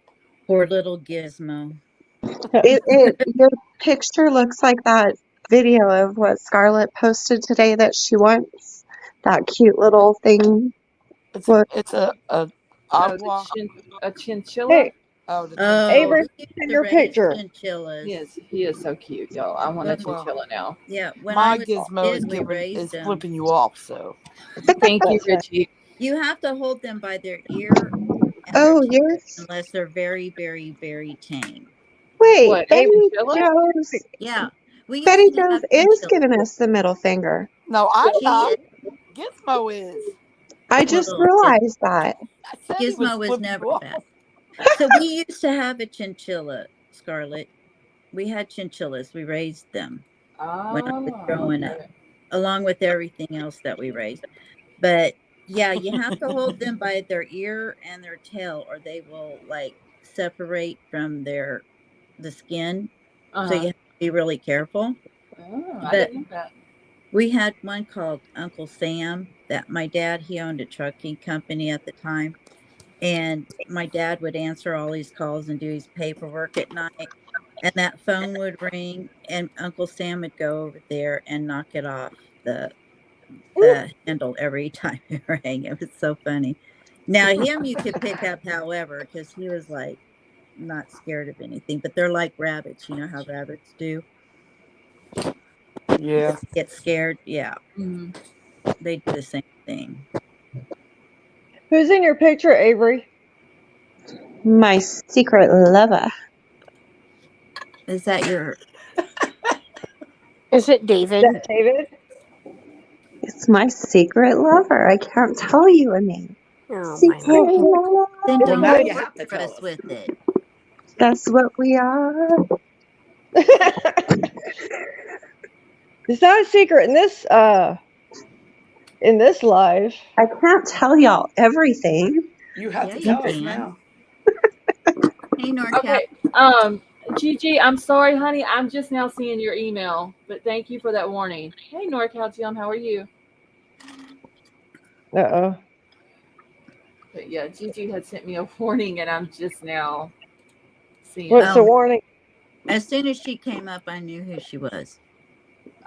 poor little gizmo.
Your picture looks like that video of what Scarlett posted today that she wants. That cute little thing.
It's a Agua.
A chinchilla.
Hey,
Oh, the
Oh,
chinchilla.
Avery,
we used
in
to
your
raise
picture.
chinchillas.
He is so cute, y'all. I want a
Well,
chinchilla now.
yeah, when
My
I was
gizmo
a
is
kid, we
giving
raised
is
them.
flipping you off. So
Thank you,
That's fine.
Richie.
You have to hold them by their ear and their
Oh,
tail
yours.
unless they're very, very, very tame.
Wait,
What, a
Betty
chinchilla?
Joe's.
Yeah, we used
Betty
to have
Joe's is
chinchillas.
giving us the middle finger.
no, I'm
She
not.
is.
Gizmo is.
I just
Well,
realized that.
I said he was
Gizmo was
flipping
never
you off.
that. So we used to have a chinchilla, Scarlett. We had chinchillas. We raised them when I was growing up,
Okay.
along with everything else that we raised. But yeah, you have to hold them by their ear and their tail, or they will like separate from the skin. So you have to be really careful.
Oh, I
But
didn't know that.
we had one called Uncle Sam that my dad, he owned a trucking company at the time. And my dad would answer all these calls and do his paperwork at night. And that phone would ring, and Uncle Sam would go over there and knock it off the handle every time it rang. It was so funny. Now him you could pick up, however, because he was like not scared of anything. But they're like rabbits. You know how rabbits do?
Yeah.
Get scared. Yeah,
Mhm.
they do the same thing.
Who's in your picture, Avery?
My secret lover.
Is that your?
Is it
Is
David?
that David?
It's my secret lover. I can't tell you a name.
Oh my
Secret
lord.
lover.
Then
Well,
don't
now you have to
torture
tell
us
us.
with it.
That's what we are.
It's not a secret in this life.
I can't tell y'all everything.
You have
Yeah,
to
you
tell us
can.
now.
Hey, NorCal.
Okay. Gigi, I'm sorry, honey. I'm just now seeing your email, but thank you for that warning. Hey, NorCal Jim, how are you?
Uh-oh.
But yeah, Gigi had sent me a warning, and I'm just now seeing
What's
it.
the warning?
As soon as she came up, I knew who she was.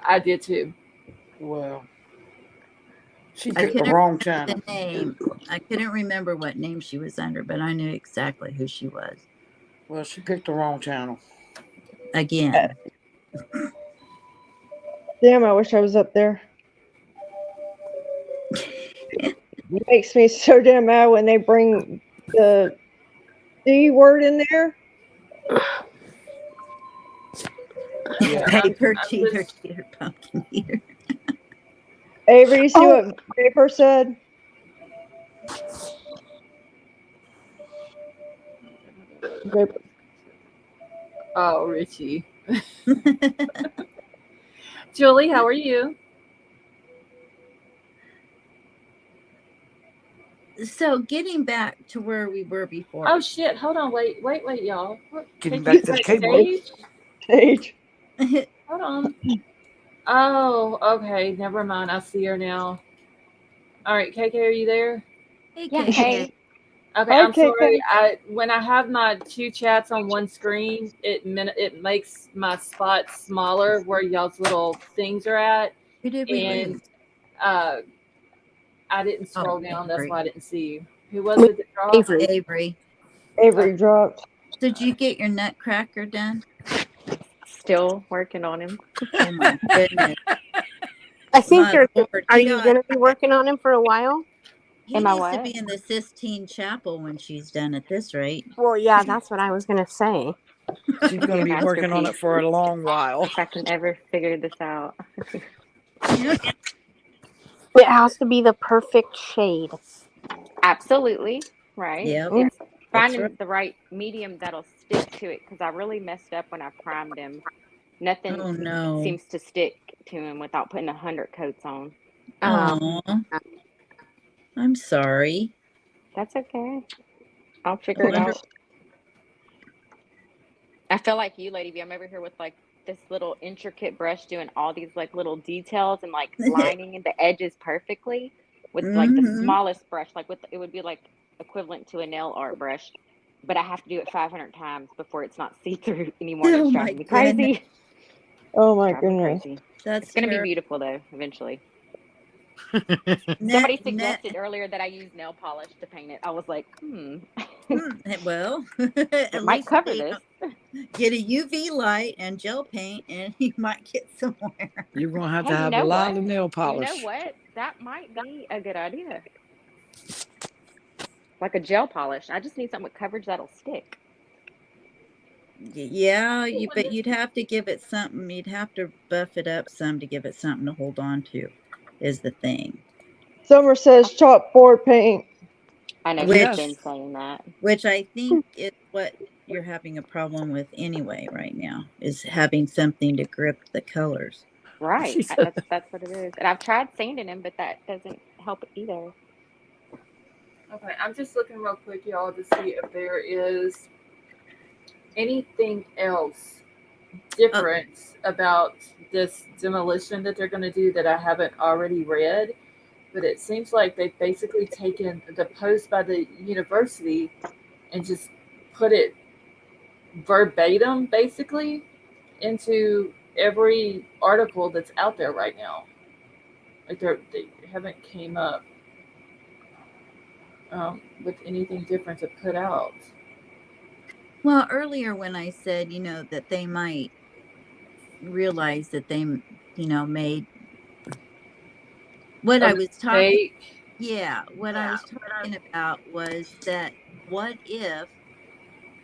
I did too.
Well, she
I
picked the
couldn't
wrong
remember
channel.
the name. I couldn't remember what name she was under, but I knew exactly who she was.
Well, she picked the wrong channel.
Again.
Damn, I wish I was up there. It makes me so damn mad when they bring the D word in there.
Okay,
Paper
I'm
cheater,
just
cheater, pumpkin eater.
Avery, you see what Paper said? Paper.
oh, Richie. Julie, how are you?
So getting back to where we were before.
Oh shit! Hold on, wait, y'all. What,
Getting
take
back to the
you
cable.
stage?
Sage.
Hold on. Oh, okay. Never mind. I see her now. All right, KK, are you there?
Hey,
Yeah,
KK.
hey.
Okay,
Hi,
I'm
KK.
sorry. When I have my two chats on one screen, it makes my spot smaller where y'all's little things are at,
Who did we
and
lose?
uh, I didn't scroll
Oh,
down. That's
Avery.
why I didn't see you. Who was it that dropped?
Avery.
Avery.
Avery dropped.
So did you get your nutcracker done?
Still working on him.
Oh my goodness.
I think
My
you're.
Lord.
Are
You
you
know,
going to be working on him for a while?
he
Am I
needs to
what?
be in the Sistine Chapel when she's done at this rate.
Well, yeah, that's what I was going to say.
She's going to be working on it for a long while.
If I can ever figure this out.
It has to be the perfect shade.
Absolutely. Right.
Yep.
It's
That's
finding
right.
the right medium that'll stick to it because I really messed up when I primed him. Nothing
Oh no.
seems to stick to him without putting 100 coats on.
Oh, I'm sorry.
That's okay. I'll figure it out. I feel like you, Lady B. I'm over here with like this little intricate brush doing all these like little details and like lining the edges perfectly with like the smallest brush. Like it would be like equivalent to a nail art brush, but I have to do it 500 times before it's not see through anymore. And
Oh
it's
my
driving me crazy.
Oh my
Driving me
goodness.
crazy.
That's
It's gonna be
terrible.
beautiful though, eventually.
Somebody suggested earlier that I use nail polish to paint it. I was like,
Well,
it
at
might
least
cover
you
this.
get a UV light and gel paint, and you might get somewhere.
You're going to have
Hey,
to
you
have a
know
lot
what?
of nail
You know
polish.
what? That might be a good idea. Like a gel polish. I just need something with coverage that'll stick.
Yeah, but you'd have to give it something. You'd have to buff it up some to give it something to hold on to, is the thing.
Summer says chalkboard paint.
I know
Which-
she's been saying that.
Which I think is what you're having a problem with anyway right now, is having something to grip the colors.
Right. That's what it is. And I've tried sanding them, but that doesn't help either.
Okay, I'm just looking real quick, y'all, to see if there is anything else different about this demolition that they're going to do that I haven't already read. But it seems like they've basically taken the post by the university and just put it verbatim, basically, into every article that's out there right now. Like they haven't came up with anything different to put out.
Well, earlier when I said, that they might realize that they, made what I was talking. Yeah, what I was talking about was that what if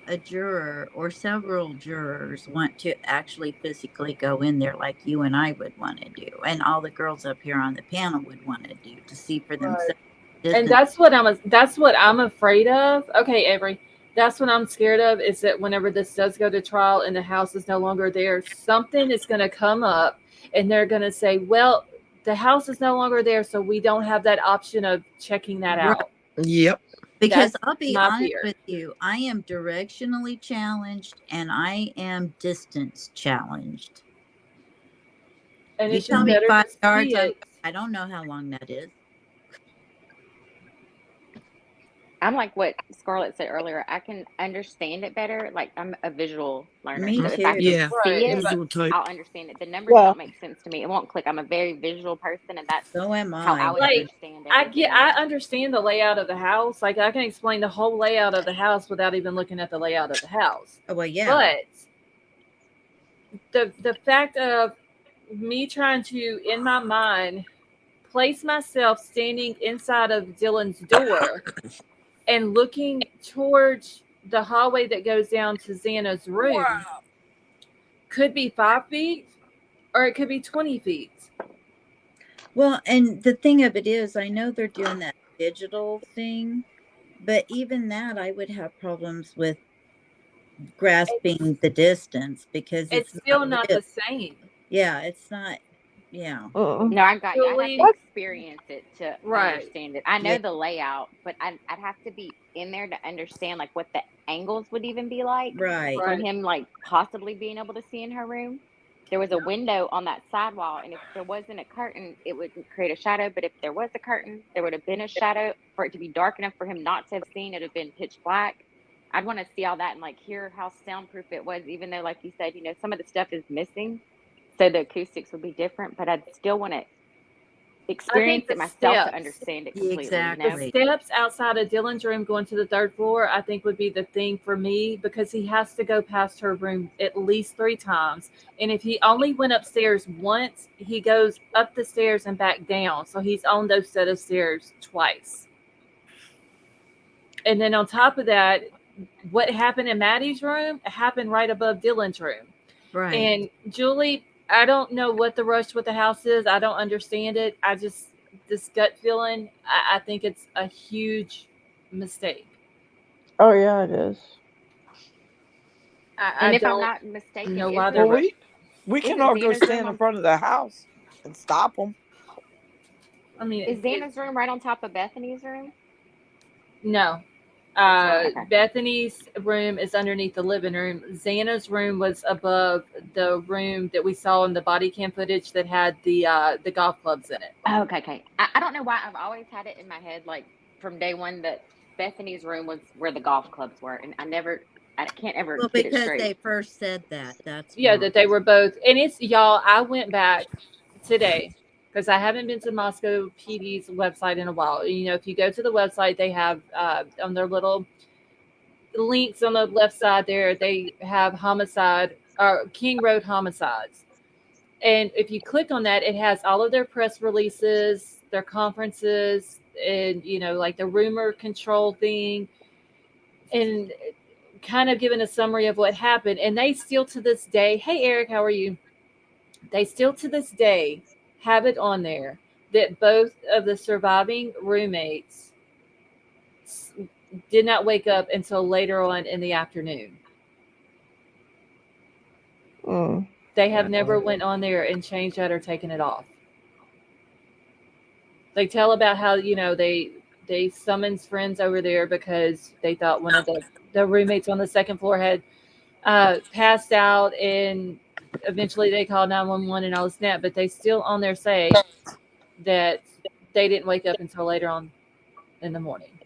a juror or several jurors want to actually physically go in there like you and I would want to do, and all the girls up here on the panel would want to do to see for themselves.
And that's what I'm afraid of. Okay, Avery, that's what I'm scared of, is that whenever this does go to trial and the house is no longer there, something is going to come up and they're going to say, well, the house is no longer there, so we don't have that option of checking that out.
Yep.
Because
That's
I'll be
my
honest
fear.
with you, I am directionally challenged and I am distance challenged.
And
You
it's
tell
just
me
better
5
to
yards,
see it.
I don't know how long that is.
I'm like what Scarlett said earlier. I can understand it better. Like I'm a visual learner.
Me
so
too.
if I can
Yeah.
see it,
Visual type.
I'll understand it. The numbers don't make sense to me. It won't click. I'm a very visual person, and that's
So am
how I
I.
would
Like,
understand everything.
I understand the layout of the house. Like I can explain the whole layout of the house without even looking at the layout of the house.
Oh, well, yeah.
But the fact of me trying to, in my mind, place myself standing inside of Dylan's door and looking towards the hallway that goes down to Xana's room could be 5 feet or it could be 20 feet.
Well, and the thing of it is, I know they're doing that digital thing, but even that I would have problems with grasping the distance because
it's still not the same.
Yeah, it's not. Yeah.
No, I got you. I have to experience it to understand it. I know the layout, but I'd have to be in there to understand like what the angles would even be like.
Right.
From him like possibly being able to see in her room. There was a window on that side wall, and if there wasn't a curtain, it would create a shadow. But if there was a curtain, there would have been a shadow. For it to be dark enough for him not to have seen, it would have been pitch black. I'd want to see all that and like hear how soundproof it was, even though, like you said, some of the stuff is missing. So the acoustics would be different, but I'd still want to experience it myself to understand it completely.
Exactly. The steps outside of Dylan's room going to the 3rd floor, I think would be the thing for me, because he has to go past her room at least 3 times. And if he only went upstairs once, he goes up the stairs and back down. So he's on those set of stairs twice. And then on top of that, what happened in Maddie's room happened right above Dylan's room.
Right.
And Julie, I don't know what the rush with the house is. I don't understand it. This gut feeling, I think it's a huge mistake.
Oh, yeah, it is.
And if I'm not mistaken,
we can all go stand in front of the house and stop them.
I mean,
is Xana's room right on top of Bethany's room?
No.
Okay.
Bethany's room is underneath the living room. Xana's room was above the room that we saw in the body cam footage that had the golf clubs in it.
Okay. I don't know why I've always had it in my head, like from day one, that Bethany's room was where the golf clubs were, and I can't ever get it straight.
Because they first said that. That's
that they were both. And it's, y'all, I went back today because I haven't been to Moscow PD's website in a while. You know, if you go to the website, they have on their little links on the left side there, they have homicide or King Road homicides. And if you click on that, it has all of their press releases, their conferences, and, you know, like the rumor control thing, and kind of giving a summary of what happened. And they still to this day, hey, Eric, how are you? They still to this day have it on there that both of the surviving roommates did not wake up until later on in the afternoon.
Mm.
They have never went on there and changed that or taken it off. They tell about how, you know, they summons friends over there because they thought one of the roommates on the second floor had passed out, and eventually they called 911 and all this snap, but they still on there say that they didn't wake up until later on in the morning.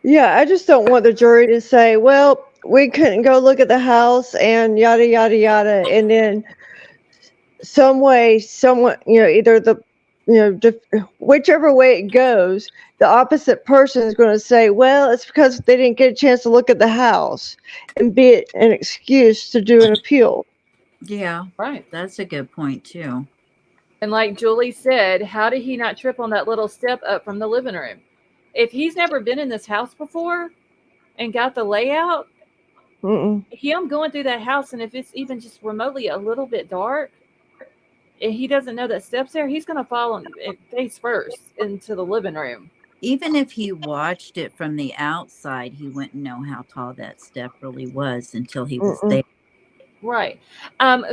Yeah, I just don't want the jury to say, well, we couldn't go look at the house and yada, yada, yada. And then some way, someone, you know, either the, you know, whichever way it goes, the opposite person is going to say, well, it's because they didn't get a chance to look at the house and be it an excuse to do an appeal.
Yeah,
Right.
that's a good point too.
And like Julie said, how did he not trip on that little step up from the living room? If he's never been in this house before and got the layout, him going through that house, and if it's even just remotely a little bit dark, and he doesn't know that steps there, he's going to fall on face first into the living room.
Even if he watched it from the outside, he wouldn't know how tall that step really was until he was there.
Right.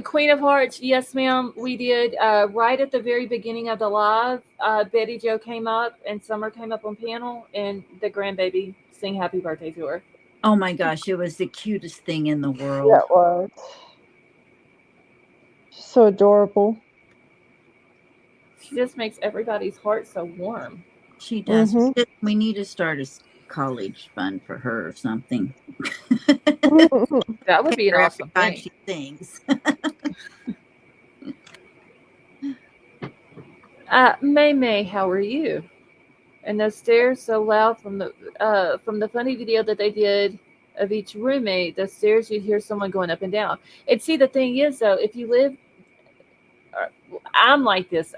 Queen of Hearts, yes, ma'am, we did. Right at the very beginning of the live, Betty Jo came up and Summer came up on panel, and the grandbaby sang happy birthday to her.
Oh my gosh, it was the cutest thing in the world.
Yeah, it was. So adorable.
She just makes everybody's heart so warm.
She does. We need to start a college fund for her or something.
That would be an awesome thing.
She sings.
May, how are you? And those stairs so loud from the funny video that they did of each roommate, the stairs, you'd hear someone going up and down. And see, the thing is, though, if you live, I'm like this.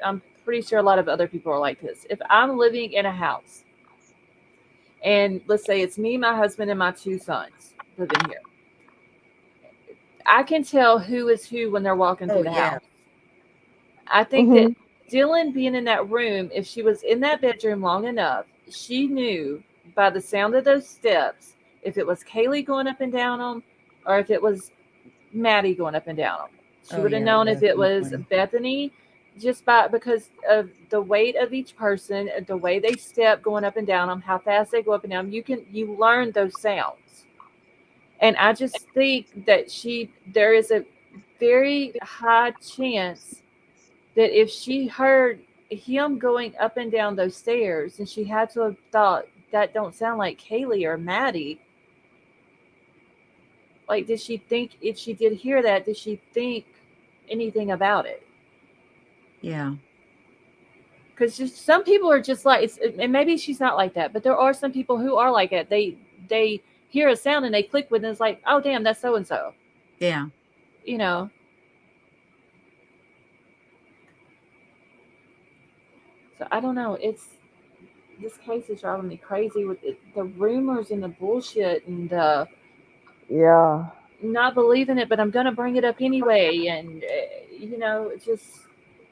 I'm pretty sure a lot of other people are like this. If I'm living in a house, and let's say it's me, my husband, and my two sons living here, I can tell who is who when they're walking through the house. I think that Dylan being in that room, if she was in that bedroom long enough, she knew by the sound of those steps if it was Kaylee going up and down them or if it was Maddie going up and down them. She would have known if it was Bethany, just because of the weight of each person, the way they step going up and down them, how fast they go up and down. You learn those sounds. And I just think that there is a very high chance that if she heard him going up and down those stairs, and she had to have thought, that don't sound like Kaylee or Maddie. Like, did she think, if she did hear that, did she think anything about it?
Yeah.
Because just some people are just like, and maybe she's not like that, but there are some people who are like it. They hear a sound and they click with it, and it's like, oh, damn, that's so-and-so.
Yeah.
You know. So I don't know. This case is driving me crazy with the rumors and the bullshit and not believing it, but I'm gonna bring it up anyway. And you know, it's just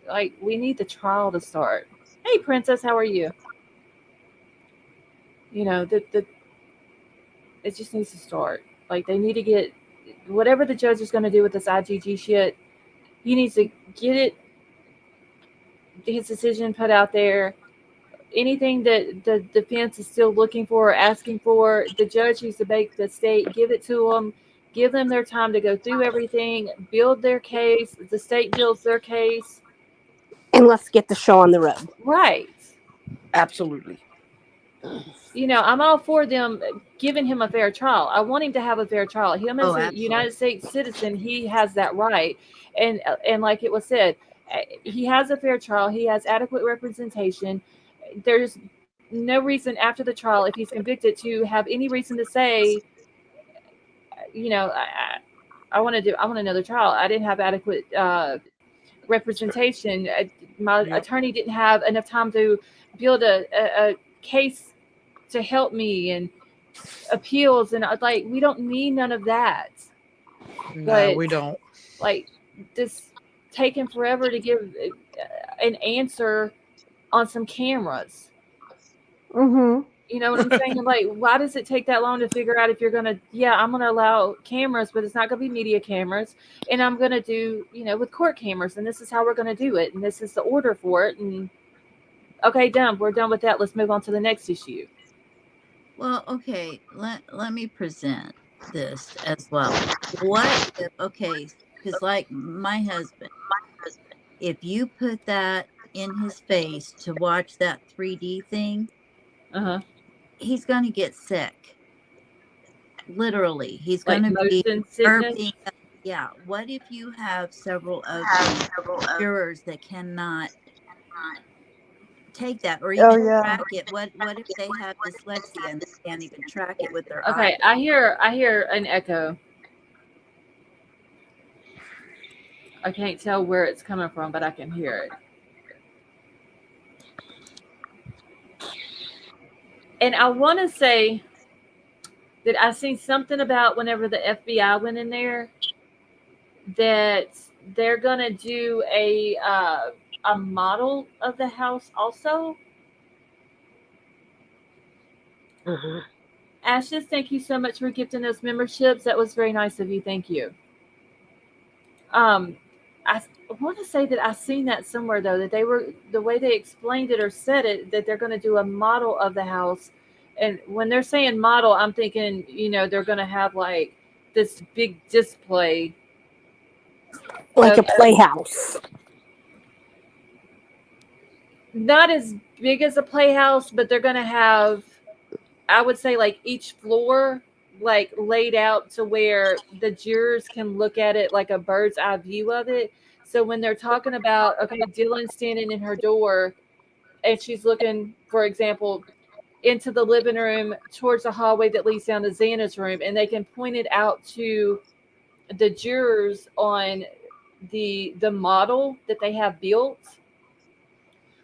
like we need the trial to start. Hey, Princess, how are you? You know, it just needs to start. Like they need to get whatever the judge is gonna do with this IGG shit. He needs to get his decision put out there. Anything that the defense is still looking for or asking for, the judge needs to make the state give it to them, give them their time to go through everything, build their case. The state builds their case.
And let's get the show on the road.
Right.
Absolutely.
You know, I'm all for them giving him a fair trial. I want him to have a fair trial. Him as
Oh,
a
absolutely.
United States citizen, he has that right. And like it was said, he has a fair trial. He has adequate representation. There's no reason after the trial, if he's convicted, to have any reason to say, I want another trial. I didn't have adequate representation. My
Yep.
attorney didn't have enough time to build a case to help me and appeals, and like, we don't need none of that.
No,
But
we don't.
like, this taking forever to give an answer on some cameras.
Mm-hmm.
You know what I'm saying? Like, why does it take that long to figure out if you're gonna? Yeah, I'm gonna allow cameras, but it's not gonna be media cameras, and I'm gonna do with court cameras, and this is how we're gonna do it, and this is the order for it, and okay, done. We're done with that. Let's move on to the next issue.
Well, okay, let me present this as well. What if, okay, because like my husband, if you put that in his face to watch that 3D thing, he's going to get sick. Literally, he's
Like
going to be
motion sickness.
burping. Yeah. What if you have several of the jurors that cannot take that or even track it? What if they have dyslexia and they can't even track it with their eyes?
Okay, I hear an echo. I can't tell where it's coming from, but I can hear it. And I want to say that I seen something about whenever the FBI went in there that they're gonna do a model of the house also.
Mm-hmm.
Ashes, thank you so much for gifting those memberships. That was very nice of you. Thank you. I want to say that I seen that somewhere though, that they were, the way they explained it or said it, that they're going to do a model of the house. And when they're saying model, I'm thinking, they're going to have like this big display,
like a playhouse.
not as big as a playhouse, but they're going to have, I would say, like each floor like laid out to where the jurors can look at it like a bird's eye view of it. So when they're talking about, okay, Dylan's standing in her door and she's looking, for example, into the living room towards the hallway that leads down to Xana's room, and they can point it out to the jurors on the model that they have built,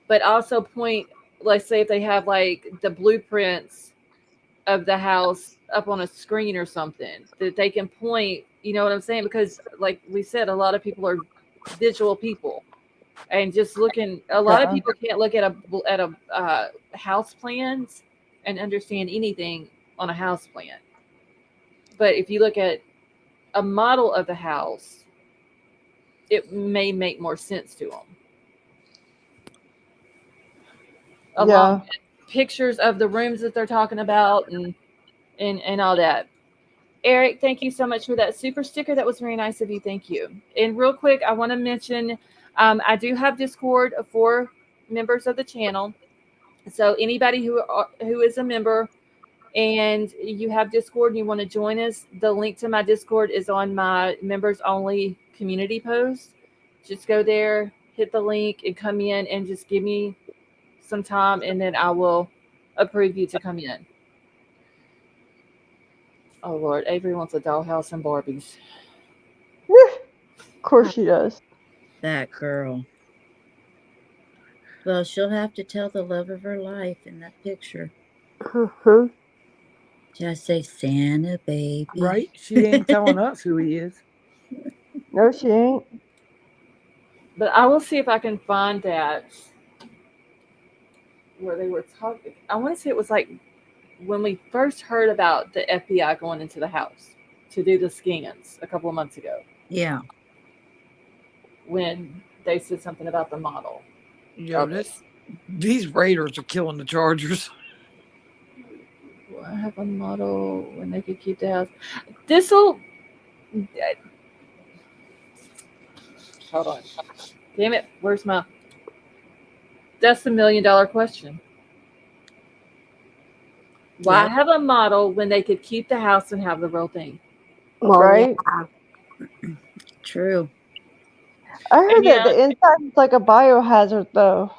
but also point, let's say if they have like the blueprints of the house up on a screen or something, that they can point, you know what I'm saying? Because like we said, a lot of people are visual people, and just looking, a lot of people can't look at a house plans and understand anything on a house plan. But if you look at a model of the house, it may make more sense to them. Along with pictures of the rooms that they're talking about and all that. Eric, thank you so much for that super sticker. That was very nice of you. Thank you. And real quick, I want to mention, I do have Discord for members of the channel. So anybody who is a member and you have Discord and you want to join us, the link to my Discord is on my members only community post. Just go there, hit the link, and come in and just give me some time, and then I will approve you to come in. Oh Lord, Avery wants a dollhouse and Barbies.
Of course she does.
That girl. Well, she'll have to tell the love of her life in that picture. Just say Santa baby.
Right? She ain't telling us who he is.
No, she ain't.
But I will see if I can find that where they were talking. I want to say it was like when we first heard about the FBI going into the house to do the scans a couple of months ago.
Yeah.
When they said something about the model.
Yo, these Raiders are killing the Chargers.
Will I have a model when they could keep the house? This'll. Hold on. Damn it. Where's my. That's the $1 million question. Why
Yep.
have a model when they could keep the house and have the real thing?
Well,
Right?
yeah.
True.
I heard
And
that the inside is like a biohazard, though.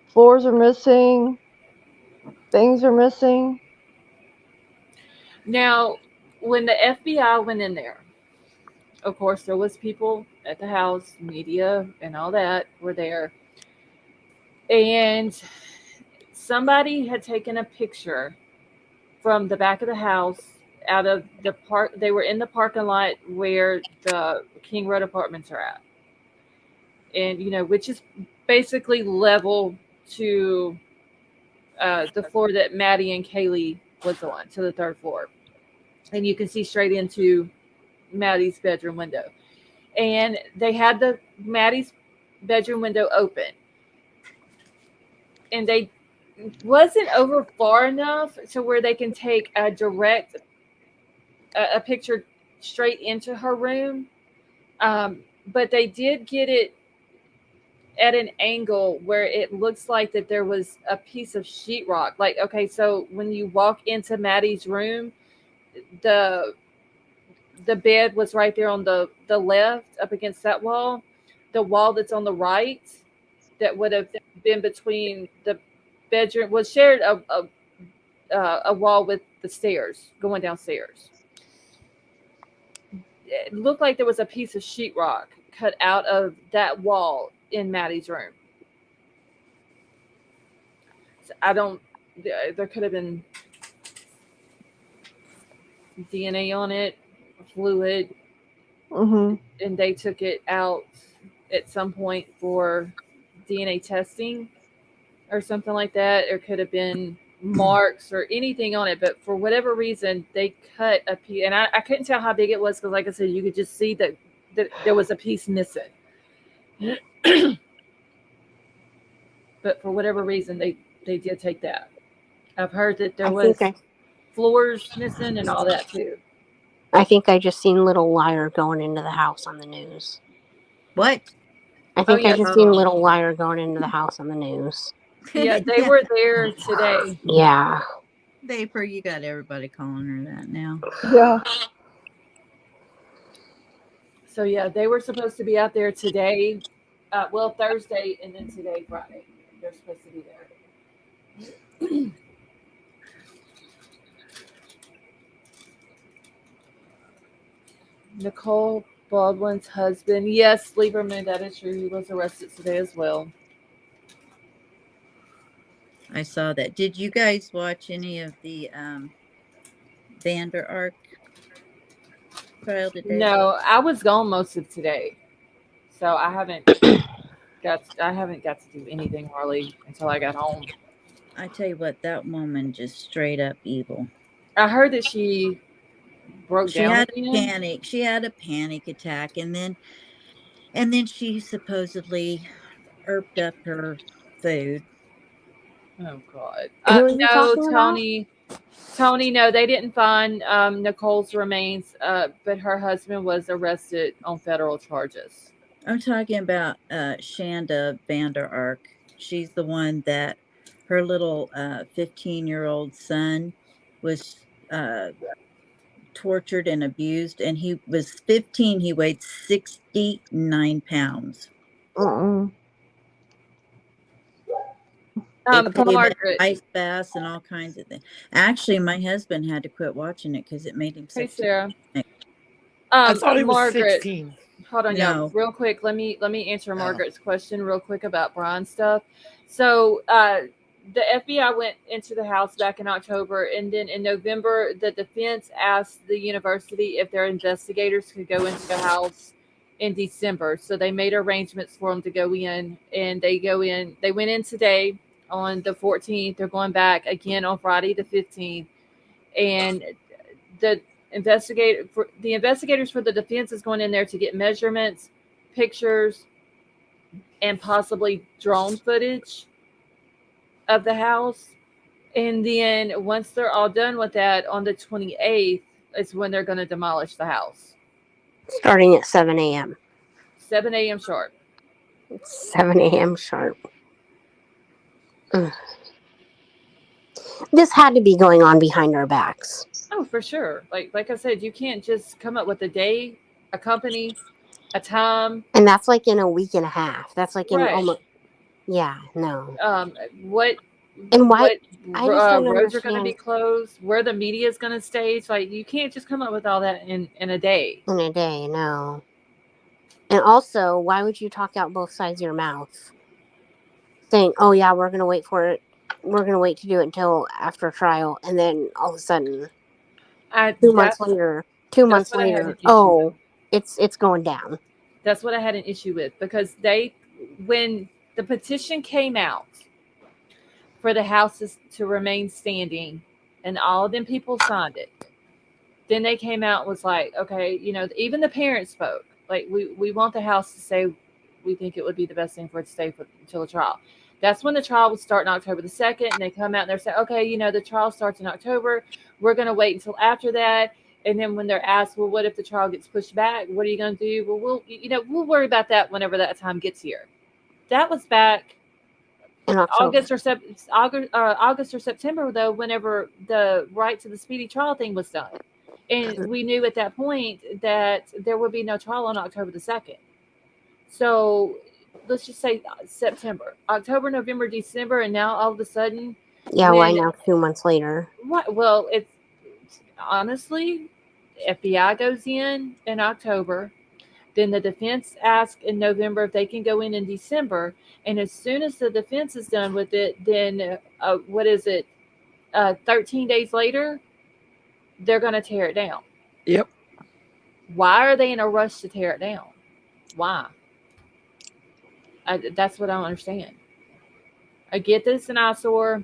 Floors are missing, things are missing.
now, when the FBI went in there, of course, there was people at the house, media, and all that were there, and somebody had taken a picture from the back of the house out of the park. They were in the parking lot where the King Road apartments are at, and which is basically level to the floor that Maddie and Kaylee was on, to the third floor, and you can see straight into Maddie's bedroom window. And they had the Maddie's bedroom window open, and they wasn't over far enough to where they can take a direct a picture straight into her room. But they did get it at an angle where it looks like that there was a piece of sheetrock. Like, okay, so when you walk into Maddie's room, the bed was right there on the left up against that wall. The wall that's on the right that would have been between the bedroom was shared a wall with the stairs going downstairs. It looked like there was a piece of sheetrock cut out of that wall in Maddie's room. So I don't. There could have been DNA on it, fluid,
Hmm.
and they took it out at some point for DNA testing or something like that. There could have been marks or anything on it, but for whatever reason, they cut a piece, and I couldn't tell how big it was because, like I said, you could just see that there was a piece missing. But for whatever reason, they did take that. I've heard that there
I
was
think
floors missing and all that too.
I just seen Little Liar going into the house on the news.
What?
I think I
yes.
just seen Little Liar going into the house on the news.
Yeah, they were there today.
Yeah.
Vapor, you got everybody calling her that now.
Yeah.
So yeah, they were supposed to be out there today. Well, Thursday and then today, Friday. They're supposed to be there. Nicole Baldwin's husband. Yes, Lieberman, that is true. He was arrested today as well.
I saw that. Did you guys watch any of the Vander Ark trial today?
No, I was gone most of today, so I haven't got to do anything hardly until I got home.
I tell you what, that woman just straight up evil.
I heard that she broke
She
down
had
again.
a panic. She had a panic attack, and then she supposedly erped up her food.
Oh God!
Who are you
No,
talking about?
Tony, no, they didn't find Nicole's remains, but her husband was arrested on federal charges.
I'm talking about Shanda Vander Ark. She's the one that her little 15-year-old son was tortured and abused, and he was 15. He weighed 69 pounds.
Mm-mm.
They put him in
Margaret.
ice baths and all kinds of things. Actually, my husband had to quit watching it because it made him
Hey,
sick.
Sarah.
I thought he was
Margaret.
16.
Hold on, y'all.
No.
Real quick, let me answer Margaret's question real quick about Bryan stuff. So the FBI went into the house back in October, and then in November, the defense asked the university if their investigators could go into the house in December. So they made arrangements for them to go in, and they went in today on the 14th. They're going back again on Friday the 15th, and the investigators for the defense is going in there to get measurements, pictures, and possibly drone footage of the house. And then once they're all done with that, on the 28th is when they're going to demolish the house.
Starting at 7 a.m.
7 a.m. sharp.
7 a.m. sharp. Ugh. This had to be going on behind our backs.
Oh, for sure. Like I said, you can't just come up with a day, a company, a time.
And that's like in a week and a half. That's like in
Right.
almost. Yeah, no.
What
And why?
what
I just don't
roads are going to be
understand
closed, where the media is going to stage. Like, you can't just come up with all that in a day.
in a day, no. And also, why would you talk out both sides of your mouth? Saying, oh, yeah, we're going to wait for it. We're going to wait to do it until after trial. And then all of a sudden, 2 months later,
That's what I had an issue
oh, it's going down.
That's what I had an issue with, because when the petition came out for the houses to remain standing and all of them people signed it, then they came out and was like, okay, even the parents spoke. Like, we want the house to say we think it would be the best thing for it to stay until the trial. That's when the trial would start on October the 2nd, and they come out and they're saying, okay, the trial starts in October. We're going to wait until after that. And then when they're asked, well, what if the trial gets pushed back? What are you going to do? Well, we'll worry about that whenever that time gets here. That was back
in October.
August or September, though, whenever the right to the speedy trial thing was done. And we knew at that point that there would be no trial on October the 2nd. So let's just say September, October, November, December, and now all of a sudden.
Yeah, why now 2 months later?
What? Well, it's honestly, FBI goes in October. Then the defense asks in November if they can go in December. And as soon as the defense is done with it, then 13 days later, they're going to tear it down.
Yep.
Why are they in a rush to tear it down? Why? That's what I don't understand. I get this an eyesore.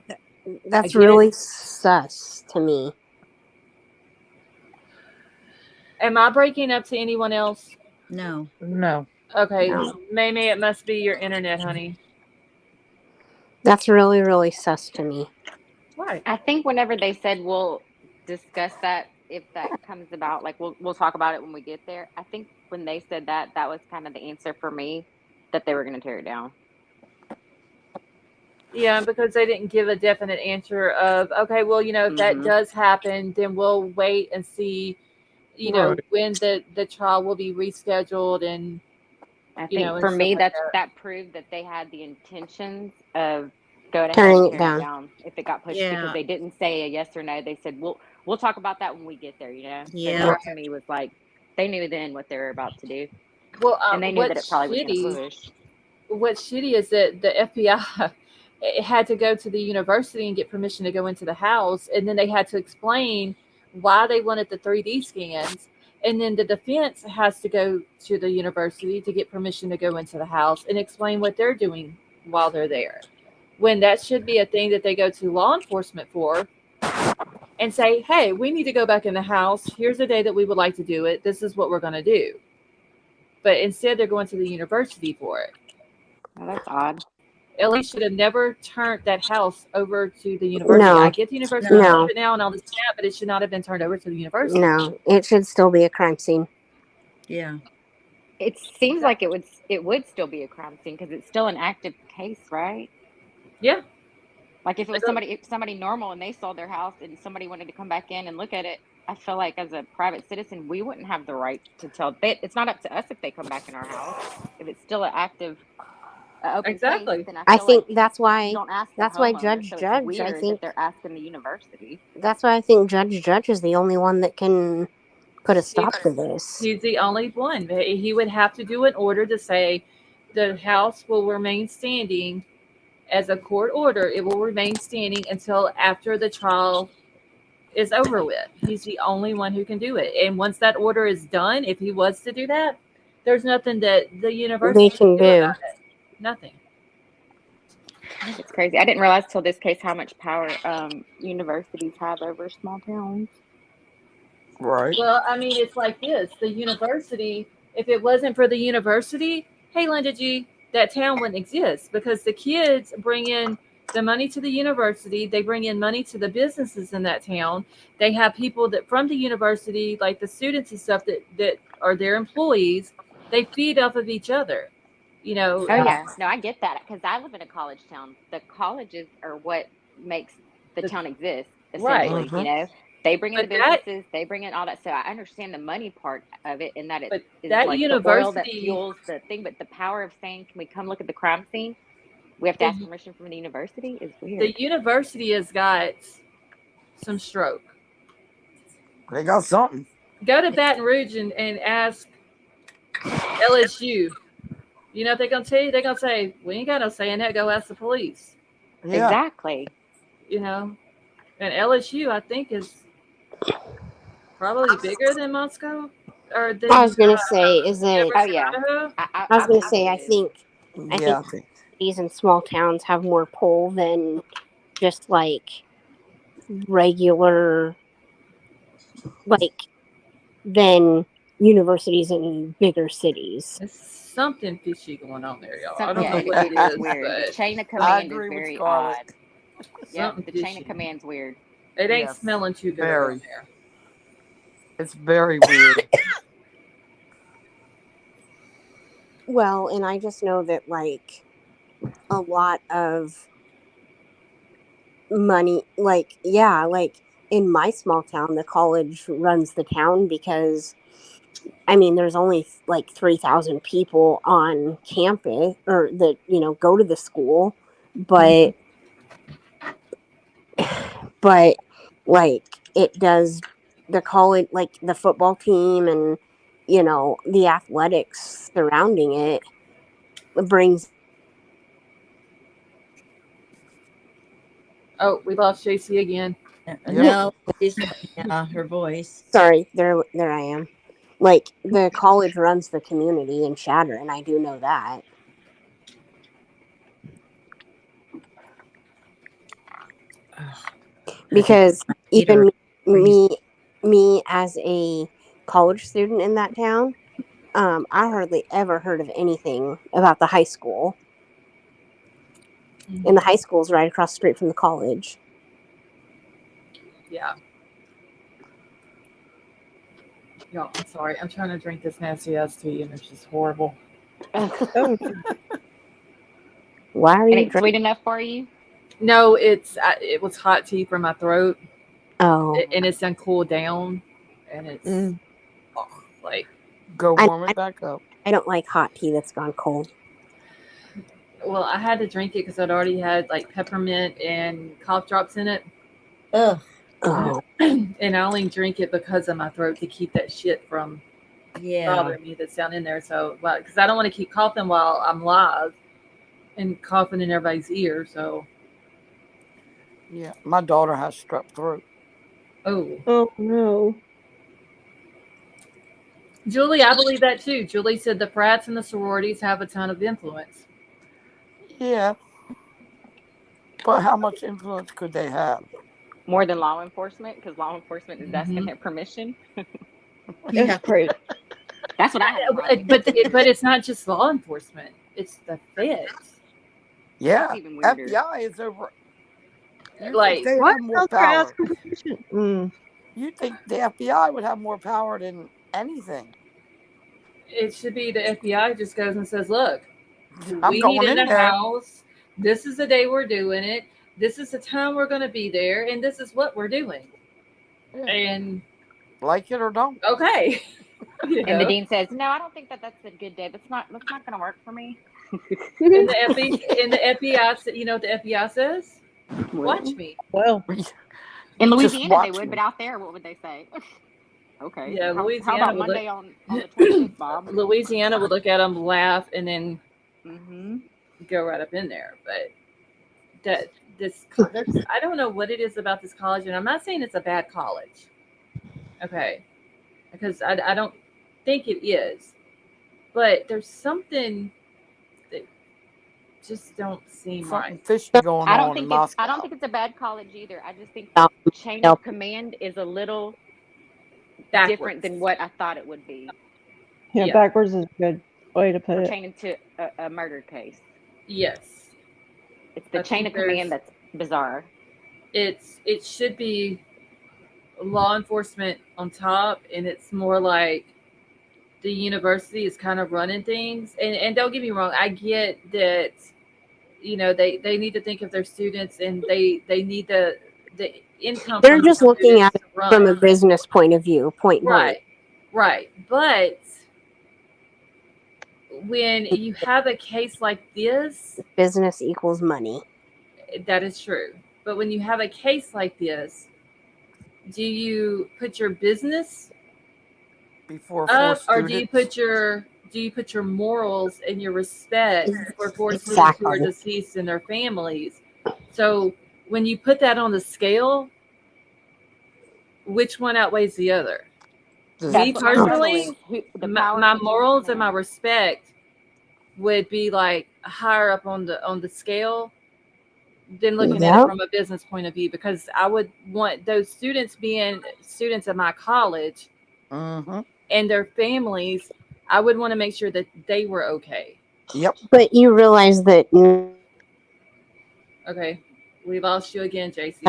That's really sus to me.
Am I breaking up to anyone else?
No.
Okay, no. Maybe it must be your internet, honey.
That's really, really sus to me.
Right.
I think whenever they said we'll discuss that if that comes about, like we'll talk about it when we get there. I think when they said that was kind of the answer for me, that they were going to tear it down.
Yeah, because they didn't give a definite answer of, okay, well, if that does happen, then we'll wait and see, when the trial will be rescheduled. And
I think for me, that proved that they had the intentions of going ahead
tearing
and
it
tearing it
down.
down if it got pushed, because they didn't say a yes or no. They said, we'll talk about that when we get there,
Yeah.
So that to me was like, they knew then what they were about to do.
Well,
and they knew that it probably was going to push.
What's shitty is that the FBI had to go to the university and get permission to go into the house, and then they had to explain why they wanted the 3D scans, and then the defense has to go to the university to get permission to go into the house and explain what they're doing while they're there, when that should be a thing that they go to law enforcement for and say, hey, we need to go back in the house. Here's the day that we would like to do it. This is what we're going to do. But instead, they're going to the university for it.
Oh, that's odd.
Ellie should have never turned that house over to the university.
No.
I get the university it now and all this stuff, but it should not have been turned over to the university.
No, it should still be a crime scene.
Yeah.
It seems like it would still be a crime scene because it's still an active case, right?
Yeah.
Like if it was somebody normal and they sold their house and somebody wanted to come back in and look at it, I feel like as a private citizen, we wouldn't have the right to tell. It's not up to us if they come back in our house. If it's still an active open case, then
I think that's why.
Don't ask
that's why
Judge
Judge.
I think they're asking the university.
That's why I think Judge is the only one that can put a stop to this.
He's the only one. He would have to do an order to say the house will remain standing as a court order. It will remain standing until after the trial is over with. He's the only one who can do it. And once that order is done, if he was to do that, there's nothing that the university can do about it. Nothing.
I think it's crazy. I didn't realize till this case how much power universities have over small towns.
Right.
Well, I mean, it's like this. The university, if it wasn't for the university, hey, Linda G, that town wouldn't exist, because the kids bring in the money to the university. They bring in money to the businesses in that town. They have people that from the university, like the students and stuff that are their employees, they feed off of each other.
Oh, yeah. No, I get that because I live in a college town. The colleges are what makes the town exists,
Right.
essentially. You know, they bring in the
But that-
businesses, they bring in all that. So I understand the money part of it, and that it
But
is
that
like the oil that
university-
fuels the thing. But the power of saying, "Can we come look at the crime scene?" We have to ask permission from the university. Is weird.
The university has got some stroke.
They got something.
Go to Baton Rouge and ask LSU. You know what they're gonna tell you? They're gonna say, "We ain't got no say in that. Go ask the police."
Yeah.
Exactly.
You know, and LSU I think is probably bigger than Moscow or than
I was gonna say, is it?
Oh
University of
yeah.
Idaho.
I was gonna say, I
believe it.
think
Yeah, I think.
cities and small towns have more pull than just like regular, like than universities in bigger cities.
There's something fishy going on there, y'all. I
Some,
don't
yeah,
know
it,
what it
it's
is,
weird. The
but
chain of
I
command is
agree with
very
Scarlett.
odd. Yeah,
something
the chain
fishy.
of command's weird.
It ain't
Yes,
smelling too good
very.
around there.
It's very weird.
Well, and I just know that like a lot of money, like like in my small town, the college runs the town because I mean, there's only like 3,000 people on campus or that, go to the school, but like it does the college, like the football team and, the athletics surrounding it brings.
Oh, we lost JC again.
No, she's her voice.
Sorry, there I am. Like the college runs the community in Shatter, and I do know that. Because even me as a college student in that town, I hardly ever heard of anything about the high school. And the high school's right across the street from the college.
Yeah. Y'all, I'm sorry. I'm trying to drink this nasty ass tea, and it's just horrible.
Oh,
Why are
And
you
it's sweet enough for you?
No, it was hot tea for my throat,
Oh,
and it's done cooled down, and it's like
Go warm it back up.
I don't like hot tea that's gone cold.
well, I had to drink it because I'd already had like peppermint and cough drops in it.
Ugh.
Oh,
And I only drink it because of my throat to keep that shit from
Yeah.
bothering me that's down in there. So, because I don't want to keep coughing while I'm live and coughing in everybody's ear. So,
Yeah, my daughter has strep throat.
oh no.
Julie, I believe that too. Julie said the frats and the sororities have a ton of influence.
Yeah, but how much influence could they have?
More than law enforcement, because law enforcement is asking their permission.
Yeah.
That's crazy.
That's what I have.
But it's not just law enforcement; it's the feds.
Yeah,
That's even weirder.
FBI is over. You
Like,
think they
What
have more
else are
power?
asking permission?
You think the FBI would have more power than anything?
it should be the FBI just goes and says, "Look,
I'm
we
going
need in
in
a
there.
house. This is the day we're doing it. This is the time we're going to be there, and this is what we're doing."
Yeah.
And
Like it or don't.
okay,
And the dean says, "No, I don't think that's a good day. That's not going to work for me."
And the FBI, you know what the FBI says? Watch me.
Well,
In
Just
Louisiana,
watch
they would,
me.
but out there, what would they say? Okay.
Yeah,
How
Louisiana
about
would
Monday on the 25th, Bob?
Louisiana would look at them, laugh, and then
Mm-hmm.
go right up in there. But I don't know what it is about this college, and I'm not saying it's a bad college. Okay, because I don't think it is, but there's something that just don't seem
Something
right.
fishy going
I
on
don't
in
think
Moscow.
I don't think it's a bad college either. I just think the chain of command is a little different than what I thought it would be
yeah,
Yeah.
backwards is a good way to put it.
pertaining to a murder case.
Yes,
It's the
I
chain
think
of command that's bizarre.
it should be law enforcement on top, and it's more like the university is kind of running things. And don't get me wrong, I get that they need to think of their students, and they need the income
They're
from the
just looking at
students
it
to run.
from a business point of view, point blank.
Right. But when you have a case like this,
Business equals money.
that is true. But when you have a case like this, do you put your business
Before
up,
four
or do you put your morals and your respect for four students who are
Exactly.
deceased and their families? So when you put that on the scale, which one outweighs the other? Me
That's what my struggle is.
personally,
The power
my
of the chain of
morals and my
command.
respect would be like higher up on the scale than looking at it
Yep.
from a business point of view, because I would want those students being students of my college
Mm-hmm.
and their families. I would want to make sure that they were okay.
Yep.
But you realize that
Okay, we lost you again, JC.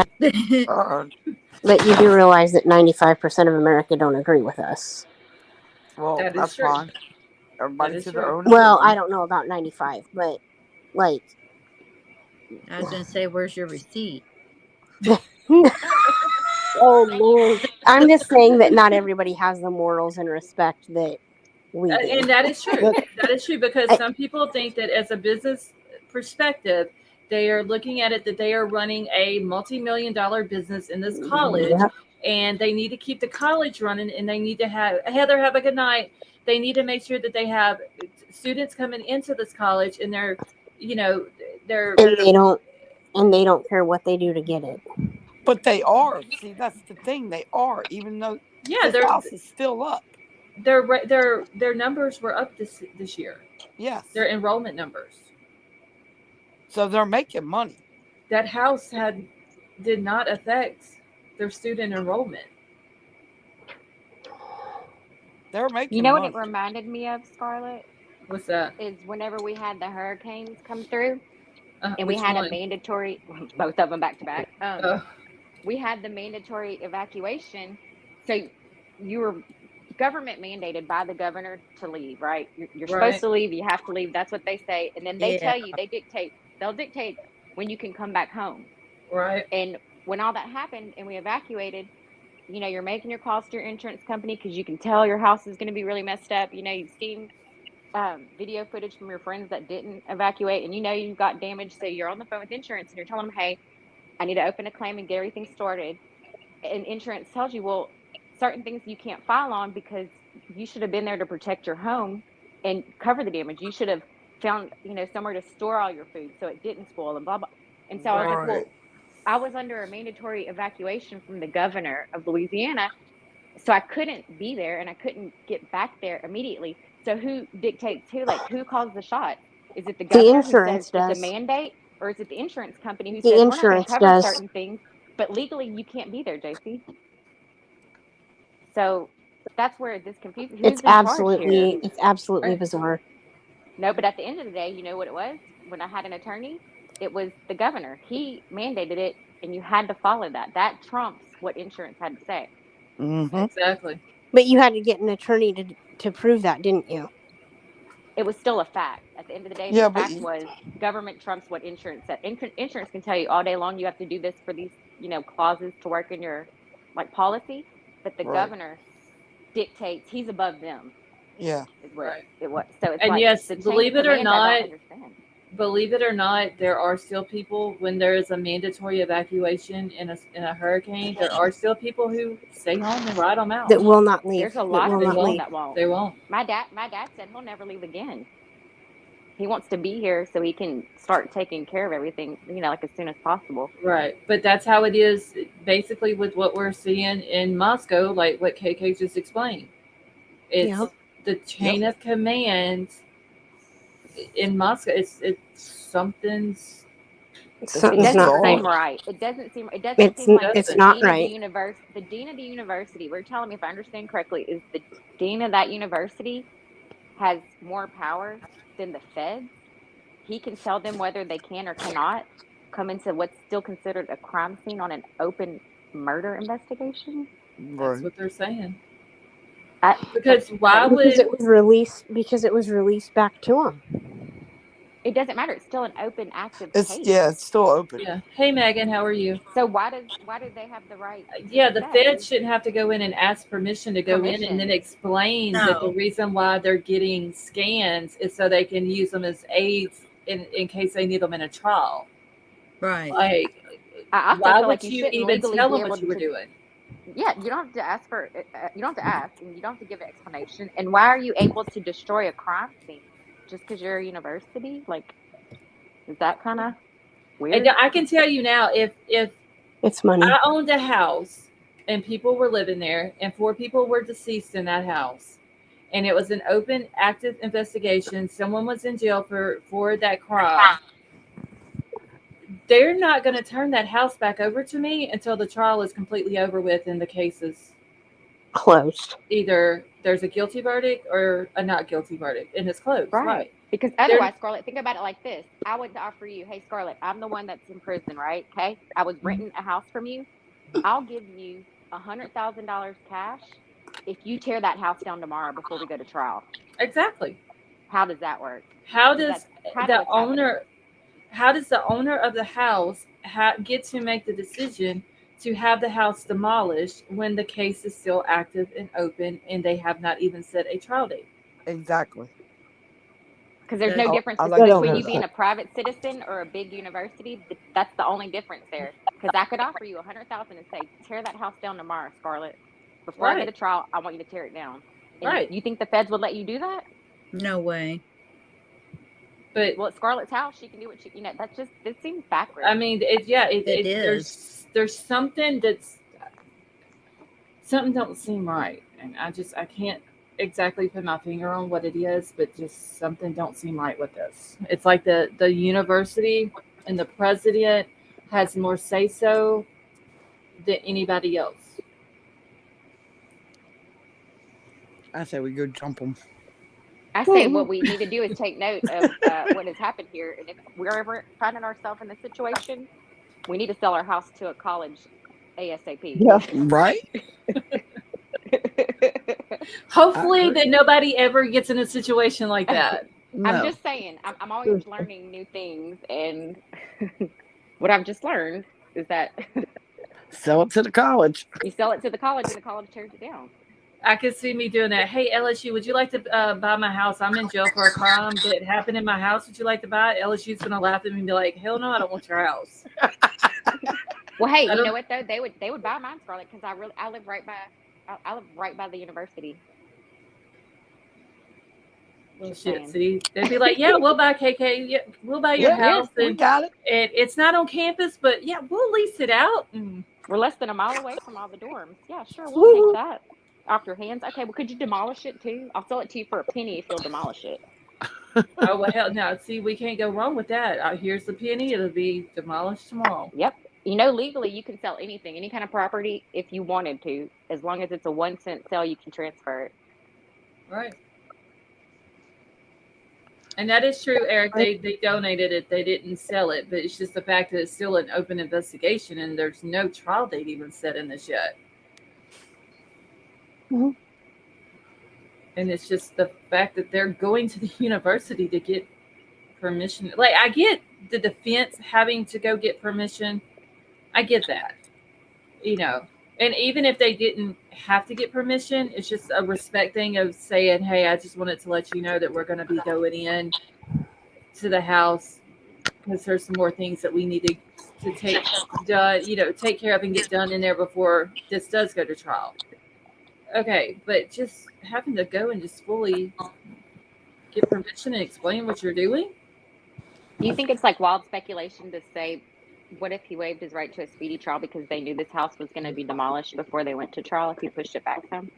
but you do realize that 95% of America don't agree with us.
Well,
That is
that's
true.
fine. Everybody
That is
to their
true.
own
Well, I
opinion.
don't know about 95, but like
I was going to say, where's your receipt?
oh man, I'm just saying that not everybody has the morals and respect that we do.
And that is true.
But
That is true, because some people think that as a business perspective, they are looking at it that they are running a multi-million-dollar business in this college,
Yep.
and they need to keep the college running, and they need to have Heather, have a good night. They need to make sure that they have students coming into this college, and they're, they're
And they don't care what they do to get it.
but they are. See, that's the thing. They are, even though
yeah,
this house is still up.
their numbers were up this year.
Yes.
Their enrollment numbers.
So they're making money.
That house did not affect their student enrollment.
They're making
You know what
money.
it reminded me of, Scarlett?
What's that?
Is whenever we had the hurricanes come through and we
Which
had
one?
a mandatory, both of them back to back.
Oh,
We had the mandatory evacuation. So you were government mandated by the governor to leave, right? You're supposed
right.
to leave. You have to leave. That's what they say. And then they
Yeah.
tell you, they'll dictate when you can come back home.
Right.
And when all that happened and we evacuated, you're making your calls to your insurance company because you can tell your house is going to be really messed up. You've seen video footage from your friends that didn't evacuate, and you've got damage. So you're on the phone with insurance and you're telling them, hey, I need to open a claim and get everything started. And insurance tells you, well, certain things you can't file on because you should have been there to protect your home and cover the damage. You should have found, somewhere to store all your food so it didn't spoil and blah, blah. And so I was like,
Right.
well, I was under a mandatory evacuation from the governor of Louisiana. So I couldn't be there and I couldn't get back there immediately. So who dictates who? Like, who calls the shots? Is it the
The
governor who
insurance
says it's a
does.
mandate, or is it the insurance company who
The
says we're not going to
insurance
cover
does.
certain things, but legally you can't be there, JC? So that's where this confusion. Who's
It's
in charge here?
absolutely bizarre.
No, but at the end of the day, you know what it was? When I had an attorney, it was the governor. He mandated it, and you had to follow that. That trumps what insurance had to say.
Mm-hmm.
Exactly.
But you had to get an attorney to prove that, didn't you?
It was still a fact. At the end of the day,
Yeah,
the
but
fact was government trumps what insurance said. Insurance can tell you all day long you have to do this for these, clauses to work in your policy, but the
right.
governor dictates. He's above them.
Yeah.
Is what
Right.
it was. So it's
And
like
yes,
the chain of
believe it or
command. I don't
not,
understand.
there are still people, when there is a mandatory evacuation in a hurricane, there are still people who stay home and ride them out.
That will not leave.
There's a
That
lot
will
of
They
not
people
won't.
leave.
that won't.
They won't.
My dad said he'll never leave again. He wants to be here so he can start taking care of everything, like as soon as possible.
Right. But that's how it is basically with what we're seeing in Moscow, like what KK just explained. It's
Yep.
the chain of command in Moscow. It's something's
It
Something's
doesn't
not right.
seem right. It doesn't seem like
It's
the
not
dean of the
right.
the dean of the university. We're telling me, if I understand correctly, is the dean of that university has more power than the feds. He can tell them whether they can or cannot come into what's still considered a crime scene on an open murder investigation.
That's
Right.
what they're saying.
That's
Because why
crazy.
would
Because it was released back to him.
It doesn't matter. It's still an open, active case.
It's still open.
Yeah. Hey, Megan, how are you?
So why do they have the right to
Yeah,
do
the
that?
Fed shouldn't have to go in and ask permission to go in and then explain that the
No.
reason why they're getting scans is so they can use them as aids in case they need them in a trial.
Right.
Like,
I also
why
feel
would
like you
you
shouldn't
even
legally
tell
be
them what
able
you were
to.
doing?
Yeah, you don't have to ask for. You don't have to ask, and you don't have to give an explanation. And why are you able to destroy a crime scene just because you're a university? Like, is that kind of weird?
And I can tell you now, if
It's money.
I owned a house and people were living there and 4 people were deceased in that house and it was an open, active investigation, someone was in jail for that crime, they're not going to turn that house back over to me until the trial is completely over with and the case is
Closed.
either there's a guilty verdict or a not guilty verdict and it's closed. Right.
Because otherwise, Scarlett, think about it like this. I would offer you, hey, Scarlett, I'm the one that's in prison, right? Okay. I was renting a house from you. I'll give you $100,000 cash if you tear that house down tomorrow before we go to trial.
Exactly.
How does that work?
How does the owner of the house get to make the decision to have the house demolished when the case is still active and open and they have not even set a trial date?
Exactly.
Because there's no difference between you being a private citizen or a big university. That's the only difference there. Because I could offer you $100,000 and say, tear that house down tomorrow, Scarlett. Before I go to trial, I want you to tear it down. And you think the feds would let you do that?
No way.
But
well, it's Scarlett's house. She can do what she, that's just, it seems backwards.
I mean, it is. There's something something don't seem right. And I can't exactly put my finger on what it is, but just something don't seem right with this. It's like the university and the president has more say so than anybody else.
I say we go jump them.
I say what we need to do is take note of what has happened here. And if we're ever finding ourselves in this situation, we need to sell our house to a college ASAP.
Yeah. Right?
Hopefully that nobody ever gets in a situation like that.
No.
I'm just saying, I'm always learning new things. And what I've just learned is that
sell it to the college.
You sell it to the college and the college tears it down.
I could see me doing that. Hey, LSU, would you like to buy my house? I'm in jail for a crime that happened in my house. Would you like to buy it? LSU's going to laugh at me and be like, hell no, I don't want your house.
Well, hey, you know what though? They would buy mine, Scarlett, because I live right by the university.
Well, shit, see, they'd be like, yeah, we'll buy KK. Yeah, we'll buy your house.
We got it.
And it's not on campus, but yeah, we'll lease it out.
We're less than a mile away from all the dorms. Yeah, sure, we'll take that off your hands. Okay, well, could you demolish it too? I'll sell it to you for a penny if you'll demolish it.
Oh, well, hell no. See, we can't go wrong with that. Here's the penny. It'll be demolished tomorrow.
Yep. Legally, you can sell anything, any kind of property if you wanted to. As long as it's a 1-cent sale, you can transfer it.
Right. And that is true, Eric. They donated it. They didn't sell it. But it's just the fact that it's still an open investigation and there's no trial date even set in this yet.
Mm-hmm.
And it's just the fact that they're going to the university to get permission. Like, I get the defense having to go get permission. I get that. And even if they didn't have to get permission, it's just a respect thing of saying, hey, I just wanted to let you know that we're going to be going in to the house because there's some more things that we need to take done, take care of and get done in there before this does go to trial. Okay, but just having to go and just fully get permission and explain what you're doing?
Do you think it's like wild speculation to say, what if he waived his right to a speedy trial because they knew this house was going to be demolished before they went to trial if he pushed it back some?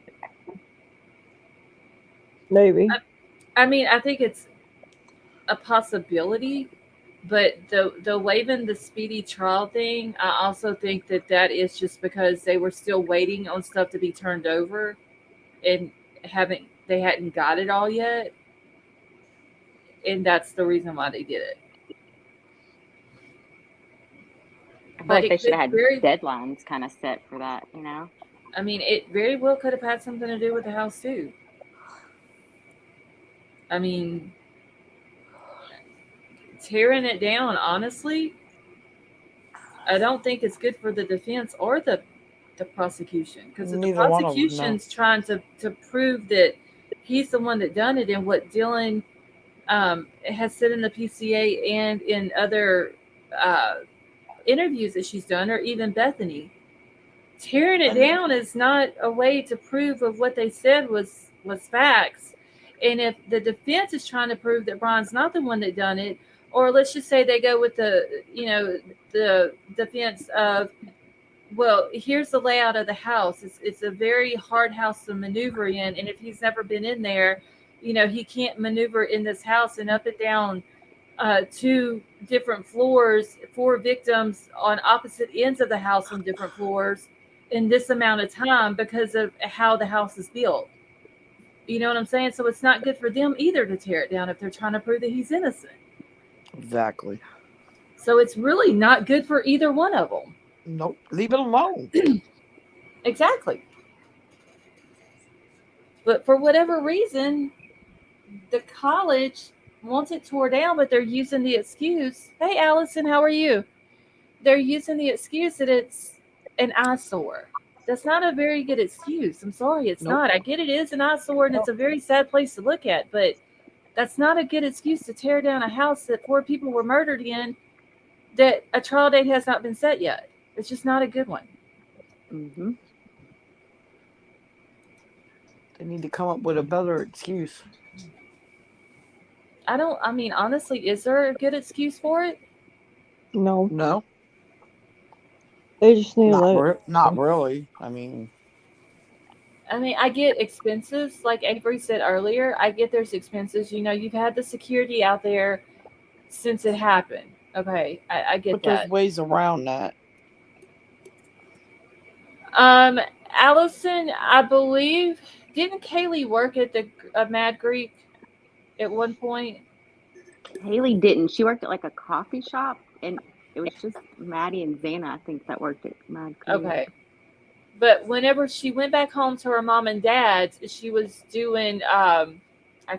Maybe.
I mean, I think it's a possibility, but the waiving the speedy trial thing, I also think that is just because they were still waiting on stuff to be turned over and they hadn't got it all yet. And that's the reason why they did it.
I feel like they should have had deadlines kind of set for that,
I mean, it very well could have had something to do with the house too. I mean, tearing it down, honestly, I don't think it's good for the defense or the prosecution, because if the
Neither one of them. No.
prosecution's trying to prove that he's the one that done it, and what Dylan has said in the PCA and in other interviews that she's done, or even Bethany, tearing it down is not a way to prove of what they said was facts. And if the defense is trying to prove that Bryan's not the one that done it, or let's just say they go with the defense of, well, here's the layout of the house. It's a very hard house to maneuver in, and if he's never been in there, he can't maneuver in this house and up and down 2 different floors, 4 victims on opposite ends of the house on different floors in this amount of time because of how the house is built. You know what I'm saying? So it's not good for them either to tear it down if they're trying to prove that he's innocent.
Exactly.
So it's really not good for either one of them.
Nope. Leave it alone.
Exactly. But for whatever reason, the college wants it tore down, but they're using the excuse. Hey, Allison, how are you? They're using the excuse that it's an eyesore. That's not a very good excuse. I'm sorry, it's not. I get it is an eyesore, and it's a very sad place to look at, but that's not a good excuse to tear down a house that 4 people were murdered in, that a trial date has not been set yet. It's just not a good one.
Mm-hmm.
They need to come up with a better excuse.
Honestly, is there a good excuse for it?
No. They just need to
Not really. I mean,
I get expenses, like Avery said earlier. I get there's expenses. You've had the security out there since it happened. Okay, I get
but
that.
there's ways around that.
Allison, I believe, didn't Kaylee work at the Mad Greek at one point?
Haley didn't. She worked at like a coffee shop, and it was just Maddie and Xana, I think, that worked at Mad Greek.
Okay. But whenever she went back home to her mom and dad's, she was doing, I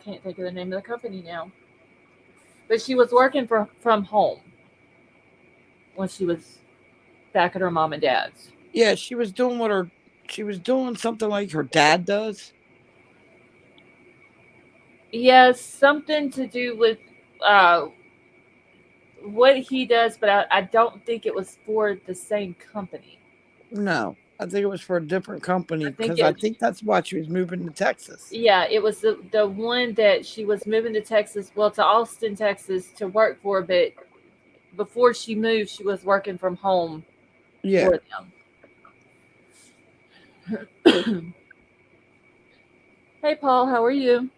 can't think of the name of the company now, but she was working from home when she was back at her mom and dad's.
Yeah, she was doing something like her dad does.
Yes, something to do with what he does, but I don't think it was for the same company.
No, I think it was for a different company, because I think that's why she was moving to Texas.
Yeah, it was the one that she was moving to Texas, to Austin, Texas, to work for, but before she moved, she was working from home for them. Hey, Paul, how are you?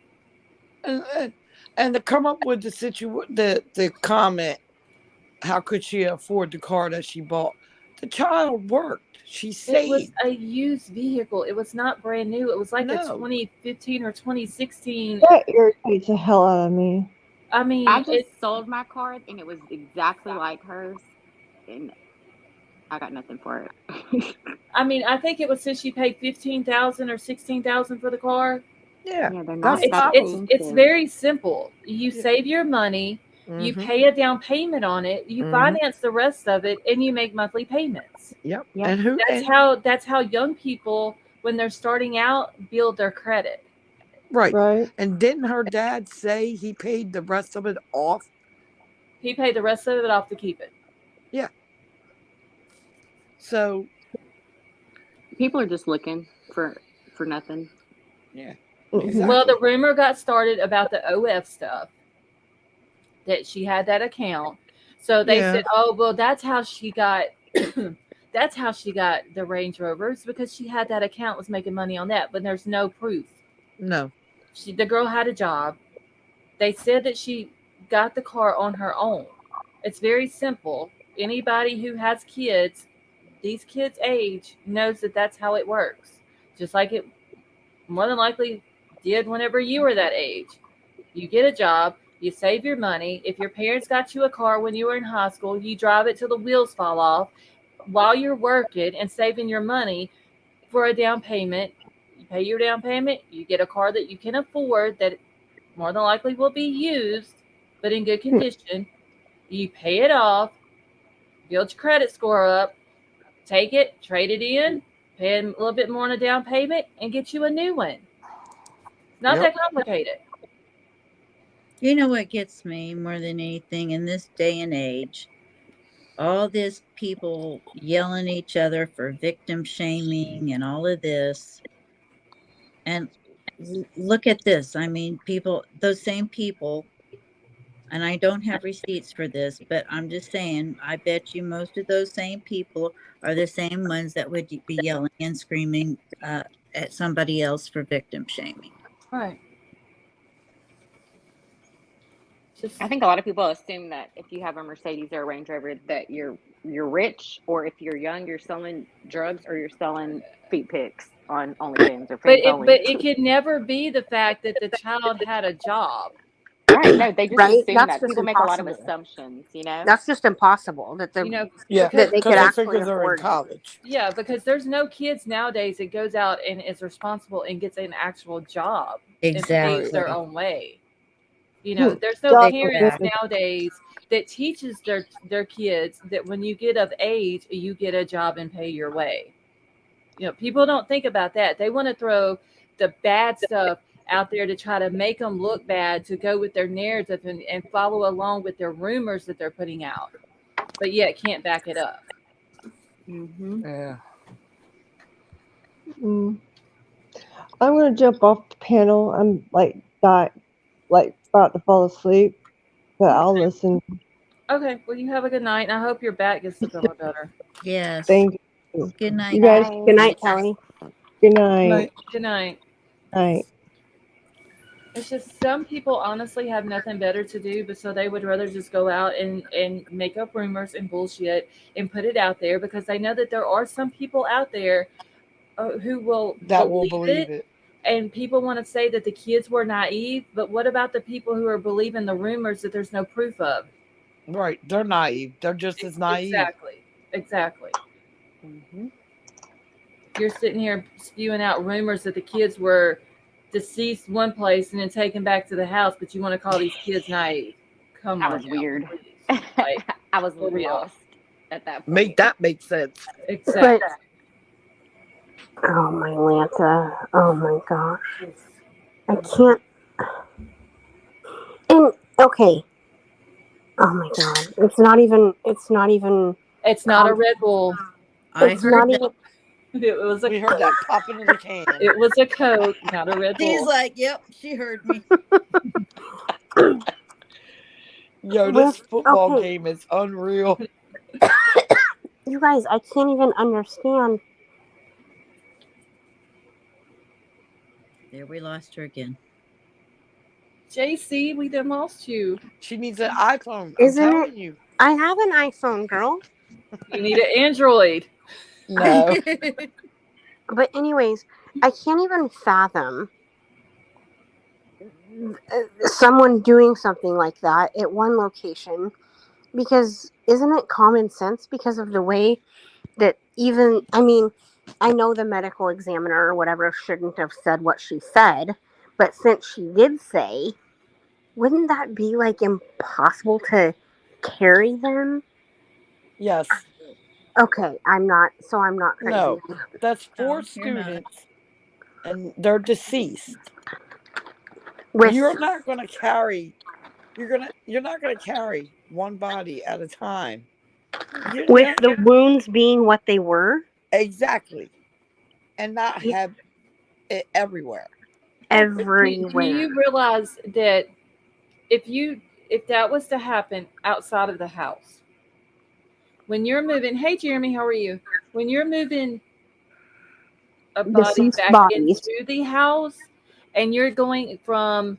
And to come up with the comment, how could she afford the car that she bought? The child worked. She saved.
It was a used vehicle. It was not brand new. It was like a 2015 or 2016.
That irritates the hell out of me.
I just sold my car, and it was exactly like hers, and I got nothing for it.
I think it was since she paid $15,000 or $16,000 for the car.
Yeah,
they're not.
It's very simple. You save your money, you pay a down payment on it, you finance the rest of it, and you make monthly payments.
Yep.
And that's how young people, when they're starting out, build their credit.
Right. And didn't her dad say he paid the rest of it off?
He paid the rest of it off to keep it.
Yeah. So
people are just looking for nothing.
Yeah.
Exactly. Well, the rumor got started about the OF stuff, that she had that account. So they said, "Oh, well, that's how she got that's how she got the Range Rovers, because she had that account, was making money on that." But there's no proof.
No.
The girl had a job. They said that she got the car on her own. It's very simple. Anybody who has kids, these kids' age, knows that that's how it works. Just like it more than likely did whenever you were that age. You get a job, you save your money. If your parents got you a car when you were in high school, you drive it till the wheels fall off while you're working and saving your money for a down payment. You pay your down payment, you get a car that you can afford, that more than likely will be used, but in good condition. You pay it off, build your credit score up, take it, trade it in, pay a little bit more on a down payment, and get you a new one. Not
Yep.
that complicated.
You know what gets me more than anything in this day and age? All this people yelling at each other for victim shaming and all of this. And look at this. I mean, people, those same people, and I don't have receipts for this, but I'm just saying, I bet you most of those same people are the same ones that would be yelling and screaming at somebody else for victim shaming.
Right. Just,
I think a lot of people assume that if you have a Mercedes or a Range Rover that you're rich, or if you're young, you're selling drugs or you're selling feet pics on OnlyFans or
but
fans
it,
only.
but it can never be the fact that the child had a job.
Right? No, they just
Right?
assume
That's
that.
just
People make a lot of
impossible.
assumptions. You know.
That's just impossible that
You know,
Yeah,
because
they
because
could
they
actually
figure they're in
afford.
college.
yeah, because there's no kids nowadays that goes out and is responsible and gets an actual job and pays
Exactly.
their own way. You know, there's no
Stop
parents
Exactly.
nowadays that teaches their kids that when you get of age, you get a job and pay your way. You know, people don't think about that. They want to throw the bad stuff out there to try to make them look bad, to go with their narrative and follow along with their rumors that they're putting out, but yet can't back it up.
Mm-hmm.
Yeah.
I'm gonna jump off the panel. I'm like about to fall asleep, but I'll listen.
Okay, well, you have a good night, and I hope your back gets to feeling better.
Yes.
Thank you.
Good night.
You guys,
Good night, Kelly.
good night.
Good night.
Night.
It's just some people honestly have nothing better to do, but so they would rather just go out and make up rumors and bullshit and put it out there because they know that there are some people out there who will
That will
believe it. And people want to say that the kids were naive, but what about the people who are believing the rumors that there's no proof of?
Right. They're naive. They're just as naive.
Exactly.
Mm-hmm.
You're sitting here spewing out rumors that the kids were deceased one place and then taken back to the house, but you want to call these kids naive? Come
That
on,
was
now,
weird.
please. Like,
I was
for real.
lost at that point.
Make that make sense.
Exactly.
Oh my Lanta. Oh my gosh. I can't. And okay. Oh my god. It's not even.
It's not a Red Bull.
I
It's
heard
not
that.
even.
It was a
We heard that popping in the can.
It was a Coke, not a Red Bull.
She's like, yep, she heard me.
Yo, this football game is unreal.
You guys, I can't even understand.
There, we lost her again.
JC, we done lost you.
She needs an iPhone.
Isn't
I'm telling
it?
you.
I have an iPhone, girl.
You need an Android.
No.
But anyways, I can't even fathom someone doing something like that at one location, because isn't it common sense because of the way that even, I mean, I know the medical examiner or whatever shouldn't have said what she said, but since she did say, wouldn't that be like impossible to carry them?
Yes.
Okay, I'm not crazy.
No. That's 4
you're not.
students and they're deceased.
With,
You're not gonna carry one body at a time.
with the wounds being what they were.
Exactly. And not have it everywhere.
Everywhere.
Do you realize that if that was to happen outside of the house, when you're moving, hey Jeremy, how are you? When you're moving a body
Deceased
back
bodies.
into the house and you're going from,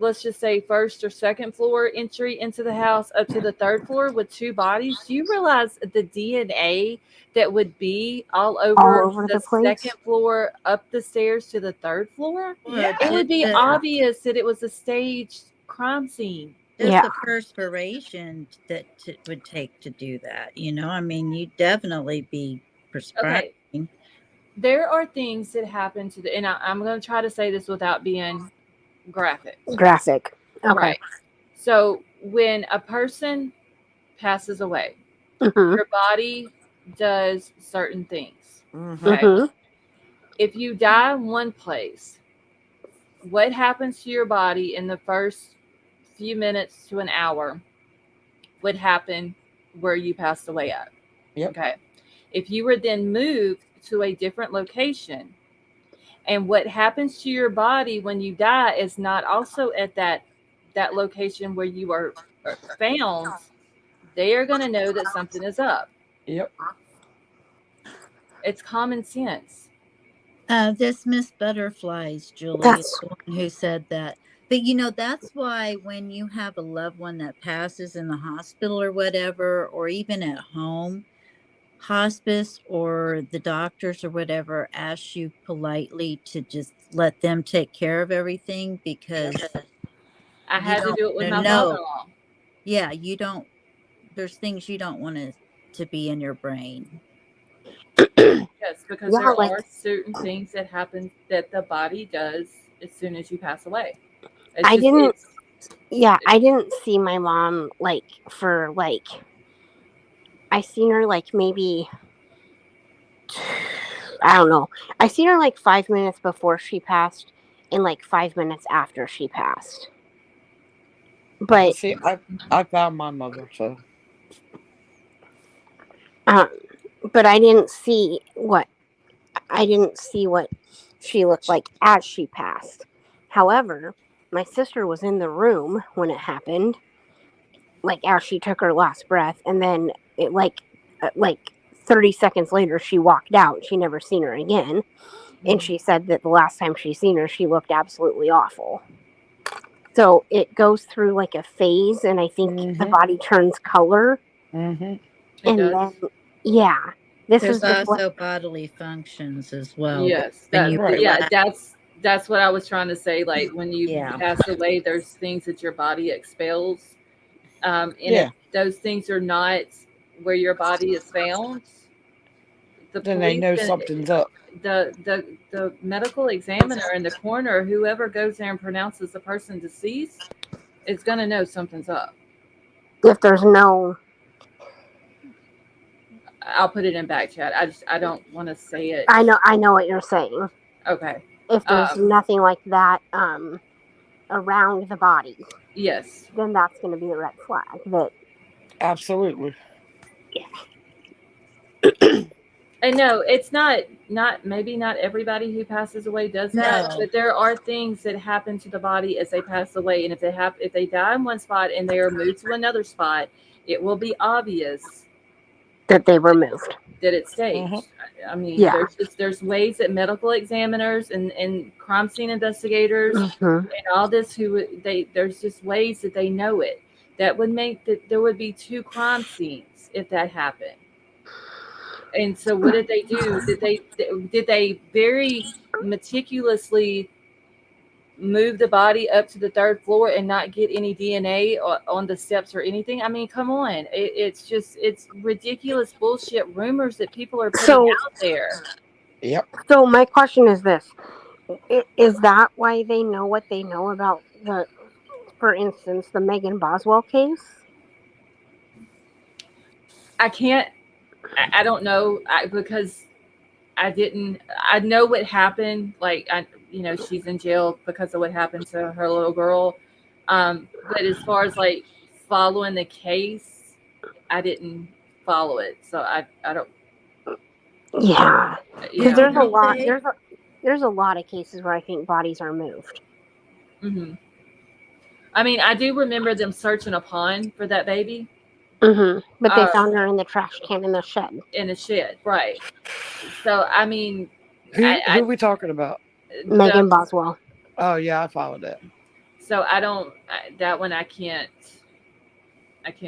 let's just say, first or second floor entry into the house up to the third floor with 2 bodies, do you realize the DNA that would be all over the
place?
second floor up the stairs to the third floor?
Yeah.
It would be obvious that it was a staged crime scene.
There's the perspiration that it would take to do that. You know, I mean, you'd definitely be perspiring.
Okay. There are things that happen to the, and I'm going to try to say this without being graphic.
Okay.
Right. So when a person passes away,
Mhm.
your body does certain things.
Mm-hmm.
Okay.
Mhm.
If you die in one place, what happens to your body in the first few minutes to an hour would happen where you passed away at.
Yep.
Okay. If you were then moved to a different location, and what happens to your body when you die is not also at that location where you are found, they are going to know that something is up.
Yep.
It's common sense.
This Miss Butterflies, Julie, is
That's
the one who said that. But you know, that's why when you have a loved one that passes in the hospital or whatever, or even at home, hospice or the doctors or whatever ask you politely to just let them take care of everything because
I
you
had to
don't
do it with my
know.
father-in-law.
Yeah, you don't, there's things you don't want to be in your brain.
Yes, because
yeah,
there
like
are certain things that happen that the body does as soon as you pass away. It's
I
just
didn't
it's
I didn't see my mom like for like I seen her like maybe I don't know. I seen her like 5 minutes before she passed and like 5 minutes after she passed.
Well,
But
see, I found my mother, so
um but I didn't see what she looked like as she passed. However, my sister was in the room when it happened, like as she took her last breath, and then it like 30 seconds later she walked out. She never seen her again, and she said that the last time she seen her, she looked absolutely awful. So it goes through like a phase, and I think the
mm-hmm.
body turns color,
Mm-hmm.
it
and
does.
then yeah, this
There's
was just what
also bodily functions as well.
Yes,
When you
Right.
yeah,
relax,
that's what I was trying to say. Like when you
yeah.
pass away, there's things that your body expels, and if
Yeah.
those things are not where your body is found, the
Then they
police
know
and
something's up.
the medical examiner and the coroner, whoever goes there and pronounces the person deceased, is going to know something's up.
if there's no.
I'll put it in back chat. I don't want to say it.
I know what you're saying.
Okay.
If there's
Um,
nothing like that around the body,
yes.
then that's going to be a red flag. That
Absolutely.
And no, it's not maybe not everybody who passes away does that,
No.
but there are things that happen to the body as they pass away, and if they die in one spot and they are moved to another spot, it will be obvious
that they were moved.
that it's
Mm-hmm.
staged. I mean,
Yeah.
there's ways that medical examiners and crime scene investigators
Hmm.
and all this there's just ways that they know it. That would make that there would be two crime scenes if that happened. And so what did they do? Did they very meticulously move the body up to the third floor and not get any DNA on the steps or anything? I mean, come on. It's ridiculous bullshit rumors that people are putting
So,
out there.
Yep.
so my question is this: is that why they know what they know about for instance, the Megan Boswell case?
I can't. I don't know because I know what happened. Like she's in jail because of what happened to her little girl. But as far as like following the case, I didn't follow it. So I don't,
Yeah,
you
because
know.
there's a lot of cases where I think bodies are moved.
Hmm. I mean, I do remember them searching a pond for that baby.
But they found her in the trash can in the shed.
In a shed, right? So I mean,
Who are we talking about?
Megan Boswell.
Oh yeah, I followed that.
So I don't that one I can't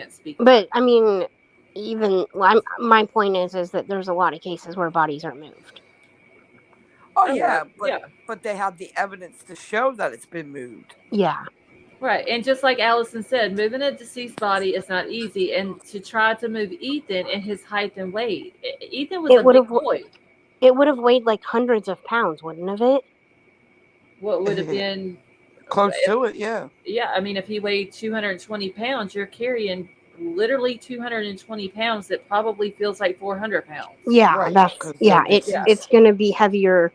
speak on.
But I mean, my point is that there's a lot of cases where bodies are moved.
Oh
Yeah,
but they have the evidence to show that it's been moved.
Yeah.
Right. And just like Allison said, moving a deceased body is not easy. And to try to move Ethan in his height and weight, Ethan was a big boy.
It would have weighed like hundreds of pounds, wouldn't have it?
What would have been
close to it? Yeah.
Yeah. I mean, if he weighed 220 pounds, you're carrying literally 220 pounds that probably feels like 400 pounds.
Yeah,
Right,
that's
'cause
yeah.
they're
Yeah.
It's going to be heavier.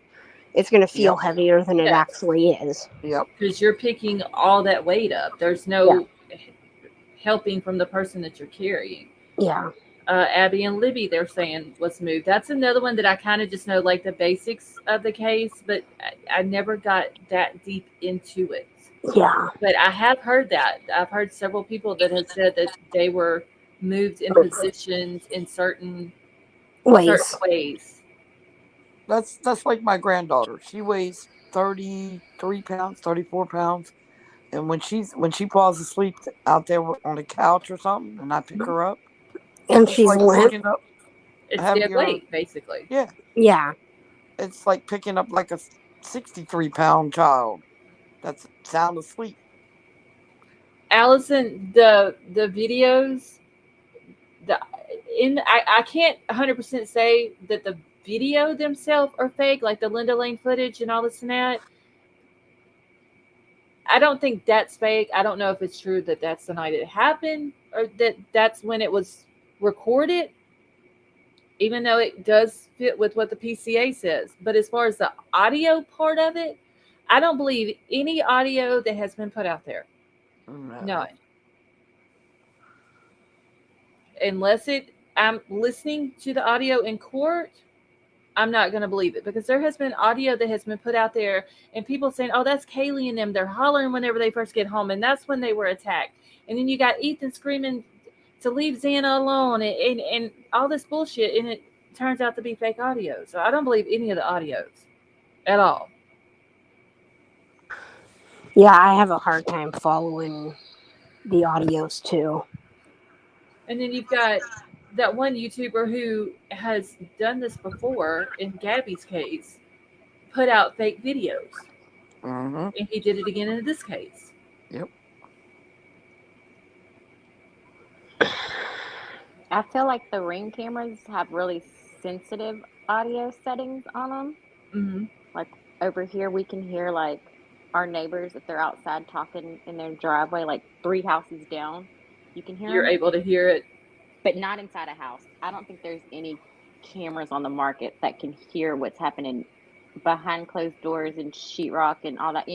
It's going to feel
Yep.
heavier than it
Yes.
actually is.
Yep.
Because you're picking all that weight up. There's
Yeah.
no helping from the person that you're carrying.
Yeah.
Abby and Libby, they're saying was moved. That's another one that I kind of just know like the basics of the case, but I never got that deep into it.
Yeah.
But I have heard that. I've heard several people that have said that they were moved in positions in certain ways.
That's like my granddaughter. She weighs 33 pounds, 34 pounds. And when she falls asleep out there on a couch or something, and I pick her up,
And
it's
she's
like
limp.
picking up
It's dead
heavier.
weight, basically.
Yeah,
Yeah.
it's like picking up like a 63-pound child that's sound asleep.
Allison, the videos, I can't 100% say that the video themselves are fake, like the Linda Lane footage and all this and that. I don't think that's fake. I don't know if it's true that that's the night it happened or that that's when it was recorded, even though it does fit with what the PCA says. But as far as the audio part of it, I don't believe any audio that has been put out there. None. Unless I'm listening to the audio in court, I'm not going to believe it, because there has been audio that has been put out there and people saying, oh, that's Kaylee and them. They're hollering whenever they first get home, and that's when they were attacked. And then you got Ethan screaming to leave Xana alone and all this bullshit, and it turns out to be fake audio. So I don't believe any of the audios at all.
Yeah, I have a hard time following the audios too.
And then you've got that one YouTuber who has done this before in Gabby's case, put out fake videos.
Mm-hmm.
And he did it again in this case.
Yep.
I feel like the Ring cameras have really sensitive audio settings on them.
Mm-hmm.
Like over here, we can hear like our neighbors if they're outside talking in their driveway, like 3 houses down. You can hear
You're
them,
able to hear it.
but not inside a house. I don't think there's any cameras on the market that can hear what's happening behind closed doors and sheetrock and all that.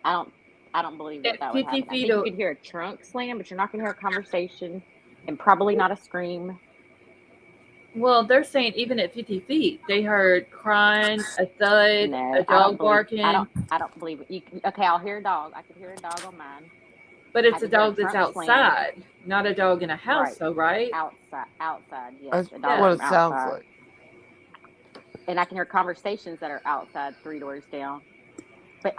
I don't believe that
At
would
50
happen. I
feet
think you can hear a trunk slam, but you're not going to hear a conversation, and probably not a scream.
Well, they're saying even at 50 feet, they heard crying, a thud,
No,
a dog barking.
I don't believe it. Okay, I'll hear a dog. I could hear a dog on mine.
But
I
it's a
could hear a
dog that's
trunk slam.
outside, not a dog in a house,
Right.
though, right?
Outside, yes.
That's
A dog
what it
from
sounds
outside.
like.
And I can hear conversations that are outside 3 doors down. But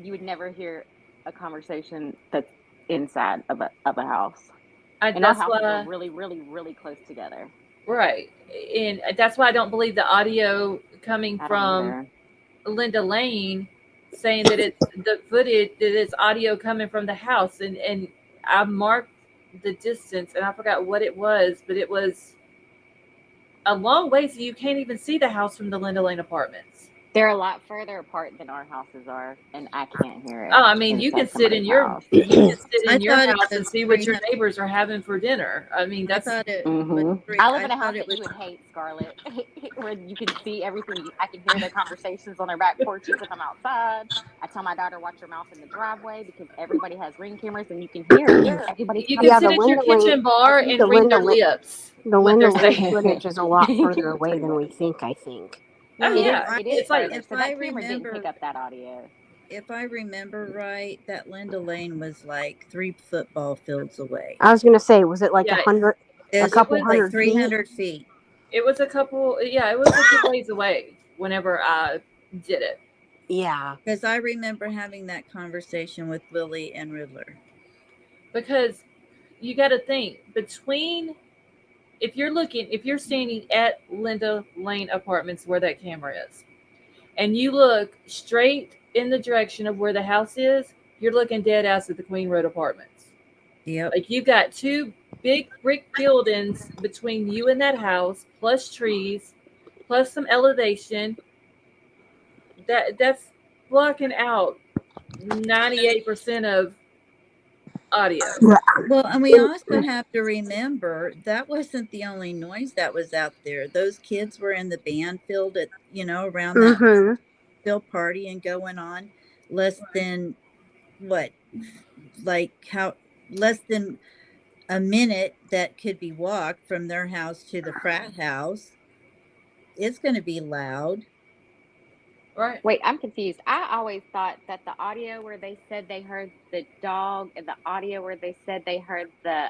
you would never hear a conversation that's inside of a house. And our houses are really, really, really close together.
Right. And that's why I don't believe the audio coming from Linda Lane saying that it's the footage, that it's audio coming from the house. And I marked the distance, and I forgot what it was, but it was a long way, so you can't even see the house from the Linda Lane apartments.
They're a lot further apart than our houses are, and I can't hear it.
Oh, I mean, you can sit in your house and see what your neighbors are having for dinner. I mean, that's.
I live in a house that you would hate, Scarlett, where you can see everything. I can hear their conversations on their back porches if I'm outside. I tell my daughter, watch your mouth in the driveway, because everybody has Ring cameras and you can hear everybody.
You can sit at your kitchen bar and read their lips.
The Linda Lane footage is a lot further away than we think, I think.
Oh, yeah.
It is
like,
further, so that camera didn't pick up that audio.
If I remember right, that Linda Lane was like 3 football fields away.
I was going to say, was it like 100, a couple hundred
like 300 feet?
It was a couple, it was a good ways away whenever I did it.
Yeah.
Because I remember having that conversation with Lily and Riddler.
Because you got to think, if you're standing at Linda Lane Apartments where that camera is, and you look straight in the direction of where the house is, you're looking dead ass at the Queen Road Apartments.
Yep.
Like, you've got 2 big brick buildings between you and that house, plus trees, plus some elevation. That's blocking out 98% of audio.
Well, and we also have to remember that wasn't the only noise that was out there. Those kids were in the band field at, around that
Mm-hmm.
field party and going on less than what, like how less than a minute that could be walked from their house to the frat house. It's going to be loud.
Right.
Wait, I'm confused. I always thought that the audio where they said they heard the dog and the audio where they said they heard the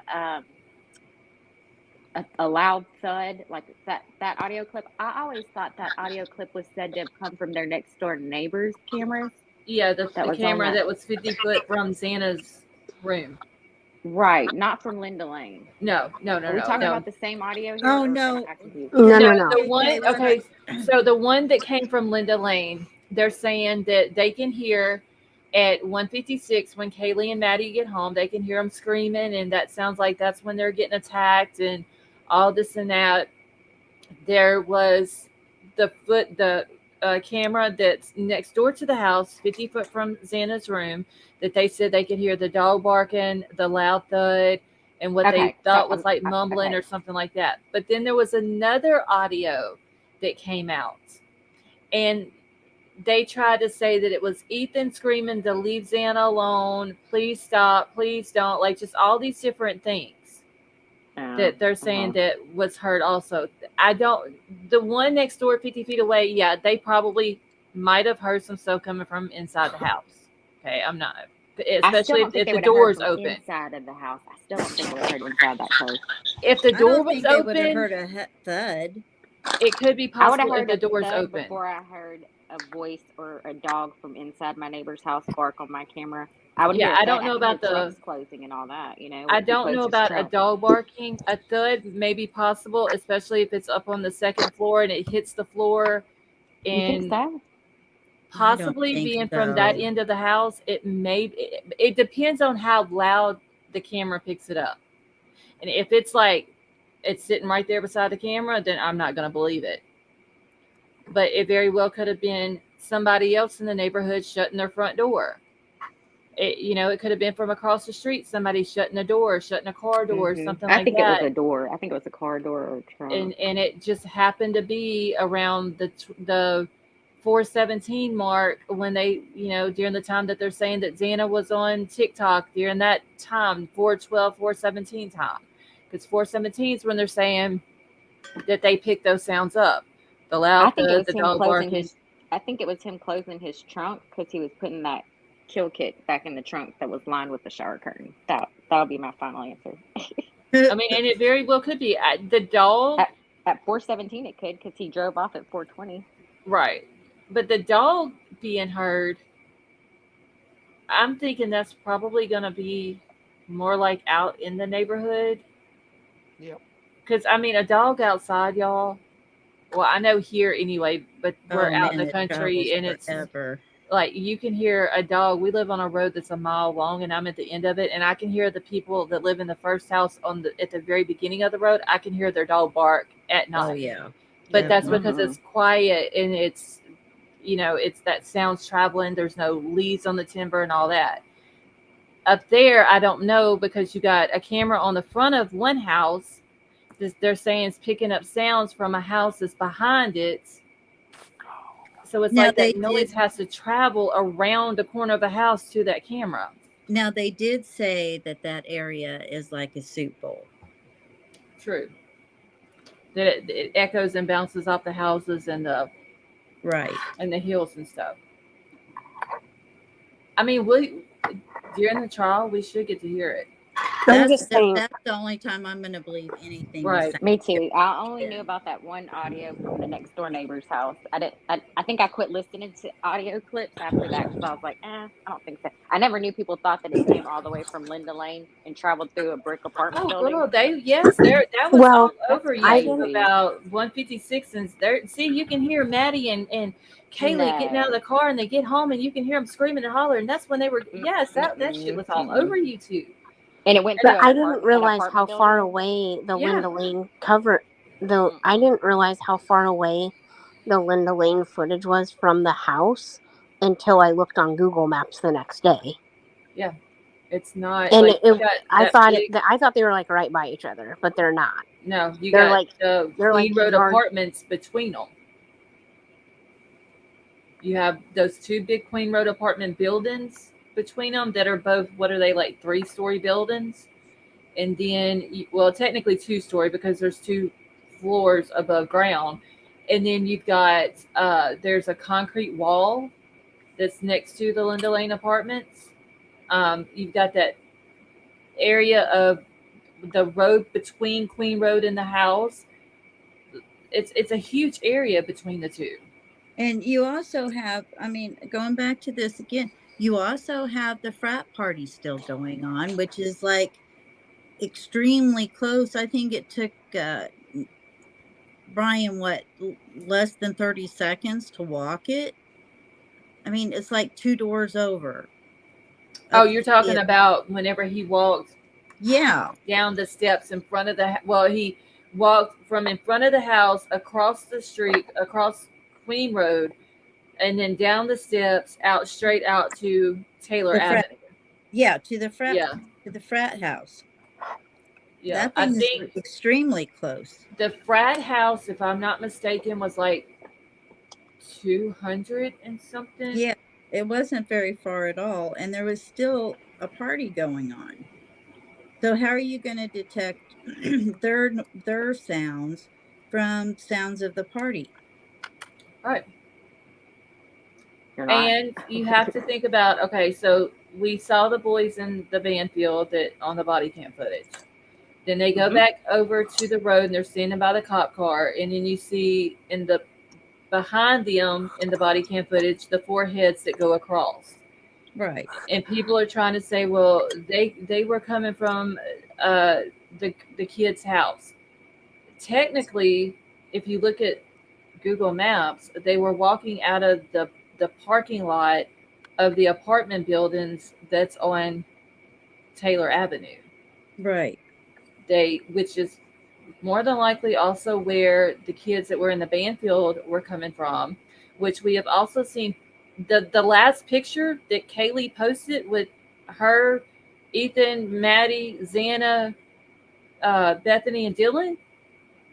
a loud thud, like that audio clip. I always thought that audio clip was said to have come from their next door neighbor's cameras.
Yeah, the
That was on
camera
that.
that was 50 foot from Xana's room.
Right, not from Linda Lane.
No.
Are we talking about the same audio here?
Oh,
or am
no.
I confused?
No.
The one, okay, so the one that came from Linda Lane, they're saying that they can hear at 1:56 when Kaylee and Maddie get home, they can hear them screaming, and that sounds like that's when they're getting attacked and all this and that. There was the camera that's next door to the house, 50 foot from Xana's room, that they said they could hear the dog barking, the loud thud, and what they
Okay, so
thought was like mumbling
okay.
or something like that. But then there was another audio that came out, and they tried to say that it was Ethan screaming to leave Xana alone, please stop, please don't, like just all these different things that they're saying that was heard also. The one next door 50 feet away, yeah, they probably might have heard some stuff coming from inside the house. Okay, I'm not, especially if the door's open.
Inside of the house, I still don't think they heard inside that close.
If the
I
door
don't
was
think they would have
open,
heard a thud.
it could be
I would have
possible if
heard
the
a
door's
thud
open.
before I heard a voice or a dog from inside my neighbor's house bark on my camera. I would hear.
I don't know about the
trunks closing and all that.
I don't know about a dog barking. A thud may be possible, especially if it's up on the second floor and it hits the floor.
You
And
think so?
possibly
think
being from that
so.
end of the house, it depends on how loud the camera picks it up. And if it's like it's sitting right there beside the camera, then I'm not going to believe it. But it very well could have been somebody else in the neighborhood shutting their front door. It could have been from across the street, somebody shutting a door, shutting a car door, something like that.
I think it was a door. I think it was a car door or a trunk.
And it just happened to be around the 417 mark when they, during the time that they're saying that Xana was on TikTok during that time, 412, 417 time. Because 417 is when they're saying that they picked those sounds up. The loud, the dog barking.
I think it was him closing his trunk because he was putting that kill kit back in the trunk that was lined with the shower curtain. That'll be my final answer.
I mean, and it very well could be. The dog
at 417 it could, because he drove off at 420.
Right. But the dog being heard, I'm thinking that's probably going to be more like out in the neighborhood.
Yep.
Because, I mean, a dog outside, y'all. Well, I know here anyway, but we're out in the country, and it's like you can hear a dog. We live on a road that's a mile long, and I'm at the end of it, and I can hear the people that live in the first house at the very beginning of the road. I can hear their dog bark at night.
Oh yeah.
But that's because it's quiet, and it's that sound's traveling. There's no leaves on the timber and all that. Up there, I don't know, because you got a camera on the front of one house. They're saying it's picking up sounds from a house that's behind it. So it's like that noise has to travel around the corner of the house to that camera.
Now, they did say that area is like a soup bowl.
True. That it echoes and bounces off the houses and the hills and stuff. I mean, during the trial, we should get to hear it.
That's the only time I'm going to believe anything.
Right.
Me too. I only knew about that one audio from the next door neighbor's house. I think I quit listening to audio clips after that, because I was like, I don't think so. I never knew people thought that it came all the way from Linda Lane and traveled through a brick apartment building.
Girl, that was all over you about 156, and there. See, you can hear Maddie and Kaylee getting out of the car, and they get home, and you can hear them screaming and hollering. And that's when they were. Yes, that shit was all over YouTube.
And it went.
But I didn't realize how far away the Linda Lane cover. I didn't realize how far away the Linda Lane footage was from the house until I looked on Google Maps the next day.
Yeah. It's not
And
like you got
I
that
thought
big.
I thought they were like right by each other, but they're not.
No, you
They're
got
like
the
they're like
Queen Road
yard.
apartments between them. You have those two big Queen Road apartment buildings between them that are both, what are they, like 3-story buildings? And then, well, technically 2-story because there's 2 floors above ground. And then you've got, there's a concrete wall that's next to the Linda Lane apartments. You've got that area of the road between Queen Road and the house. It's a huge area between the two.
And you also have, I mean, going back to this again, you also have the frat party still going on, which is like extremely close. I think it took Bryan, what, less than 30 seconds to walk it? I mean, it's like 2 doors over.
Oh, you're talking about whenever he walked
Yeah.
down the steps in front of he walked from in front of the house across the street, across Queen Road, and then down the steps straight out to Taylor Avenue.
Yeah, to the frat house.
Yeah,
That thing is extremely close.
The frat house, if I'm not mistaken, was like 200 and something.
Yeah, it wasn't very far at all, and there was still a party going on. So how are you going to detect their sounds from sounds of the party?
Right. And you have to think about, okay, so we saw the boys in the van field that on the body cam footage. Then they go back over to the road and they're standing by the cop car, and then you see behind them in the body cam footage the 4 heads that go across.
Right.
And people are trying to say, well, they were coming from the kid's house. Technically, if you look at Google Maps, they were walking out of the parking lot of the apartment buildings that's on Taylor Avenue.
Right.
Which is more than likely also where the kids that were in the Banfield were coming from, which we have also seen. The last picture that Kaylee posted with her, Ethan, Maddie, Xana, Bethany, and Dylan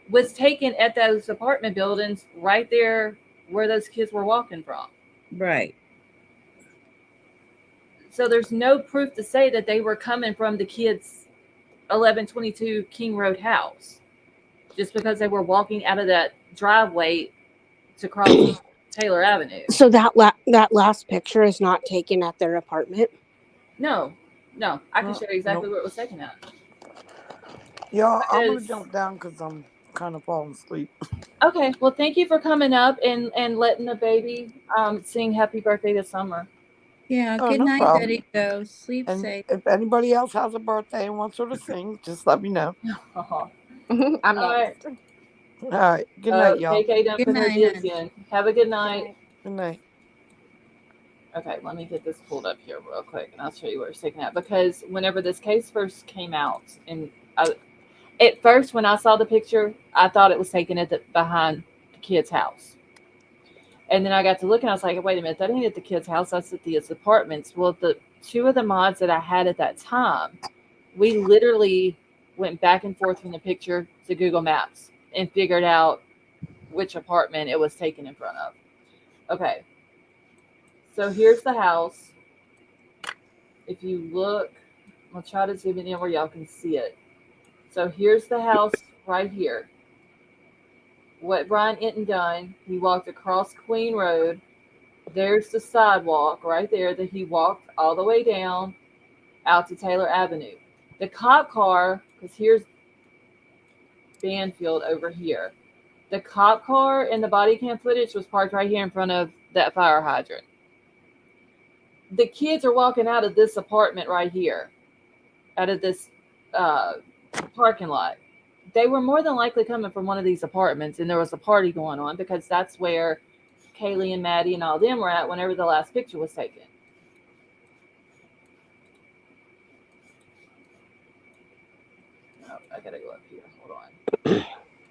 was taken at those apartment buildings right there where those kids were walking from.
Right.
So there's no proof to say that they were coming from the kids' 1122 King Road house just because they were walking out of that driveway to cross Taylor Avenue.
So that last picture is not taken at their apartment?
No. I can show you exactly where it was taken at.
Yeah, I'm going to jump down because I'm kind of falling asleep.
Okay, well, thank you for coming up and letting the baby sing happy birthday this summer.
Yeah, good night, Betty Jo. Sleep safe.
If anybody else has a birthday and wants her to sing, just let me know.
I'm next.
All right. Good night, y'all.
KK, don't put her dibs in. Have a good night.
Good night.
Okay, let me get this pulled up here real quick, and I'll show you where it's taken at. Because whenever this case first came out, and at first when I saw the picture, I thought it was taken behind the kid's house. And then I got to look, and I was like, wait a minute, that ain't at the kid's house. That's at the apartments. Well, the 2 of the mods that I had at that time, we literally went back and forth from the picture to Google Maps and figured out which apartment it was taken in front of. Okay. So here's the house. If you look, I'll try to zoom it in where y'all can see it. So here's the house right here. What Bryan Enton done, he walked across Queen Road. There's the sidewalk right there that he walked all the way down out to Taylor Avenue. The cop car, because here's Banfield over here. The cop car in the body cam footage was parked right here in front of that fire hydrant. The kids are walking out of this apartment right here, out of this parking lot. They were more than likely coming from one of these apartments, and there was a party going on because that's where Kaylee and Maddie and all them were at whenever the last picture was taken. Oh, I gotta go up here. Hold on.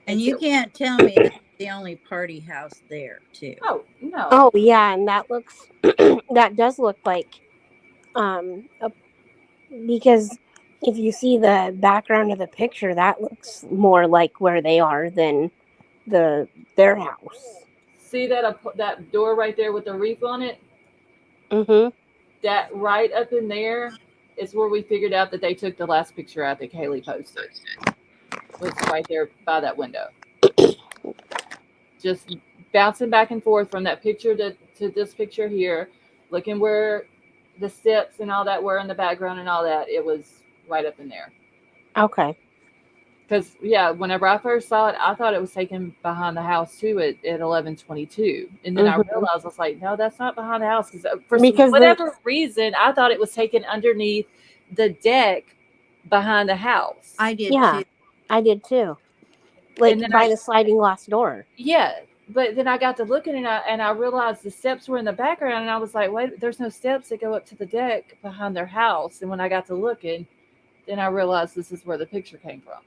And you can't tell me that's the only party house there, too.
Oh, no.
Oh, yeah, and that looks, that does look like a Because if you see the background of the picture, that looks more like where they are than their house.
See that door right there with the reef on it?
Mm-hmm.
That right up in there is where we figured out that they took the last picture out that Kaylee posted. Was right there by that window. Just bouncing back and forth from that picture to this picture here, looking where the steps and all that were in the background and all that. It was right up in there.
Okay.
Because yeah, whenever I first saw it, I thought it was taken behind the house too at 11:22, and then I
Mm-hmm.
realized I was like, no, that's not behind the house. Because for
Because
whatever reason, I thought it was taken underneath the deck behind the house.
I did
yeah,
too.
I did too. Like
And then
by the sliding glass door.
yeah, but then I got to looking and I realized the steps were in the background, and I was like, wait, there's no steps that go up to the deck behind their house. And when I got to looking, then I realized this is where the picture came from.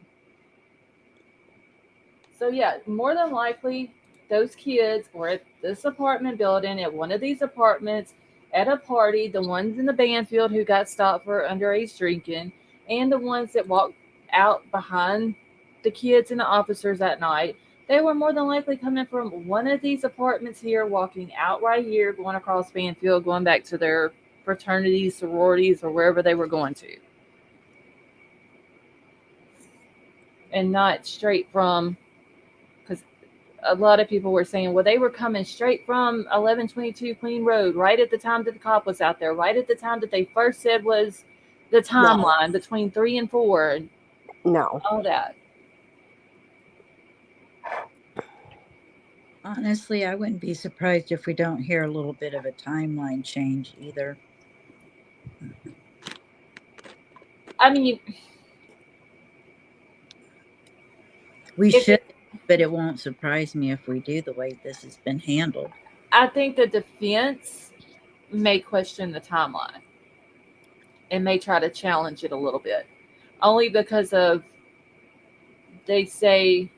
So yeah, more than likely, those kids were at this apartment building at one of these apartments at a party. The ones in the Banfield who got stopped for underage drinking, and the ones that walked out behind the kids and the officers that night. They were more than likely coming from one of these apartments here, walking out right here, going across Banfield, going back to their fraternities, sororities, or wherever they were going to, and not straight from. Because a lot of people were saying, well, they were coming straight from 1122 Queen Road, right at the time that the cop was out there, right at the time that they first said was the timeline between 3 and 4, and
No.
all that.
Honestly, I wouldn't be surprised if we don't hear a little bit of a timeline change either.
I mean,
We
if
should, but it won't surprise me if we do the way this has been handled.
I think the defense may question the timeline and may try to challenge it a little bit, only because of they say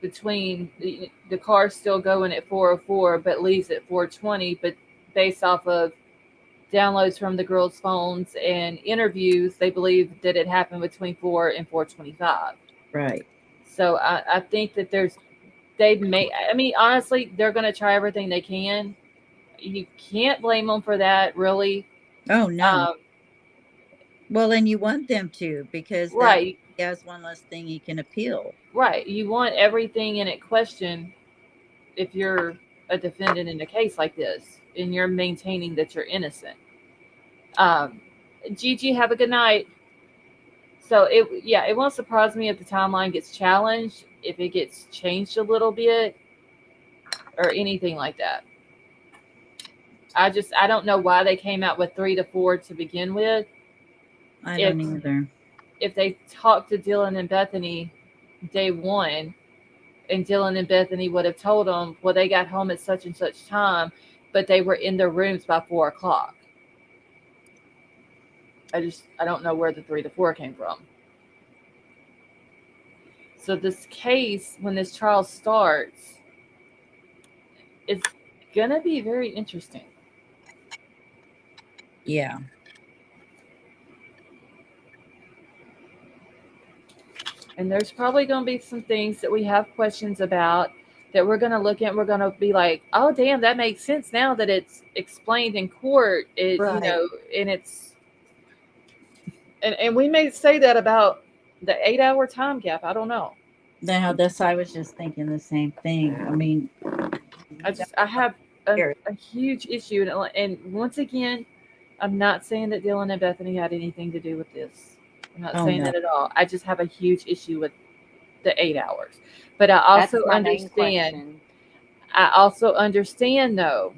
between the car's still going at 4:04 but leaves at 4:20, but based off of downloads from the girls' phones and interviews, they believe that it happened between 4 and 4:25.
Right.
So I think that they may. I mean, honestly, they're going to try everything they can. You can't blame them for that, really.
Oh, no.
Um,
Well, and you want them to, because that
right,
he has one less thing he can appeal.
right. You want everything in it questioned if you're a defendant in a case like this, and you're maintaining that you're innocent. Gigi, have a good night. So it won't surprise me if the timeline gets challenged, if it gets changed a little bit, or anything like that. I don't know why they came out with 3 to 4 to begin with.
I
If
don't either.
if they talked to Dylan and Bethany day one, and Dylan and Bethany would have told them, well, they got home at such and such time, but they were in their rooms by 4 o'clock. I don't know where the 3 to 4 came from. So this case, when this trial starts, it's gonna be very interesting.
Yeah.
And there's probably going to be some things that we have questions about that we're going to look at and we're going to be like, oh, damn, that makes sense now that it's explained in court.
Right.
And it's, and we may say that about the 8-hour time gap. I don't know.
Now, I was just thinking the same thing. I mean,
I have a huge issue. And once again, I'm not saying that Dylan and Bethany had anything to do with this. I'm not saying that at all. I just have a huge issue with the 8 hours. But I also understand. I also understand though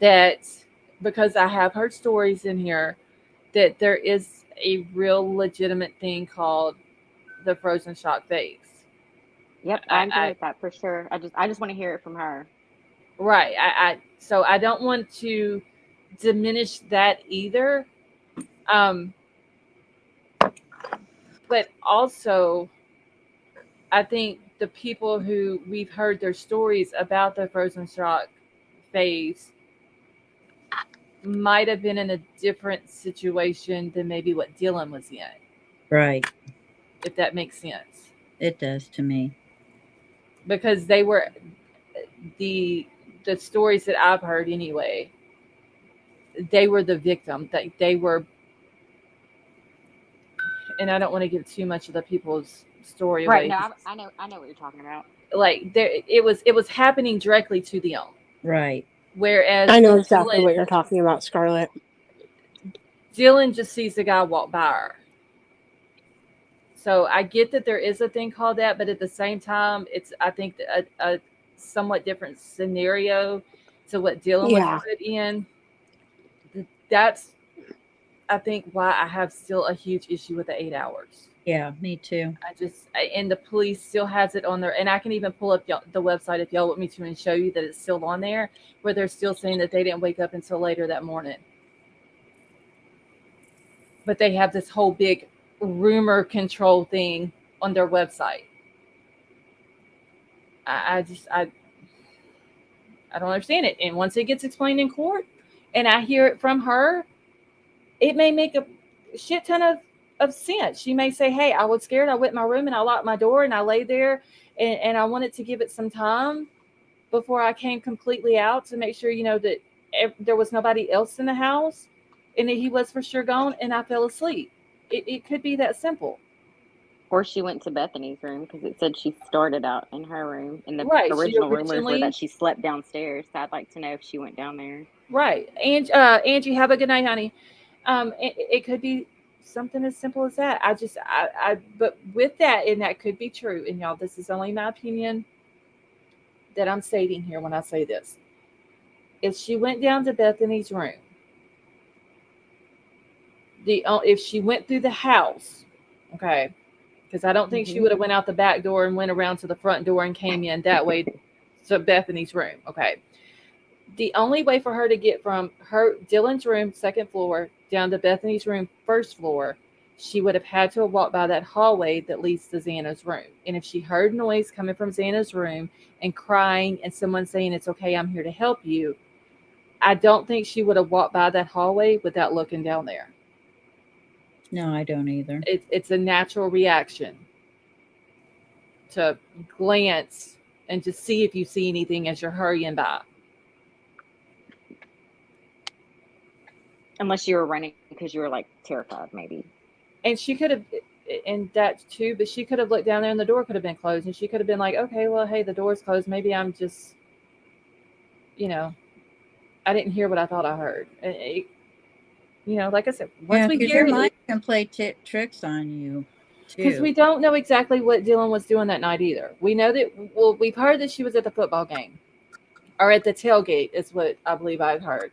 that because I have heard stories in here that there is a real legitimate thing called the frozen shock phase.
Yep, I agree with that for sure. I just want to hear it from her.
Right. So I don't want to diminish that either. But also I think the people who we've heard their stories about the frozen shock phase might have been in a different situation than maybe what Dylan was in,
Right.
if that makes sense.
It does to me.
Because they were the stories that I've heard anyway, they were the victim. They were, and I don't want to give too much of the people's story
Right.
away.
No, I know what you're talking about.
Like there, it was happening directly to them.
Right.
Whereas
I know exactly what you're talking about, Scarlett.
Dylan just sees the guy walk by her. So I get that there is a thing called that, but at the same time, it's, I think, a somewhat different scenario to what Dylan was
Yeah.
put in. That's, I think, why I have still a huge issue with the 8 hours.
Yeah, me too.
And the police still has it on there, and I can even pull up the website if y'all want me to and show you that it's still on there, where they're still saying that they didn't wake up until later that morning. But they have this whole big rumor control thing on their website. I don't understand it. And once it gets explained in court and I hear it from her, it may make a shit ton of sense. She may say, hey, I was scared. I went in my room and I locked my door and I lay there and I wanted to give it some time before I came completely out to make sure, that there was nobody else in the house and that he was for sure gone, and I fell asleep. It could be that simple.
Or she went to Bethany's room because it said she started out in her room. And the
Right.
original rumors were that she slept downstairs. So I'd like to know if she went down there.
Right. And Angie, have a good night, honey. It could be something as simple as that. But with that, and that could be true. And y'all, this is only my opinion that I'm stating here when I say this. If she went down to Bethany's room, if she went through the house, okay, because I don't think she would have went out the back door and went around to the front door and came in that way to Bethany's room. Okay. The only way for her to get from Dylan's room, second floor, down to Bethany's room, first floor, she would have had to have walked by that hallway that leads to Xana's room. And if she heard noise coming from Xana's room and crying and someone saying, it's okay, I'm here to help you, I don't think she would have walked by that hallway without looking down there.
No, I don't either.
It's a natural reaction to glance and just see if you see anything as you're hurrying by.
Unless you were running because you were like terrified, maybe.
And she could have, and that too, but she could have looked down there and the door could have been closed. And she could have been like, okay, well, hey, the door's closed. Maybe I'm just, I didn't hear what I thought I heard. Like I said, once we hear
your mind can play tricks on you.
Because we don't know exactly what Dylan was doing that night either. We know that, we've heard that she was at the football game or at the tailgate is what I believe I've heard.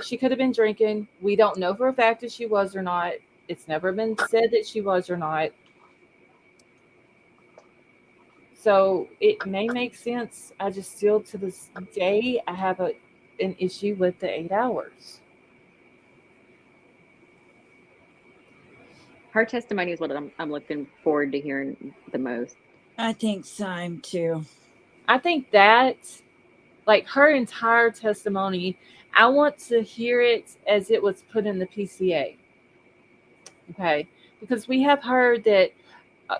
She could have been drinking. We don't know for a fact if she was or not. It's never been said that she was or not. So it may make sense. I just still, to this day, I have an issue with the 8 hours.
Her testimony is what I'm looking forward to hearing the most.
I think so too.
I think that, like, her entire testimony, I want to hear it as it was put in the PCA. Okay. Because we have heard that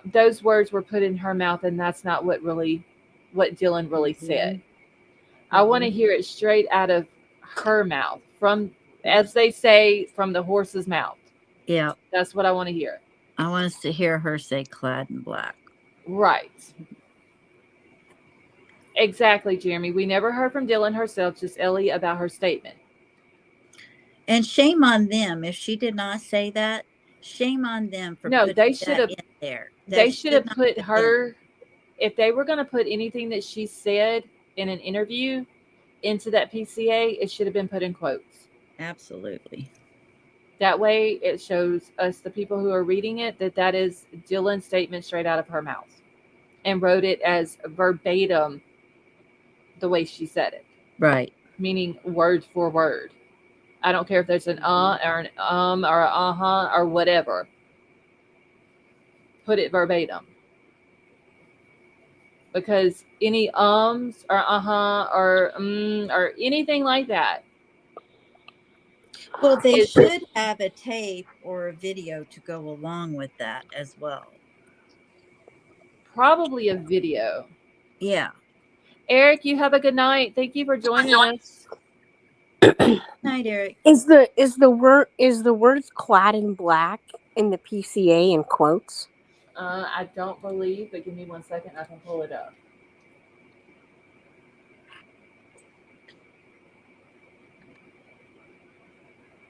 those words were put in her mouth and that's not what Dylan really said. I want to hear it straight out of her mouth, from, as they say, from the horse's mouth.
Yeah.
That's what I want to hear.
I want us to hear her say clad in black.
Right. Exactly, Jeremy. We never heard from Dylan herself, just Ellie, about her statement.
And shame on them. If she did not say that, shame on them for putting that in there.
They should have put her, if they were going to put anything that she said in an interview into that PCA, it should have been put in quotes.
Absolutely. That
way it shows us, the people who are reading it, that is Dylan's statement straight out of her mouth, and wrote it as verbatim the way she said it.
Right.
Meaning word for word. I don't care if there's an or an or a uh-huh or whatever. Put it verbatim. Because any ums or uh-huh or or anything like that,
Well, they
Is-
should have a tape or a video to go along with that as well.
Probably a video.
Yeah.
Eric, you have a good night. Thank you for joining us.
Night, Eric.
Is the words "clad in black" in the PCA in quotes?
I don't believe, but give me 1 second. I can pull it up.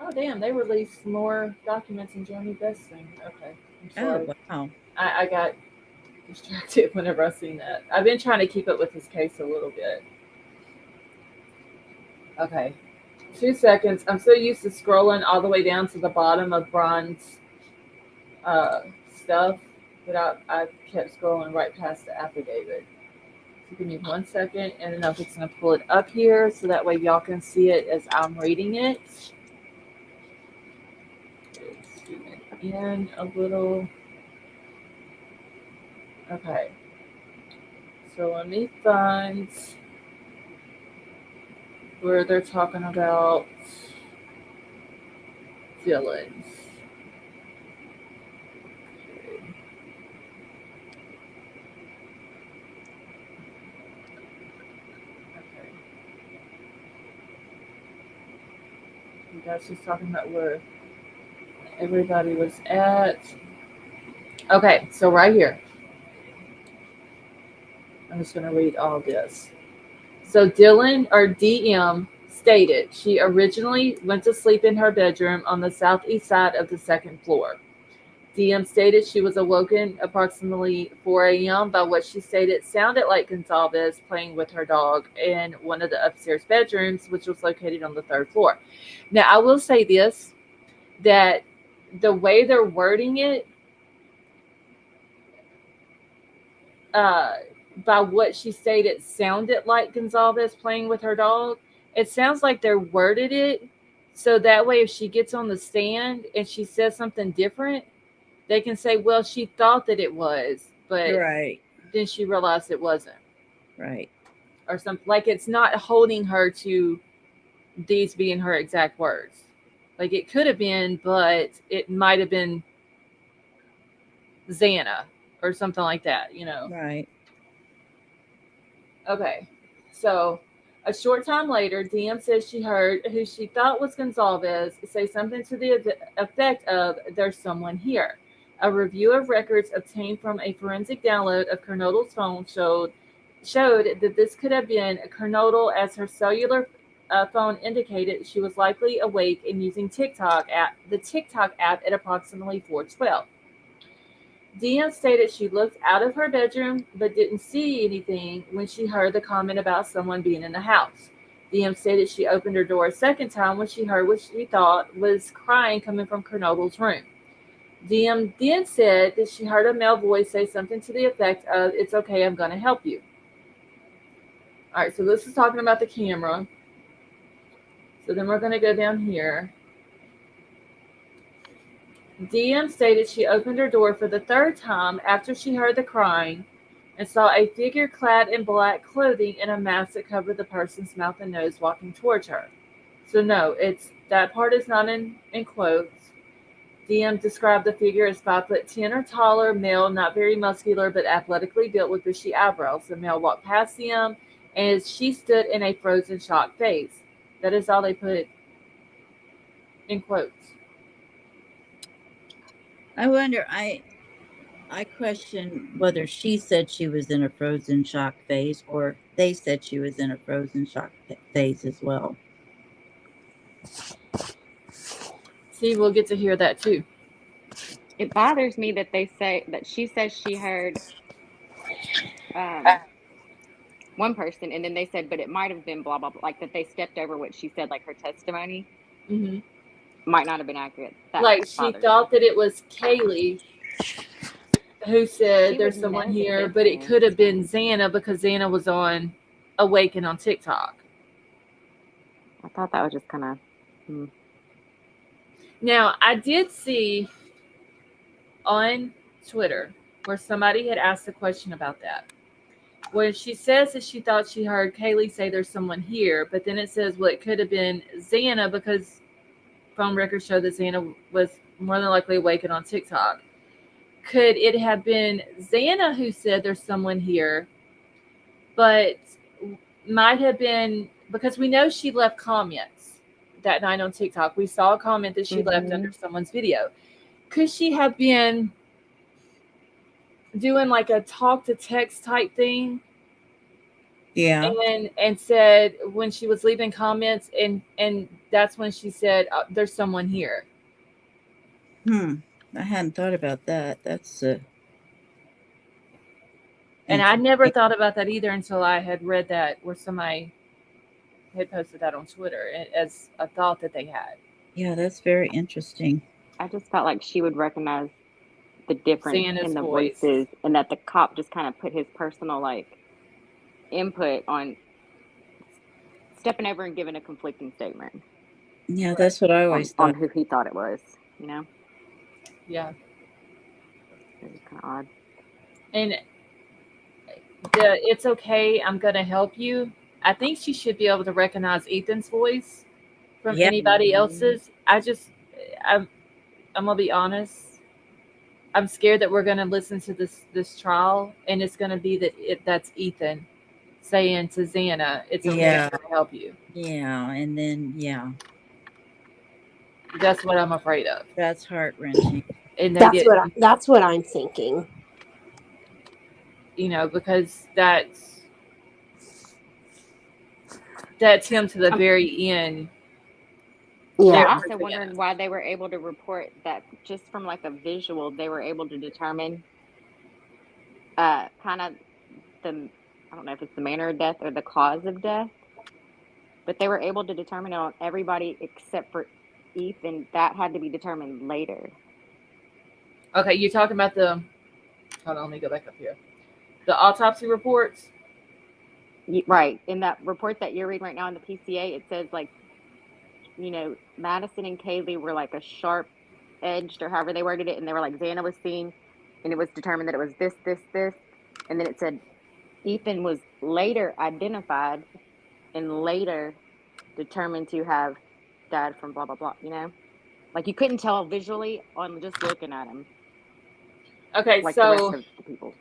Oh, damn. They released more documents in Johnny Best thing. Okay. I'm sorry.
Oh, wow.
I got distracted whenever I seen that. I've been trying to keep up with his case a little bit. Okay. 2 seconds. I'm so used to scrolling all the way down to the bottom of Bryan's stuff that I kept scrolling right past the affidavit. So give me 1 second, and then I'm just going to pull it up here so that way y'all can see it as I'm reading it. Zoom it in a little. Okay. So let me find where they're talking about villains. Okay. You guys just talking about where everybody was at. Okay, so right here. I'm just going to read all this. So Dylan, or DM, stated she originally went to sleep in her bedroom on the southeast side of the second floor. DM stated she was awoken approximately 4 a.m. by what she stated sounded like Gonzalez playing with her dog in one of the upstairs bedrooms, which was located on the third floor. Now, I will say this, that the way they're wording it, by what she stated sounded like Gonzalez playing with her dog. It sounds like they're worded it so that way if she gets on the stand and she says something different, they can say, well, she thought that it was, but
Right.
then she realized it wasn't.
Right.
Or something. Like it's not holding her to these being her exact words. Like it could have been, but it might have been Xana or something like that, you know.
Right.
Okay, so a short time later, DM says she heard who she thought was Gonzalez say something to the effect of, there's someone here. A review of records obtained from a forensic download of Kernodle's phone showed that this could have been Kernodle, as her cellular phone indicated she was likely awake and using the TikTok app at approximately 4:12. DM stated she looked out of her bedroom but didn't see anything when she heard the comment about someone being in the house. DM stated she opened her door a second time when she heard what she thought was crying coming from Kernodle's room. DM then said that she heard a male voice say something to the effect of, it's okay, I'm going to help you. All right, so this is talking about the camera. So then we're going to go down here. DM stated she opened her door for the third time after she heard the crying and saw a figure clad in black clothing and a mask that covered the person's mouth and nose walking towards her. So no, that part is not in quotes. DM described the figure as 5'10" or taller, male, not very muscular, but athletically built with bushy eyebrows. The male walked past DM and she stood in a frozen shock phase. That is all they put in quotes.
I wonder, I question whether she said she was in a frozen shock phase or they said she was in a frozen shock phase as well.
See, we'll get to hear that too.
It bothers me that they say that she says she heard one person, and then they said, but it might have been blah blah blah, like that they stepped over what she said, like her testimony might not have been accurate. That
like she thought that it was Kaylee who said there's someone here, but it could have been Xana because Xana was on Awaken on TikTok.
I thought that was just kind of.
Now, I did see on Twitter where somebody had asked a question about that. Where she says that she thought she heard Kaylee say there's someone here, but then it says, well, it could have been Xana because phone records show that Xana was more than likely awakened on TikTok. Could it have been Xana who said there's someone here, but might have been because we know she left comments that night on TikTok. We saw a comment that she left under someone's video. Could she have been doing like a talk to text type thing?
Yeah.
And said when she was leaving comments and that's when she said there's someone here.
I hadn't thought about that. That's
And I never thought about that either until I had read that where somebody had posted that on Twitter as a thought that they had.
Yeah, that's very interesting.
I just felt like she would recognize the difference
Xana's
in the
voice.
voices, and that the cop just kind of put his personal like input on stepping over and giving a conflicting statement.
Yeah, that's what I always
on
thought.
who he thought it was, you know?
Yeah.
It was kind of odd.
And it's okay, I'm going to help you. I think she should be able to recognize Ethan's voice from anybody else's. I'm going to be honest. I'm scared that we're going to listen to this trial and it's going to be that's Ethan saying to Xana, it's okay, I'm going to help you.
Yeah, and then
that's what I'm afraid of.
That's heart-wrenching.
And
that's what I'm thinking.
You know, because that's him to the very end.
Yeah, I'm also wondering why they were able to report that just from like a visual, they were able to determine kind of I don't know if it's the manner of death or the cause of death, but they were able to determine it on everybody except for Ethan. That had to be determined later.
Okay, you're talking about hold on, let me go back up here. The autopsy reports?
Right. In that report that you're reading right now in the PCA, it says like, you know, Madison and Kaylee were like a sharp edged or however they worded it. And they were like, Xana was seen and it was determined that it was this. And then it said Ethan was later identified and later determined to have died from blah, blah, blah, you know? Like you couldn't tell visually on just looking at him.
Okay,
like
so
the rest of the people.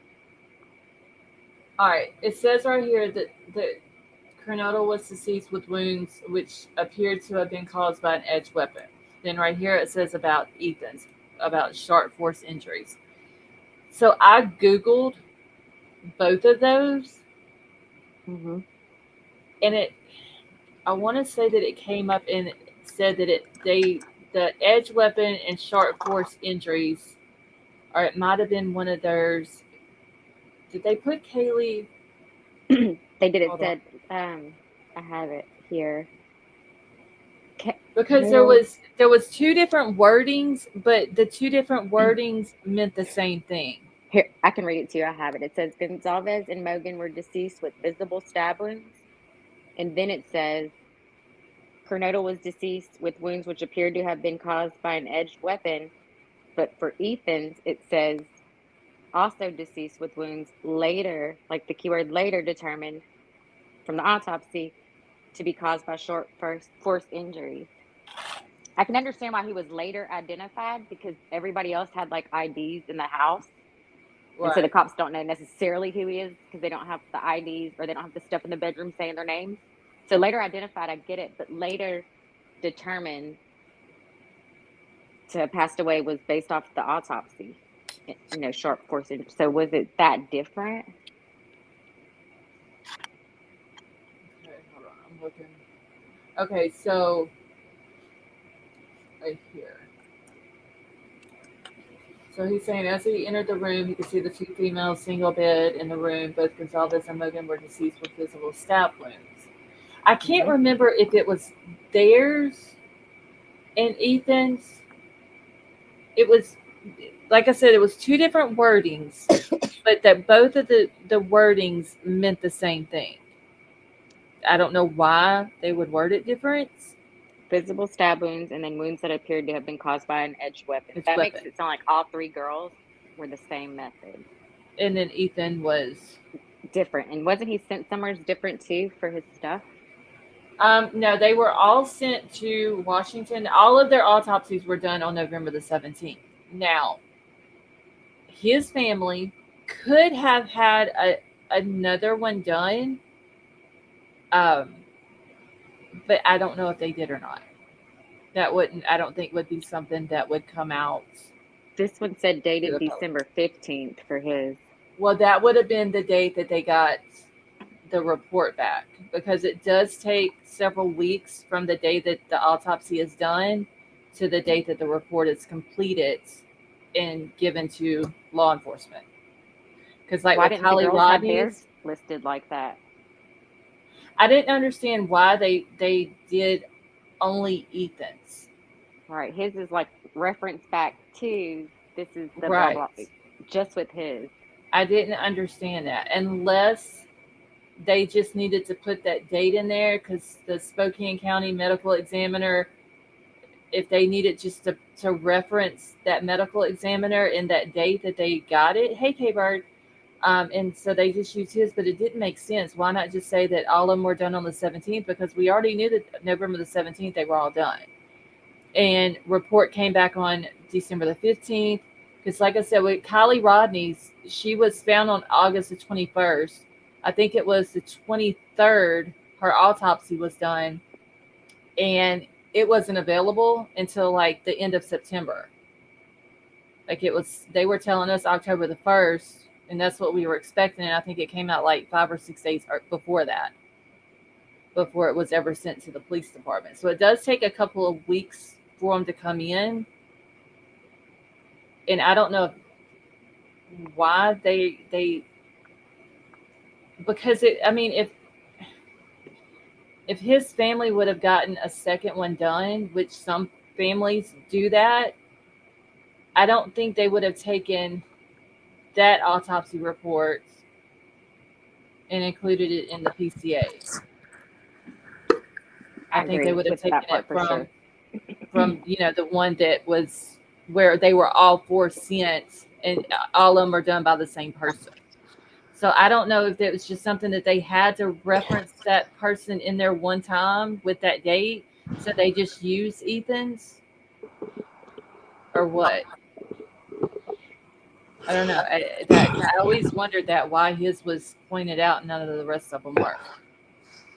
All right, it says right here that Coronado was deceased with wounds which appeared to have been caused by an edged weapon. Then right here it says about Ethan's, about sharp force injuries. So I Googled both of those.
Mm-hmm.
And I want to say that it came up and it said that the edge weapon and sharp force injuries, or it might have been one of theirs. Did they put Kaylee?
They did. It said, I have it here.
Because there was two different wordings, but the two different wordings meant the same thing.
Here, I can read it to you. I have it. It says Gonzalez and Mogan were deceased with visible stab wounds. And then it says Coronado was deceased with wounds which appeared to have been caused by an edged weapon. But for Ethan's, it says also deceased with wounds later, like the keyword later determined from the autopsy to be caused by short force injuries. I can understand why he was later identified because everybody else had like IDs in the house. Right. And so the cops don't know necessarily who he is because they don't have the IDs or they don't have the stuff in the bedroom saying their names. So later identified, I get it, but later determined to have passed away was based off the autopsy, you know, sharp force injury. So was it that different?
Okay, hold on, I'm looking. Okay, so right here. So he's saying as he entered the room, he could see the two females, single bed in the room. Both Gonzalez and Mogan were deceased with visible stab wounds. I can't remember if it was theirs and Ethan's. It was, like I said, it was two different wordings, but that both of the wordings meant the same thing. I don't know why they would word it different.
Visible stab wounds and then wounds that appeared to have been caused by an edged weapon. That makes it sound like all three girls were the same method.
And then Ethan was
different. And wasn't he sent somewhere different too for his stuff?
No, they were all sent to Washington. All of their autopsies were done on November the 17th. Now, his family could have had another one done, um, but I don't know if they did or not. That wouldn't, I don't think would be something that would come out
This one said
to
dated
the public.
December 15th for his.
Well, that would have been the date that they got the report back because it does take several weeks from the day that the autopsy is done to the date that the report is completed and given to law enforcement. Because, like
Why
with
didn't the
Holly
girls have theirs
Rodney's,
listed like that?
I didn't understand why they did only Ethan's.
Right. His is like reference back to this is the blah
Right.
blah just with his.
I didn't understand that unless they just needed to put that date in there because the Spokane County medical examiner, if they needed just to reference that medical examiner and that date that they got it. Hey, K Bird. And so they just used his, but it didn't make sense. Why not just say that all of them were done on the 17th? Because we already knew that November the 17th they were all done. And report came back on December the 15th. Because, like I said, with Kylie Rodney's, she was found on August the 21st. I think it was the 23rd, her autopsy was done. And it wasn't available until like the end of September. Like it was, they were telling us October the 1st, and that's what we were expecting. And I think it came out like 5 or 6 days before that, before it was ever sent to the police department. So it does take a couple of weeks for them to come in. And I don't know why they because it. I mean, if his family would have gotten a second one done, which some families do that, I don't think they would have taken that autopsy report and included it in the PCA. I think they
agree
would have
with that
taken
part
it
for sure.
from the one that was where they were all four sent and all of them are done by the same person. So I don't know if it was just something that they had to reference that person in there one time with that date, so they just used Ethan's or what. I don't know. I always wondered that why his was pointed out and none of the rest of them were.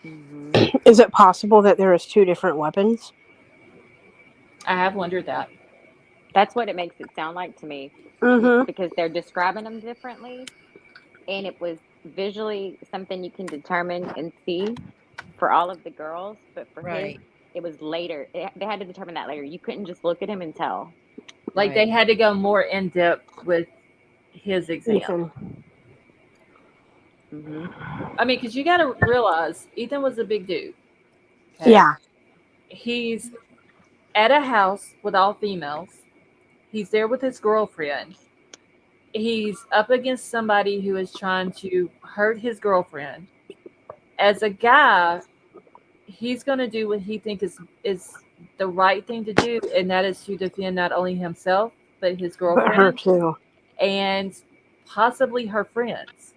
Hmm.
Is it possible that there is two different weapons?
I have wondered that.
That's what it makes it sound like to me
Mm-hmm.
because they're describing them differently, and it was visually something you can determine and see for all of the girls, but for his,
Right.
it was later. They had to determine that later. You couldn't just look at him and tell.
Like they
Right.
had to go more in depth with his exam.
Ethan.
Hmm.
I mean, because you got to realize Ethan was a big dude. Okay.
Yeah.
He's at a house with all females. He's there with his girlfriend. He's up against somebody who is trying to hurt his girlfriend. As a guy, he's going to do what he thinks is the right thing to do, and that is to defend not only himself but his
But her
girlfriend
too.
and possibly her friends.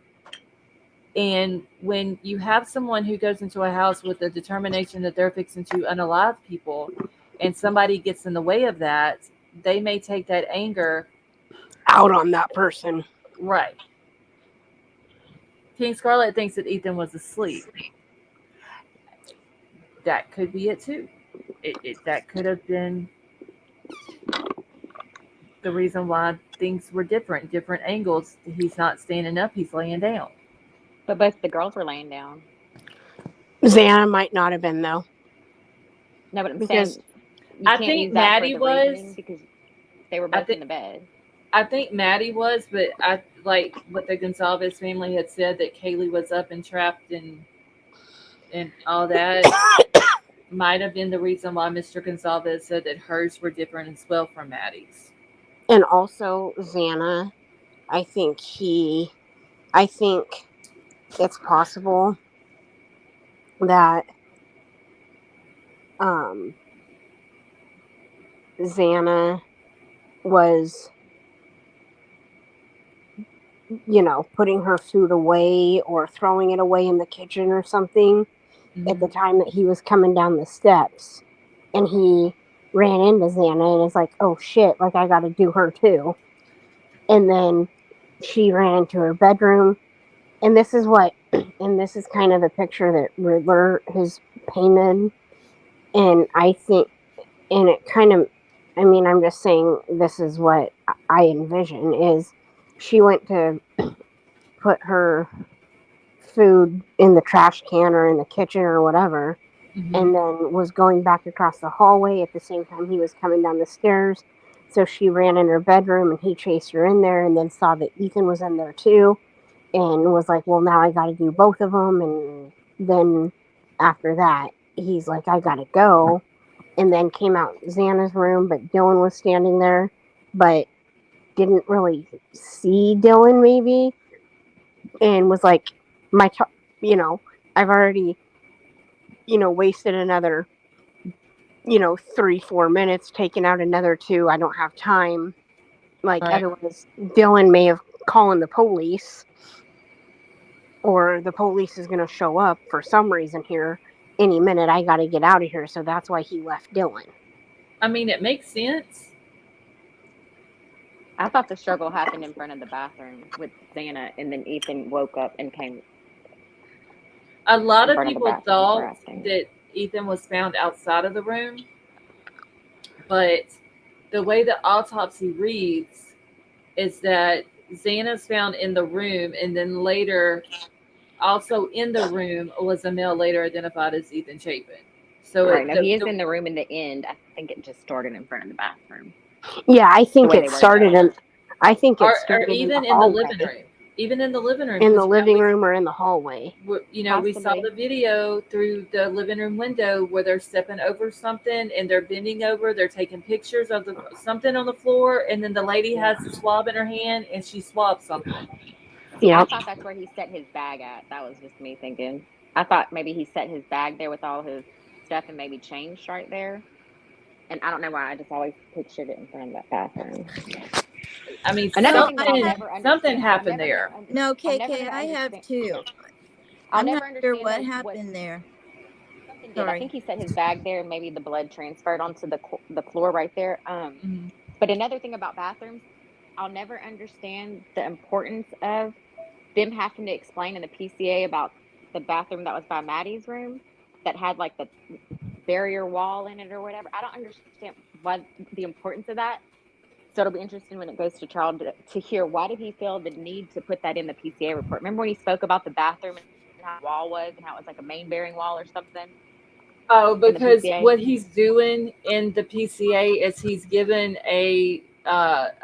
And when you have someone who goes into a house with the determination that they're fixing to unalive people, and somebody gets in the way of that, they may take that anger
Out on that person.
right. King Scarlet thinks that Ethan was asleep. That could be it too. That could have been the reason why things were different angles. He's not standing up, he's laying down.
But both the girls were laying down.
Xana might not have been though.
No, but I'm
Because
saying you
I
can't
think
use that for
Maddie
the reasoning
was.
because they were
I
both in
think
the bed.
I think Maddie was, but I like what the Gonzalez family had said that Kaylee was up and trapped and all that might have been the reason why Mr. Gonzalez said that hers were different as well from Maddie's.
and also Xana, I think it's possible that um Xana was, putting her food away or throwing it away in the kitchen or something. at the time that he was coming down the steps, and he ran into Xana and is like, "Oh shit! Like I got to do her too." And then she ran into her bedroom, and this is kind of the picture that Riddler has painted, and I think, and it kind of, I mean, I'm just saying this is what I envision is she went to put her food in the trash can or in the kitchen or whatever, and then was going back across the hallway at the same time he was coming down the stairs. So she ran in her bedroom and he chased her in there, and then saw that Ethan was in there too, and was like, well, now I got to do both of them. And then after that, he's like, I got to go. And then came out Xana's room, but Dylan was standing there, but didn't really see Dylan maybe, and was like, I've already, wasted another, 3-4 minutes, taking out another 2. I don't have time. Like,
Right.
otherwise, Dylan may have called the police, or the police is going to show up for some reason here any minute. I got to get out of here. So that's why he left Dylan.
I mean, it makes sense.
I thought the struggle happened in front of the bathroom with Xana, and then Ethan woke up and came.
A lot
In
of
front of the
people
bathroom,
thought
resting.
that Ethan was found outside of the room, but the way the autopsy reads is that Xana's found in the room, and then later, also in the room was a male later identified as Ethan Chapin. So
Right. Now he is in the room in the end. I think it just started in front of the bathroom.
Yeah, I think
way
it
they worded
started
that.
in. I think it
or
started
even
in
in the
hallway.
living room. Even in the living room.
In the
'cause,
living room or in the hallway.
we saw
Possibly.
the video through the living room window where they're stepping over something and they're bending over. They're taking pictures of something on the floor, and then the lady has the swab in her hand and she swabs something.
Yeah.
I thought that's where he set his bag at. That was just me thinking. I thought maybe he set his bag there with all his stuff and maybe changed right there. And I don't know why I just always pictured it in front of that bathroom.
I mean,
Another thing that I'll
something,
never understand.
something happened there.
No,
I'll never
KK, I have
understand.
too.
I'll
I'm
never
not sure
understand
what
though
happened there.
something did. I
Sorry.
think he set his bag there, and maybe the blood transferred onto the floor right there. But another thing about bathrooms, I'll never understand the importance of them having to explain in the PCA about the bathroom that was by Maddie's room that had like the barrier wall in it or whatever. I don't understand what the importance of that. So it'll be interesting when it goes to trial to hear why did he feel the need to put that in the PCA report. Remember when he spoke about the bathroom and how the wall was and how it was like a main bearing wall or something?
Oh,
In the
because
PCA?
what he's doing in the PCA is he's given a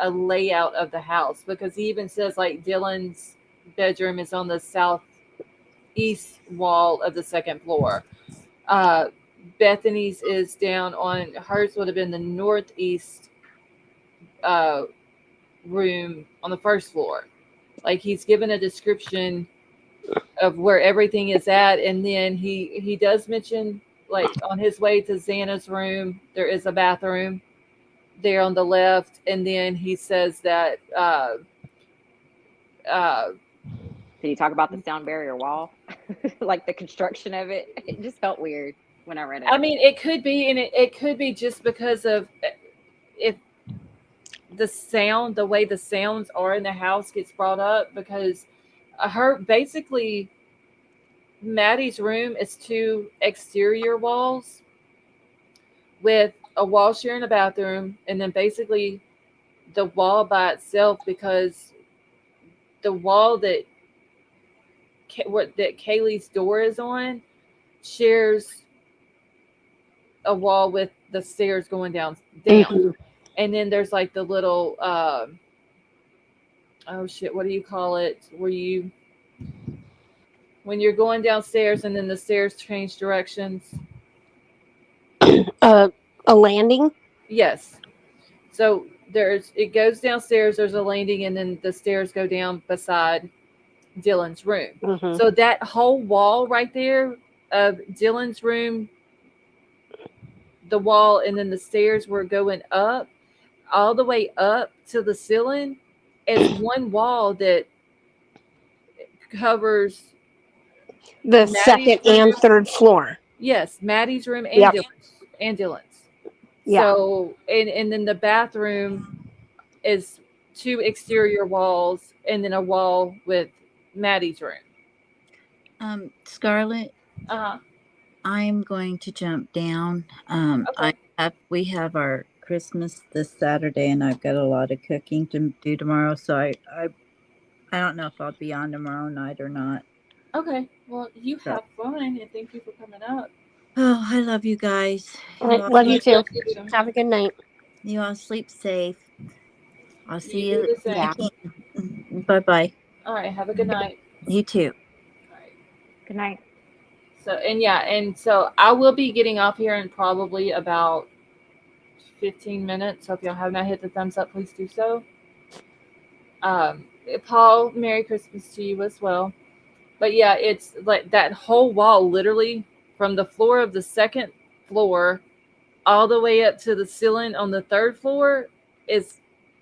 layout of the house, because he even says like Dylan's bedroom is on the southeast wall of the second floor. Bethany's is down on, hers would have been the northeast room on the first floor. Like, he's given a description of where everything is at, and then he does mention, like, on his way to Xana's room there is a bathroom there on the left, and then he says that
Did you talk about the sound barrier wall? Like the construction of it? It just felt weird when I read it.
I mean, it could be, and it could be just because of if the sound, the way the sounds are in the house gets brought up, because her basically Maddie's room is 2 exterior walls with a wall sharing a bathroom, and then basically the wall by itself, because the wall that Kaylee's door is on shares a wall with the stairs going down. And then there's like the little oh shit, what do you call it, when you're going downstairs and then the stairs change directions?
A landing?
Yes. So it goes downstairs, there's a landing, and then the stairs go down beside Dylan's room. So that whole wall right there of Dylan's room, the wall, and then the stairs were going up all the way up to the ceiling, is one wall that covers
The
Maddie's
second
room,
and third floor.
yes, Maddie's room
Yep.
And Dylan's.
Yeah.
So, and then the bathroom is 2 exterior walls and then a wall with Maddie's room.
Scarlett,
Uh-huh.
I'm going to jump down.
Okay.
We have our Christmas this Saturday, and I've got a lot of cooking to do tomorrow. So I don't know if I'll be on tomorrow night or not.
Okay. Well, you
So.
have fun, and thank you for coming up.
Oh, I love you guys.
All right, love you too. Have a good night.
You all sleep safe. I'll see
You
you.
do the same.
Yeah.
Bye bye.
All right. Have a good night.
You too.
All right.
Good night.
So I will be getting off here in probably about 15 minutes. So if y'all have not hit the thumbs up, please do so. Paul, Merry Christmas to you as well. But yeah, it's like that whole wall, literally from the floor of the second floor all the way up to the ceiling on the third floor is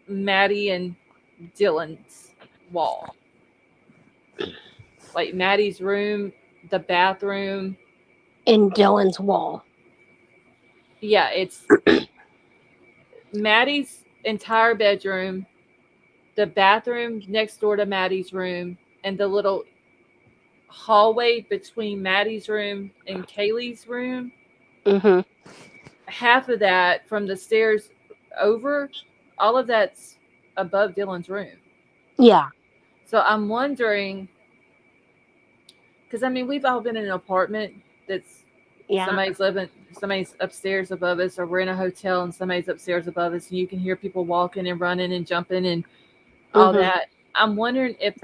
Maddie and Dylan's wall. Like Maddie's room, the bathroom.
In Dylan's wall.
Yeah, it's Maddie's entire bedroom, the bathroom next door to Maddie's room, and the little hallway between Maddie's room and Kaylee's room.
Mm-hmm.
Half of that from the stairs over, all of that's above Dylan's room.
Yeah.
So I'm wondering, because I mean, we've all been in an apartment that's somebody's upstairs above us, or we're in a hotel and somebody's upstairs above us, and you can hear people walking and running and jumping and all that. I'm wondering if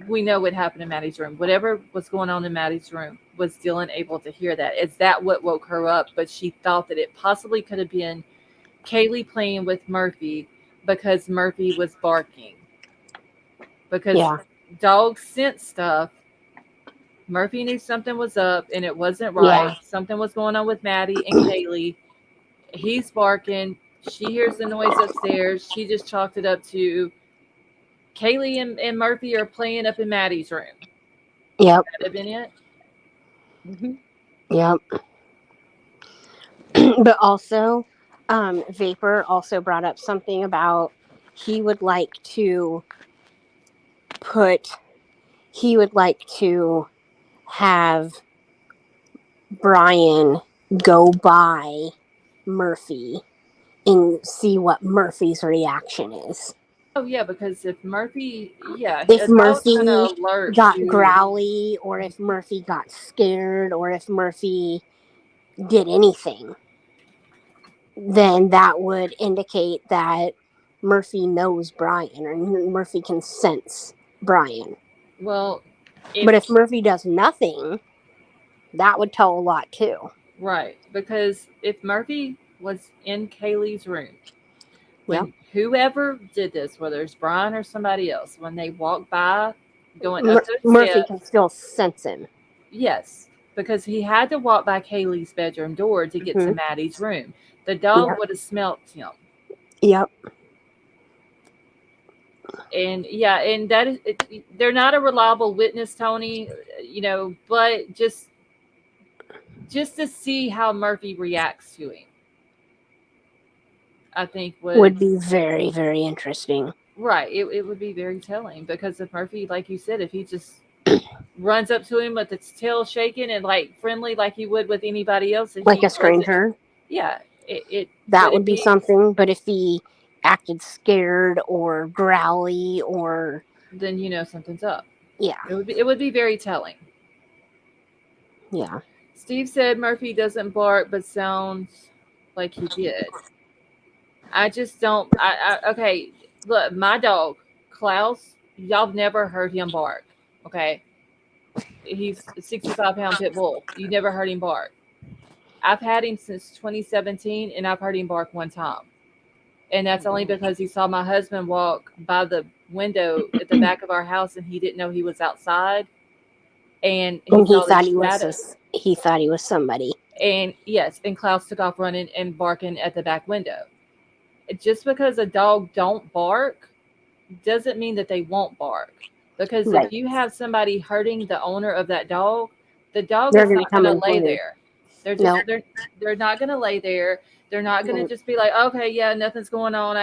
we know what happened in Maddie's room. Whatever was going on in Maddie's room, was Dylan able to hear that? Is that what woke her up? But she thought that it possibly could have been Kaylee playing with Murphy because Murphy was barking. Because dogs sense stuff. Murphy knew something was up and it wasn't right.
Yeah.
Something was going on with Maddie and Kaylee. He's barking. She hears the noise upstairs. She just chalked it up to Kaylee and Murphy are playing up in Maddie's room.
Yep.
That have been it?
Mm-hmm. Yep. But also, Vapor also brought up something about he would like to have Bryan go by Murphy and see what Murphy's reaction is.
Oh yeah, because if Murphy
got growly, or if Murphy got scared, or if Murphy did anything, then that would indicate that Murphy knows Bryan, or Murphy can sense Bryan.
Well,
but if Murphy does nothing, that would tell a lot too.
Right, because if Murphy was in Kaylee's room, when whoever did this, whether it's Bryan or somebody else, when they walk by going up those
Murphy
steps,
can still sense him.
Yes, because he had to walk by Kaylee's bedroom door to get to Maddie's room. The dog would have smelt him.
Yep.
And that is they're not a reliable witness, Tony, but just to see how Murphy reacts to him, I think
would be very, very interesting.
Right. It would be very telling, because if Murphy, like you said, if he just runs up to him with its tail shaking and like friendly like he would with anybody else,
like a stranger,
that
would be something. But if he acted scared or growly, or
then something's up.
Yeah,
it would be very telling.
Yeah.
Steve said Murphy doesn't bark, but sounds like he did. I just don't. Okay, look, my dog Klaus. Y'all have never heard him bark. Okay, he's a 65-pound pit bull. You never heard him bark. I've had him since 2017, and I've heard him bark one time, and that's only because he saw my husband walk by the window at the back of our house, and he didn't know he was outside, and he thought
he was somebody.
And yes, and Klaus took off running and barking at the back window. Just because a dog don't bark doesn't mean that they won't bark. Because
Right.
if you have somebody hurting the owner of that dog, the dog
They're
is
gonna
not
come
going to
and
lay
clean.
there. They're
No.
just they're not going to lay there. They're not going to
Mm.
just be like, okay, yeah, nothing's going on.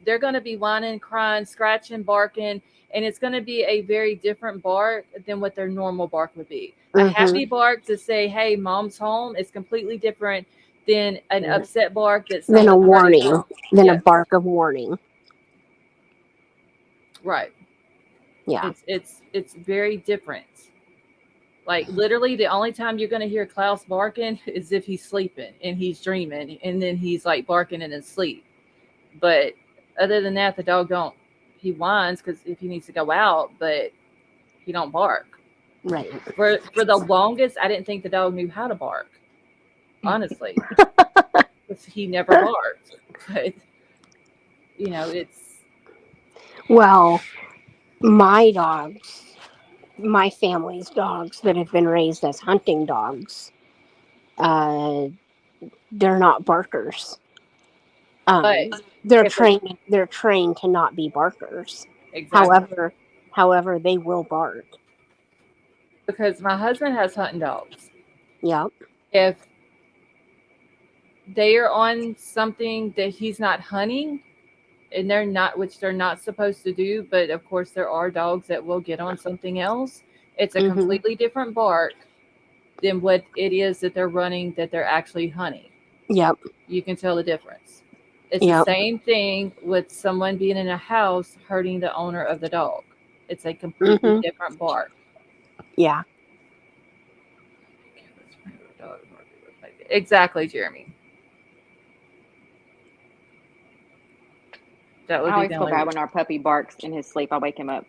They're going to be whining, crying, scratching, barking, and it's going to be a very different bark than what their normal bark would be. A happy
Mhm.
bark to say, hey, mom's home is completely different than an
Yeah.
upset bark that
Then a
someone hurt his
warning.
dog.
Then a
Yes,
bark of warning.
right.
Yeah.
It's very different. Like literally, the only time you're gonna hear Klaus barking is if he's sleeping and he's dreaming, and then he's like barking in his sleep. But other than that, the dog don't. He whines because if he needs to go out, but he don't bark.
Right.
For the longest, I didn't think the dog knew how to bark. Honestly, because he never barked. But it's
Well, my dogs, my family's dogs that have been raised as hunting dogs, uh, they're not barkers.
but
They're
if a,
trained. They're trained to not be barkers.
exactly
However, they will bark.
because my husband has hunting dogs.
Yep.
If they are on something that he's not hunting, and they're not, which they're not supposed to do, but of course there are dogs that will get on something else. It's a
Mhm.
completely different bark than what it is that they're running that they're actually hunting.
Yep.
You can tell the difference. It's the
Yep.
same thing with someone being in a house hurting the owner of the dog. It's a completely
Mhm.
different bark.
Yeah.
Exactly, Jeremy. That
I
would be
always
the
feel
only
bad
reason.
when our puppy barks in his sleep. I wake him up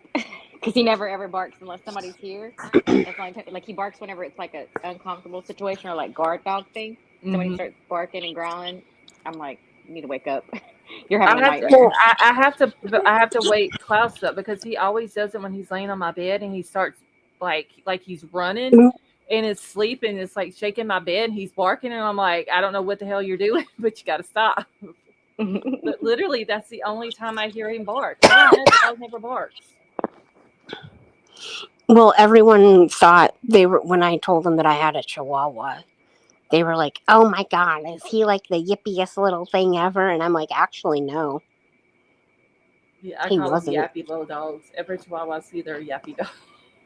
because he never ever barks unless somebody's here. That's the only time. Like he barks whenever it's like a uncomfortable situation or like guard dog thing. So when he
Hmm.
starts barking and growling, I'm like, you need to wake up. You're having
I
a
have to,
nightmare.
I have to wake Klaus up because he always does it when he's laying on my bed and he starts like he's running in his sleep and it's like shaking my bed and he's barking and I'm like, I don't know what the hell you're doing, but you got to stop. But literally, that's the only time I hear him bark. Other than that, the dog never barks.
Well, everyone thought they were when I told them that I had a Chihuahua. They were like, "Oh my god, is he like the yippiest little thing ever?" And I'm like, "Actually, no,
Yeah, I
he
call them
wasn't."
yappy little dogs. Every Chihuahua I see, they're a yappy dog.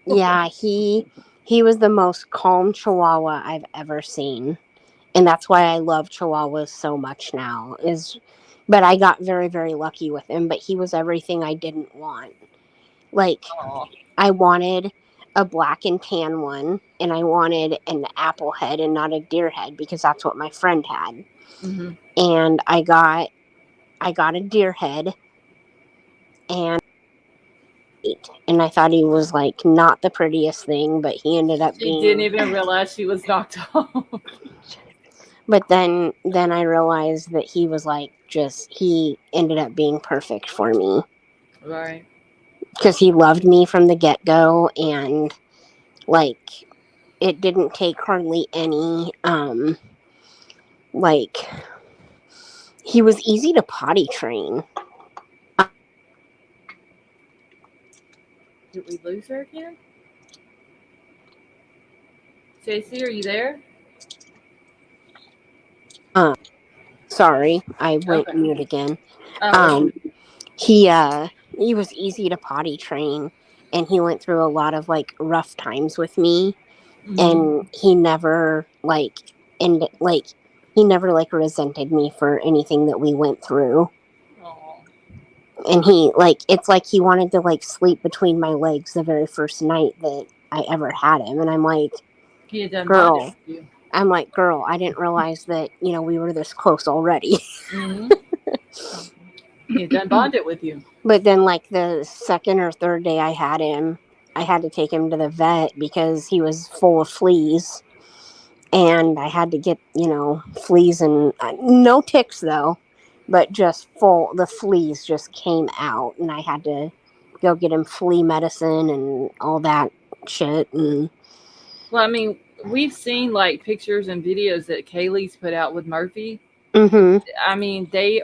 Yeah, he was the most calm Chihuahua I've ever seen, and that's why I love Chihuahuas so much now. But I got very very lucky with him. But he was everything I didn't want. Like
Aw.
I wanted a black and tan one, and I wanted an apple head and not a deer head because that's what my friend had.
Mm-hmm.
And I got a deer head, and I thought he was like not the prettiest thing, but he ended up
She didn't
being.
even realize she was knocked off.
But then I realized that he ended up being perfect for me
Right.
because he loved me from the get go, and like it didn't take hardly any like he was easy to potty train.
Did we lose her again? JC, are you there?
Sorry, I went
Okay.
mute again.
Oh, okay.
Um, he was easy to potty train, and he went through a lot of like rough times with me,
Mm-hmm.
and he never like resented me for anything that we went through.
Aw.
And it's like he wanted to like sleep between my legs the very first night that I ever had him, and
He had done bonded
girl
with you.
girl, I didn't realize that we were this close already.
Mm-hmm. He had done bonded with you.
But then, like, the second or third day I had him, I had to take him to the vet because he was full of fleas. And I had to get, fleas and no ticks, though, but just the fleas just came out. And I had to go get him flea medicine and all that shit. And
Well, I mean, we've seen like pictures and videos that Kaylee's put out with Murphy.
mm-hmm,
I mean, they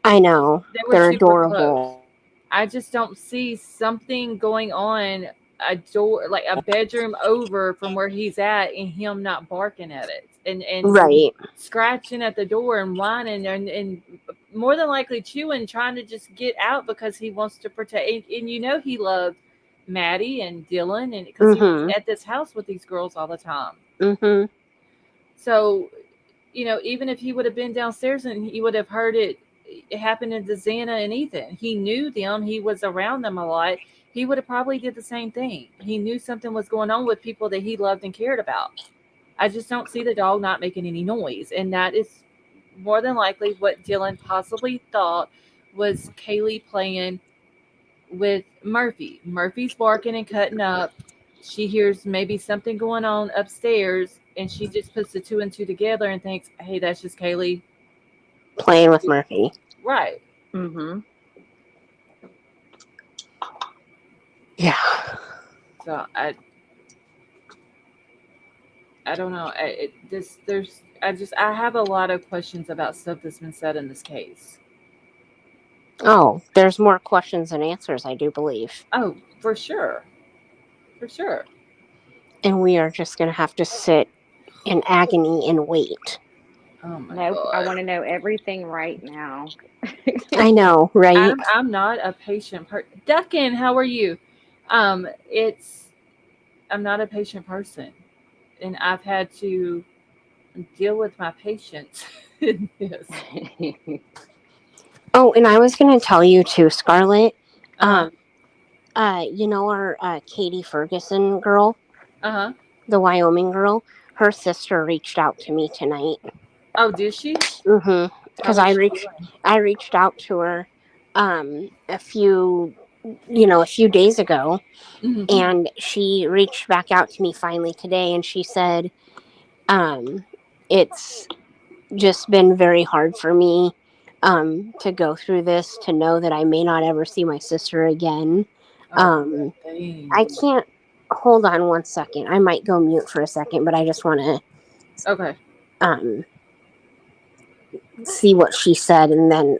I know.
were
They're
super close.
adorable.
I just don't see something going on a door, like a bedroom over from where he's at, and him not barking at it and
Right.
scratching at the door and whining and more than likely chewing, trying to just get out because he wants to protect. And you know he loved Maddie and Dylan, and because he was
Mhm.
at this house with these girls all the time.
Mhm.
So, even if he would have been downstairs and he would have heard it happened to Xana and Ethan, he knew them, he was around them a lot. He would have probably did the same thing. He knew something was going on with people that he loved and cared about. I just don't see the dog not making any noise, and that is more than likely what Dylan possibly thought was Kaylee playing with Murphy. Murphy's barking and cutting up. She hears maybe something going on upstairs, and she just puts the two and two together and thinks, "Hey, that's just Kaylee."
Playing with Murphy.
Right.
Mm-hmm.
Yeah.
So I don't know. I have a lot of questions about stuff that's been said in this case.
Oh, there's more questions than answers, I do believe.
Oh, for sure, for sure.
And we are just going to have to sit in agony and wait.
Oh my
Nope. I
god.
want to know everything right now.
I know, right?
I'm not a patient person. Duckin, how are you? It's I'm not a patient person, and I've had to deal with my patience in this.
Oh, and I was going to tell you too, Scarlett.
Uh
You know our Katie Ferguson girl,
huh.
the Wyoming girl. Her sister reached out to me tonight.
Oh, did she?
Mm-hmm.
How
Because
is she doing?
I reached out to her, a few days ago,
Hmm.
and she reached back out to me finally today, and she said, it's just been very hard for me to go through this, to know that I may not ever see my sister again.
Oh, poor thing.
I can't hold on one second. I might go mute for a second, but I just want to
Okay.
see what she said and then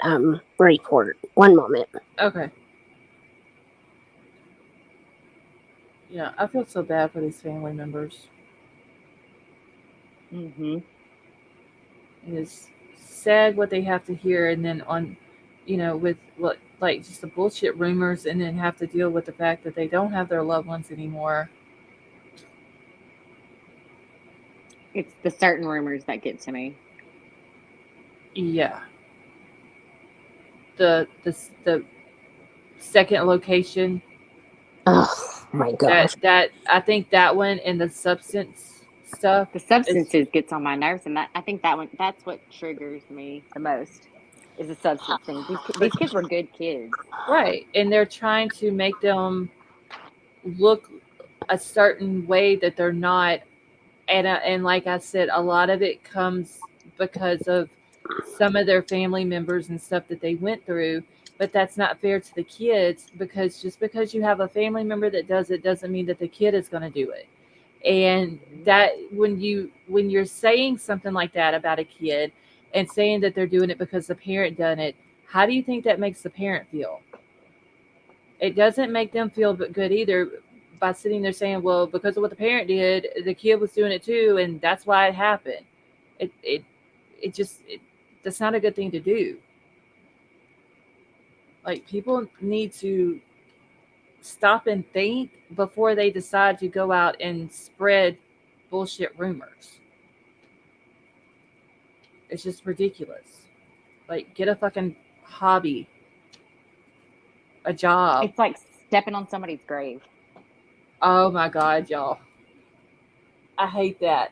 report. One moment.
Okay. Yeah, I feel so bad for these family members.
Mm-hmm.
It is sad what they have to hear, and then with what, like, just the bullshit rumors, and then have to deal with the fact that they don't have their loved ones anymore.
It's the certain rumors that get to me.
Yeah. The second location,
Oh my gosh.
that I think that one, and the substance stuff
The
is
substances gets on my nerves, and I think that's what triggers me the most is the substance thing. These kids were good kids.
right, and they're trying to make them look a certain way that they're not. And like I said, a lot of it comes because of some of their family members and stuff that they went through. But that's not fair to the kids, because just because you have a family member that does it doesn't mean that the kid is going to do it. And that when you're saying something like that about a kid and saying that they're doing it because the parent done it, how do you think that makes the parent feel? It doesn't make them feel good either, by sitting there saying, well, because of what the parent did, the kid was doing it too, and that's why it happened. It that's not a good thing to do. Like, people need to stop and think before they decide to go out and spread bullshit rumors. It's just ridiculous. Like, get a fucking hobby, a job.
It's like stepping on somebody's grave.
Oh my god, y'all. I hate that.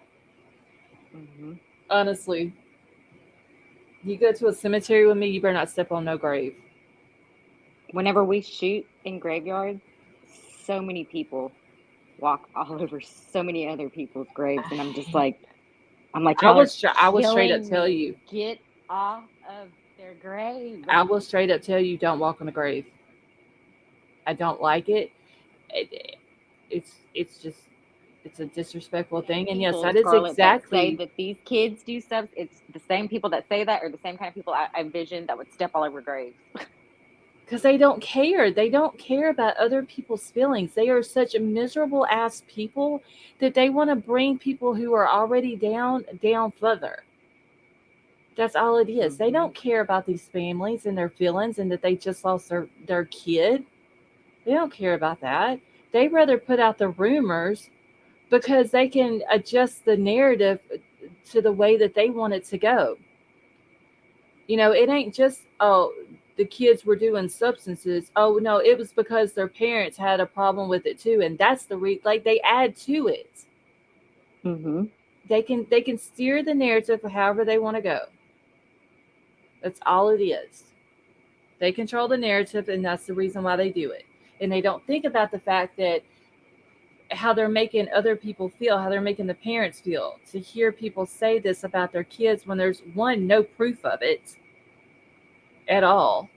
Mm-hmm.
Honestly. You go to a cemetery with me, you better not step on no grave.
Whenever we shoot in graveyards, so many people walk all over so many other people's graves, and I'm like,
I
y'all
will
are
I will straight up
killing
tell
me.
you.
Get off of their grave.
I will straight up tell you, don't walk on the grave. I don't like it. it it's just, it's a disrespectful thing. And yes,
People,
that is
Scarlett, that say
exactly.
that these kids do stuff. It's the same people that say that are the same kind of people I envision that would step all over graves.
Because they don't care. They don't care about other people's feelings. They are such miserable ass people that they want to bring people who are already down further. That's all it is. They don't care about these families and their feelings and that they just lost their kid. They don't care about that. They rather put out the rumors because they can adjust the narrative to the way that they want it to go. It ain't just, oh, the kids were doing substances. Oh, no, it was because their parents had a problem with it too. And that's like they add to it.
Mm-hmm.
They can steer the narrative however they want to go. That's all it is. They control the narrative, and that's the reason why they do it. And they don't think about the fact that how they're making other people feel, how they're making the parents feel. To hear people say this about their kids when there's no proof of it at all.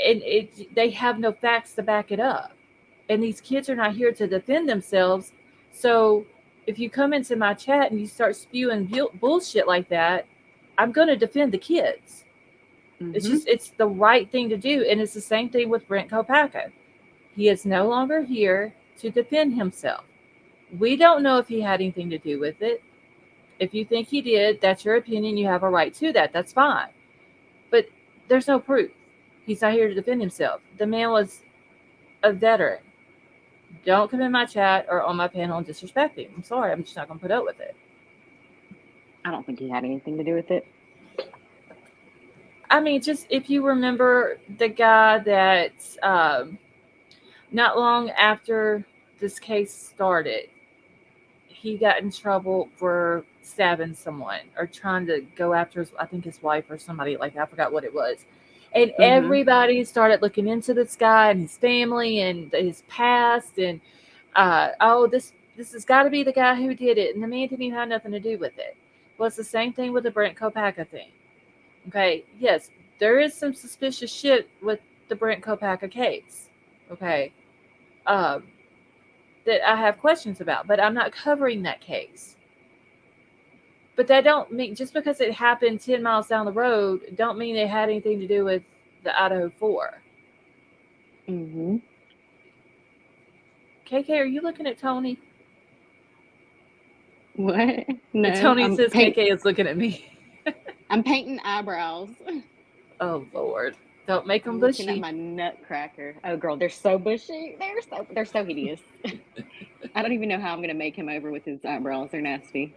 And they have no facts to back it up. And these kids are not here to defend themselves. So if you come into my chat and you start spewing bullshit like that, I'm going to defend the kids.
Mm-hmm.
It's the right thing to do. And it's the same thing with Brent Kohberger. He is no longer here to defend himself. We don't know if he had anything to do with it. If you think he did, that's your opinion. You have a right to that. That's fine. But there's no proof. He's not here to defend himself. The man was a veteran. Don't come in my chat or on my panel and disrespect him. I'm sorry. I'm just not going to put up with it.
I don't think he had anything to do with it.
I mean, just if you remember the guy that not long after this case started, he got in trouble for stabbing someone or trying to go after his wife or somebody like that. I forgot what it was. And everybody started looking into this guy and his family and his past and this has got to be the guy who did it, and the man didn't even have nothing to do with it. Well, it's the same thing with the Brent Kohberger thing. Okay, yes, there is some suspicious shit with the Brent Kohberger case. Okay, that I have questions about, but I'm not covering that case. But that don't mean, just because it happened 10 miles down the road, don't mean it had anything to do with the Idaho 4.
Mm-hmm.
KK, are you looking at Tony?
What? No.
Tony says KK is looking at me.
I'm painting eyebrows.
Oh, Lord. Don't make them
I'm
bushy.
looking at my nutcracker. Oh, girl, they're so bushy. They're so hideous. I don't even know how I'm going to make him over with his eyebrows. They're nasty.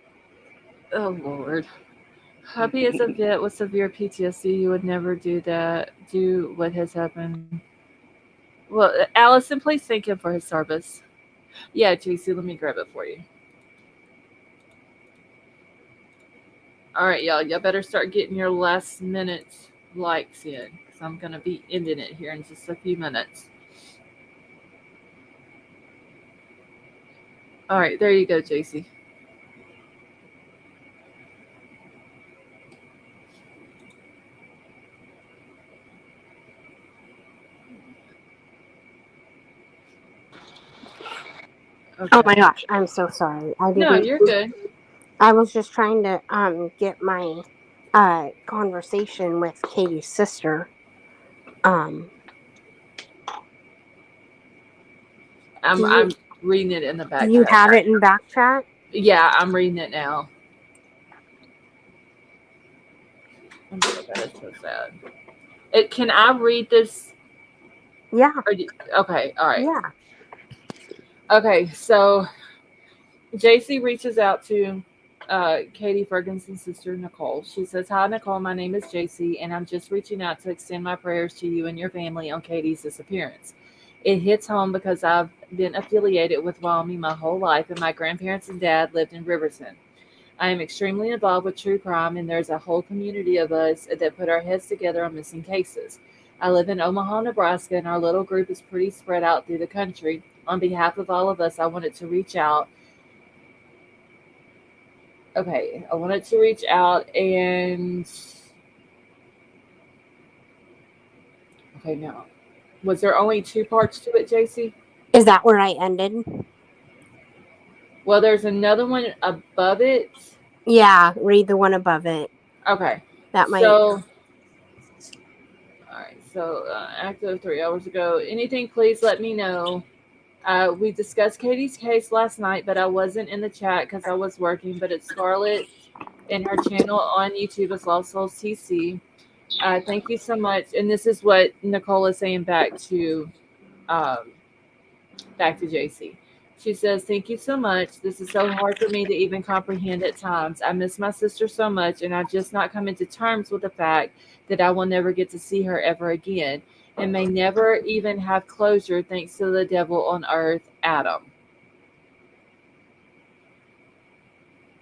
Oh, Lord. Hubby is a vet with severe PTSD. You would never do that. Do what has happened. Well, Allison, please thank him for his service. Yeah, JC, let me grab it for you. All right, y'all. Y'all better start getting your last minute likes in, because I'm going to be ending it here in just a few minutes. All right, there you go, JC. Okay.
Oh my gosh, I'm so sorry.
No, you're good.
I was just trying to get my conversation with Katie's sister.
I'm reading it in the back.
Do you have it in back chat?
Yeah, I'm reading it now. Oh my God, it's so sad. Can I read this?
Yeah.
Okay, all right.
Yeah.
Okay, so JC reaches out to Katie Ferguson's sister, Nicole. She says, "Hi, Nicole. My name is JC, and I'm just reaching out to extend my prayers to you and your family on Katie's disappearance. It hits home because I've been affiliated with Wyoming my whole life, and my grandparents and dad lived in Riverton. I am extremely involved with true crime, and there's a whole community of us that put our heads together on missing cases. I live in Omaha, Nebraska, and our little group is pretty spread out through the country. On behalf of all of us, I wanted to reach out. Okay, I wanted to reach out and... Okay, now, was there only 2 parts to it, JC?
Is that where I ended?
Well, there's another one above it.
Yeah, read the one above it.
Okay.
That might...
So, all right. So active 3 hours ago. Anything, please let me know. We discussed Katie's case last night, but I wasn't in the chat because I was working. But it's Scarlett and her channel on YouTube is Lost Souls TC. Thank you so much. And this is what Nicole is saying um, back to JC. She says, "Thank you so much. This is so hard for me to even comprehend at times. I miss my sister so much, and I just not coming to terms with the fact that I will never get to see her ever again, and may never even have closure thanks to the devil on earth, Adam."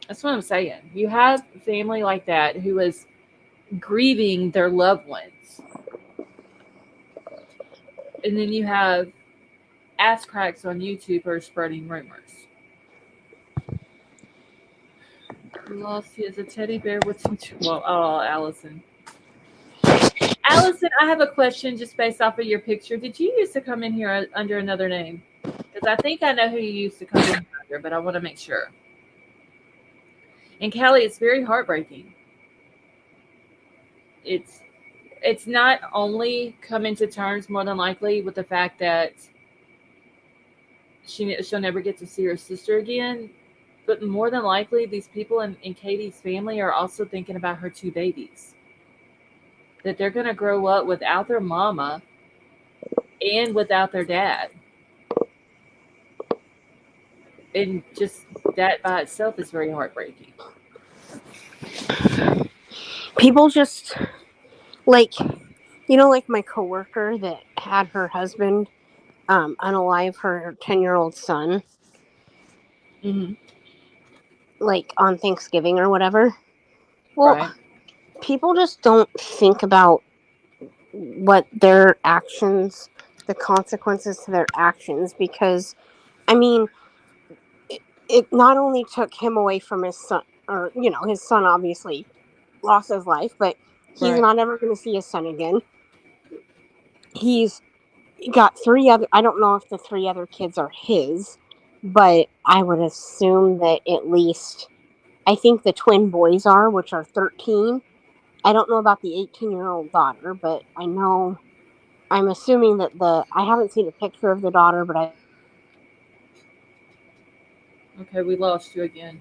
That's what I'm saying. You have family like that who is grieving their loved ones, and then you have ass cracks on YouTube who are spreading rumors. Lost he is a teddy bear with some. Well, oh, Allison. Allison, I have a question just based off of your picture. Did you used to come in here under another name? Because I think I know who you used to come in here under, but I want to make sure. And Callie, it's very heartbreaking. It's not only coming to terms more than likely with the fact that she'll never get to see her sister again, but more than likely these people in Katie's family are also thinking about her two babies. That they're going to grow up without their mama and without their dad. And just that by itself is very heartbreaking.
People just like, like my coworker that had her husband unalive her 10-year-old son, like on Thanksgiving or whatever. Well,
Right.
people just don't think about what their actions, the consequences to their actions, because, I mean, it not only took him away from his son, or, his son obviously lost his life, but he's
Right.
not ever going to see his son again. He's got 3 other, I don't know if the 3 other kids are his, but I would assume that at least, I think the twin boys are, which are 13. I don't know about the 18-year-old daughter, but I'm assuming that I haven't seen a picture of the daughter, but
Okay, we lost you again.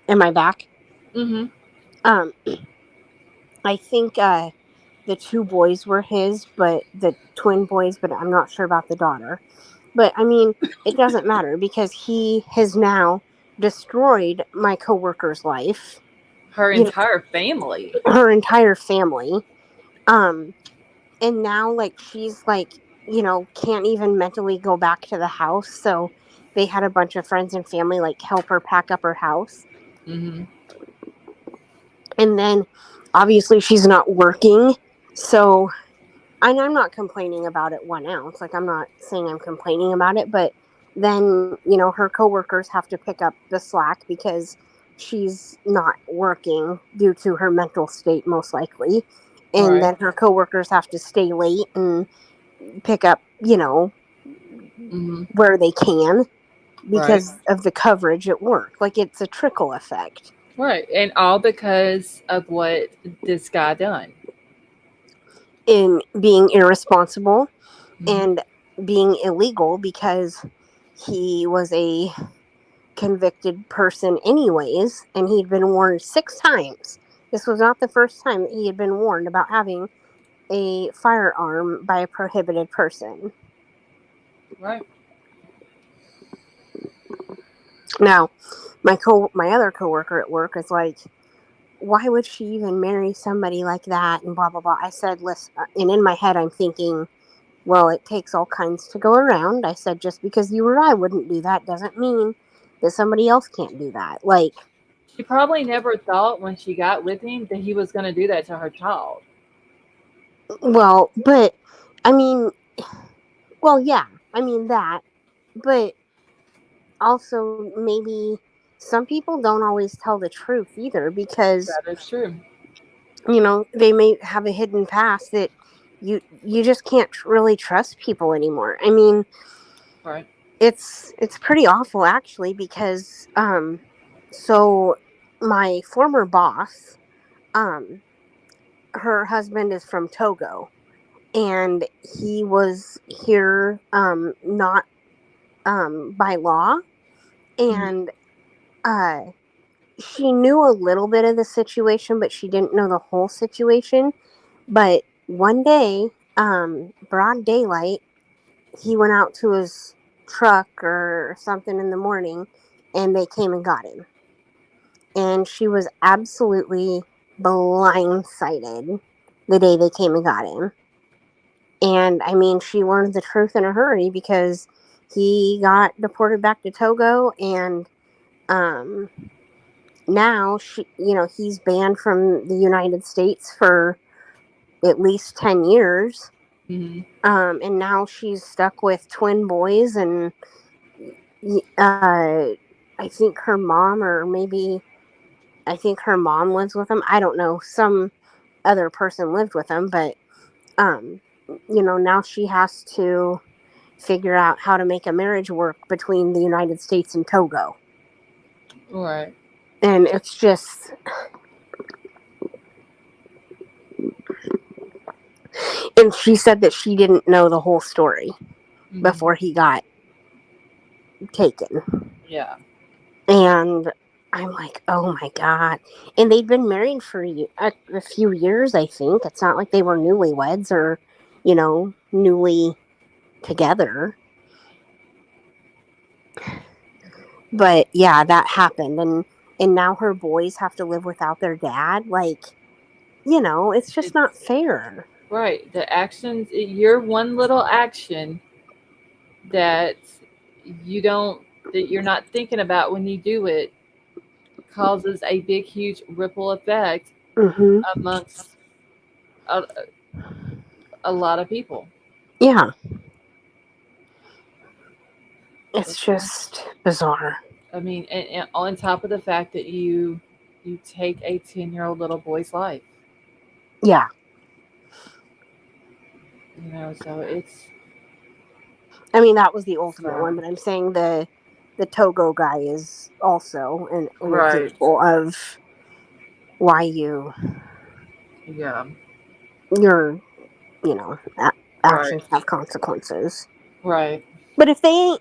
am I back?
Mm-hmm.
I think the 2 boys were his, but the twin boys, but I'm not sure about the daughter. But I mean, it doesn't matter because he has now destroyed my coworker's life,
Her entire family.
her entire family. And now like she's like, can't even mentally go back to the house. So they had a bunch of friends and family like help her pack up her house.
Mm-hmm.
And then obviously she's not working. So, and I'm not complaining about it 1 ounce. Like, I'm not saying I'm complaining about it, but then, her coworkers have to pick up the slack because she's not working due to her mental state, most likely. And
Right.
then her coworkers have to stay late and pick up,
Mm-hmm.
where they can
Right.
because of the coverage at work. Like, it's a trickle effect.
Right. And all because of what this guy done.
In being irresponsible
Mm-hmm.
and being illegal because he was a convicted person anyways, and he'd been warned 6 times. This was not the first time that he had been warned about having a firearm by a prohibited person.
Right.
Now, my other coworker at work is like, why would she even marry somebody like that, and blah blah blah. I said, listen, and in my head I'm thinking, well, it takes all kinds to go around. I said, just because you or I wouldn't do that doesn't mean that somebody else can't do that. Like,
She probably never thought when she got with him that he was going to do that to her child.
well, but I mean, well, yeah, I mean that, but also maybe some people don't always tell the truth either because,
That is true.
they may have a hidden past that you just can't really trust people anymore. I mean,
Right.
it's pretty awful actually because so my former boss her husband is from Togo, and he was here not by law, and she knew a little bit of the situation, but she didn't know the whole situation. But one day, broad daylight, he went out to his truck or something in the morning, and they came and got him. And she was absolutely blindsided the day they came and got him. And I mean, she learned the truth in a hurry because he got deported back to Togo, and now he's banned from the United States for at least 10 years. And now she's stuck with twin boys, and I think her mom, or maybe I think her mom lives with him. I don't know. Some other person lived with him, but now she has to figure out how to make a marriage work between the United States and Togo.
Right.
And it's just, and she said that she didn't know the whole story before he got taken.
Yeah.
And I'm like, oh my God. And they'd been married for a few years, I think. It's not like they were newlyweds or, newly together. But yeah, that happened. And now her boys have to live without their dad. Like, it's just not fair.
Right. The actions, your one little action that you're not thinking about when you do it causes a big, huge ripple effect amongst a lot of people.
Yeah. It's just bizarre.
I mean, and on top of the fact that you take a 10-year-old little boy's life.
Yeah.
So it's.
I mean, that was the ultimate one, but I'm saying the Togo guy is also an example of why your actions have consequences.
Right.
But if they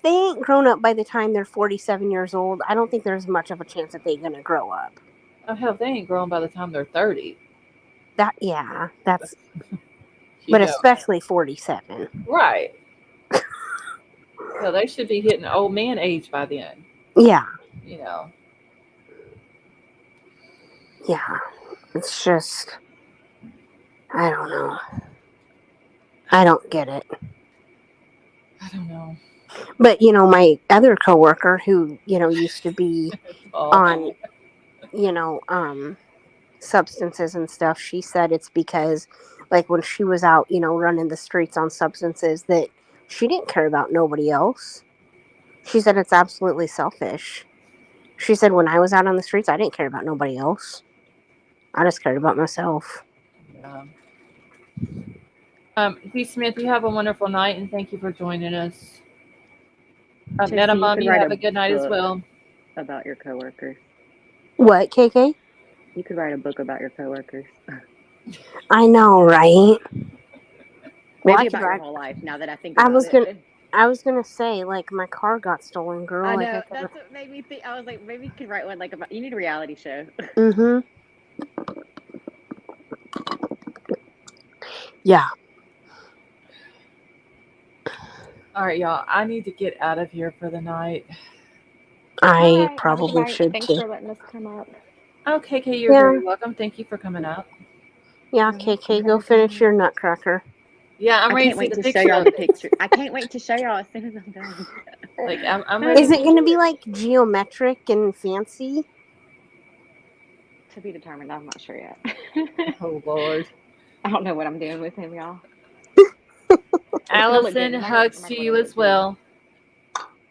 ain't grown up by the time they're 47 years old, I don't think there's much of a chance that they're gonna grow up.
Oh hell, they ain't grown by the time they're 30.
That's but especially 47.
Right. So they should be hitting old man age by then.
Yeah.
Yeah.
It's just, I don't know. I don't get it.
I don't know.
But my other coworker who used to be on substances and stuff, she said it's because like when she was out running the streets on substances that she didn't care about nobody else. She said it's absolutely selfish. She said when I was out on the streets, I didn't care about nobody else. I just cared about myself.
D. Smith, you have a wonderful night, and thank you for joining us.
Trixie,
Meta
you
Mom,
could
you
write
have
a
a good night as
book
well.
about your coworkers.
What, KK?
You could write a book about your coworkers.
I know, right?
Maybe about your whole life. Now that I think about it.
I was gonna say, like, my car got stolen, girl.
I know, that's what made me think. I was like, maybe you could write one like about. You need a reality show.
Yeah.
All right, y'all. I need to get out of here for the night.
I probably should
Thanks
too.
for letting us come up.
Oh, KK, you're very welcome. Thank you for coming up.
Yeah, KK, go finish your nutcracker.
Yeah, I'm ready
to see the
picture.
show y'all the picture. I can't wait to show y'all as soon as I'm done.
Like I'm ready.
Is it going to be like geometric and fancy?
To be determined. I'm not sure yet.
Oh Lord.
I don't know what I'm doing with him, y'all.
Allison, hugs to you as well.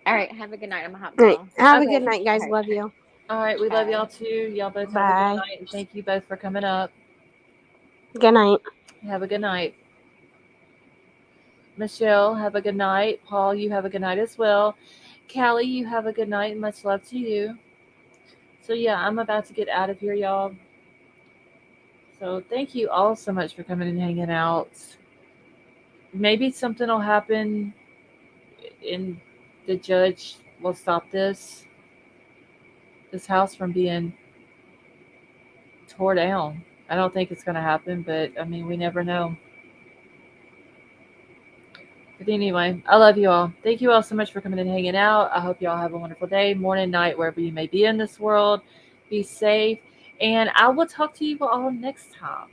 All right, have a good night. I'm gonna hop
down.
Right.
Have a good night, guys.
Right.
Love you.
All right, we love y'all too. Y'all both have a good night, and thank you both for coming up.
Good night.
Have a good night. Michelle, have a good night. Paul, you have a good night as well. Callie, you have a good night, and much love to you. So yeah, I'm about to get out of here, y'all. So thank you all so much for coming and hanging out. Maybe something will happen and the judge will stop this house from being tore down. I don't think it's going to happen, but I mean, we never know. But anyway, I love you all. Thank you all so much for coming and hanging out. I hope you all have a wonderful day, morning, night, wherever you may be in this world. Be safe. And I will talk to you all next time.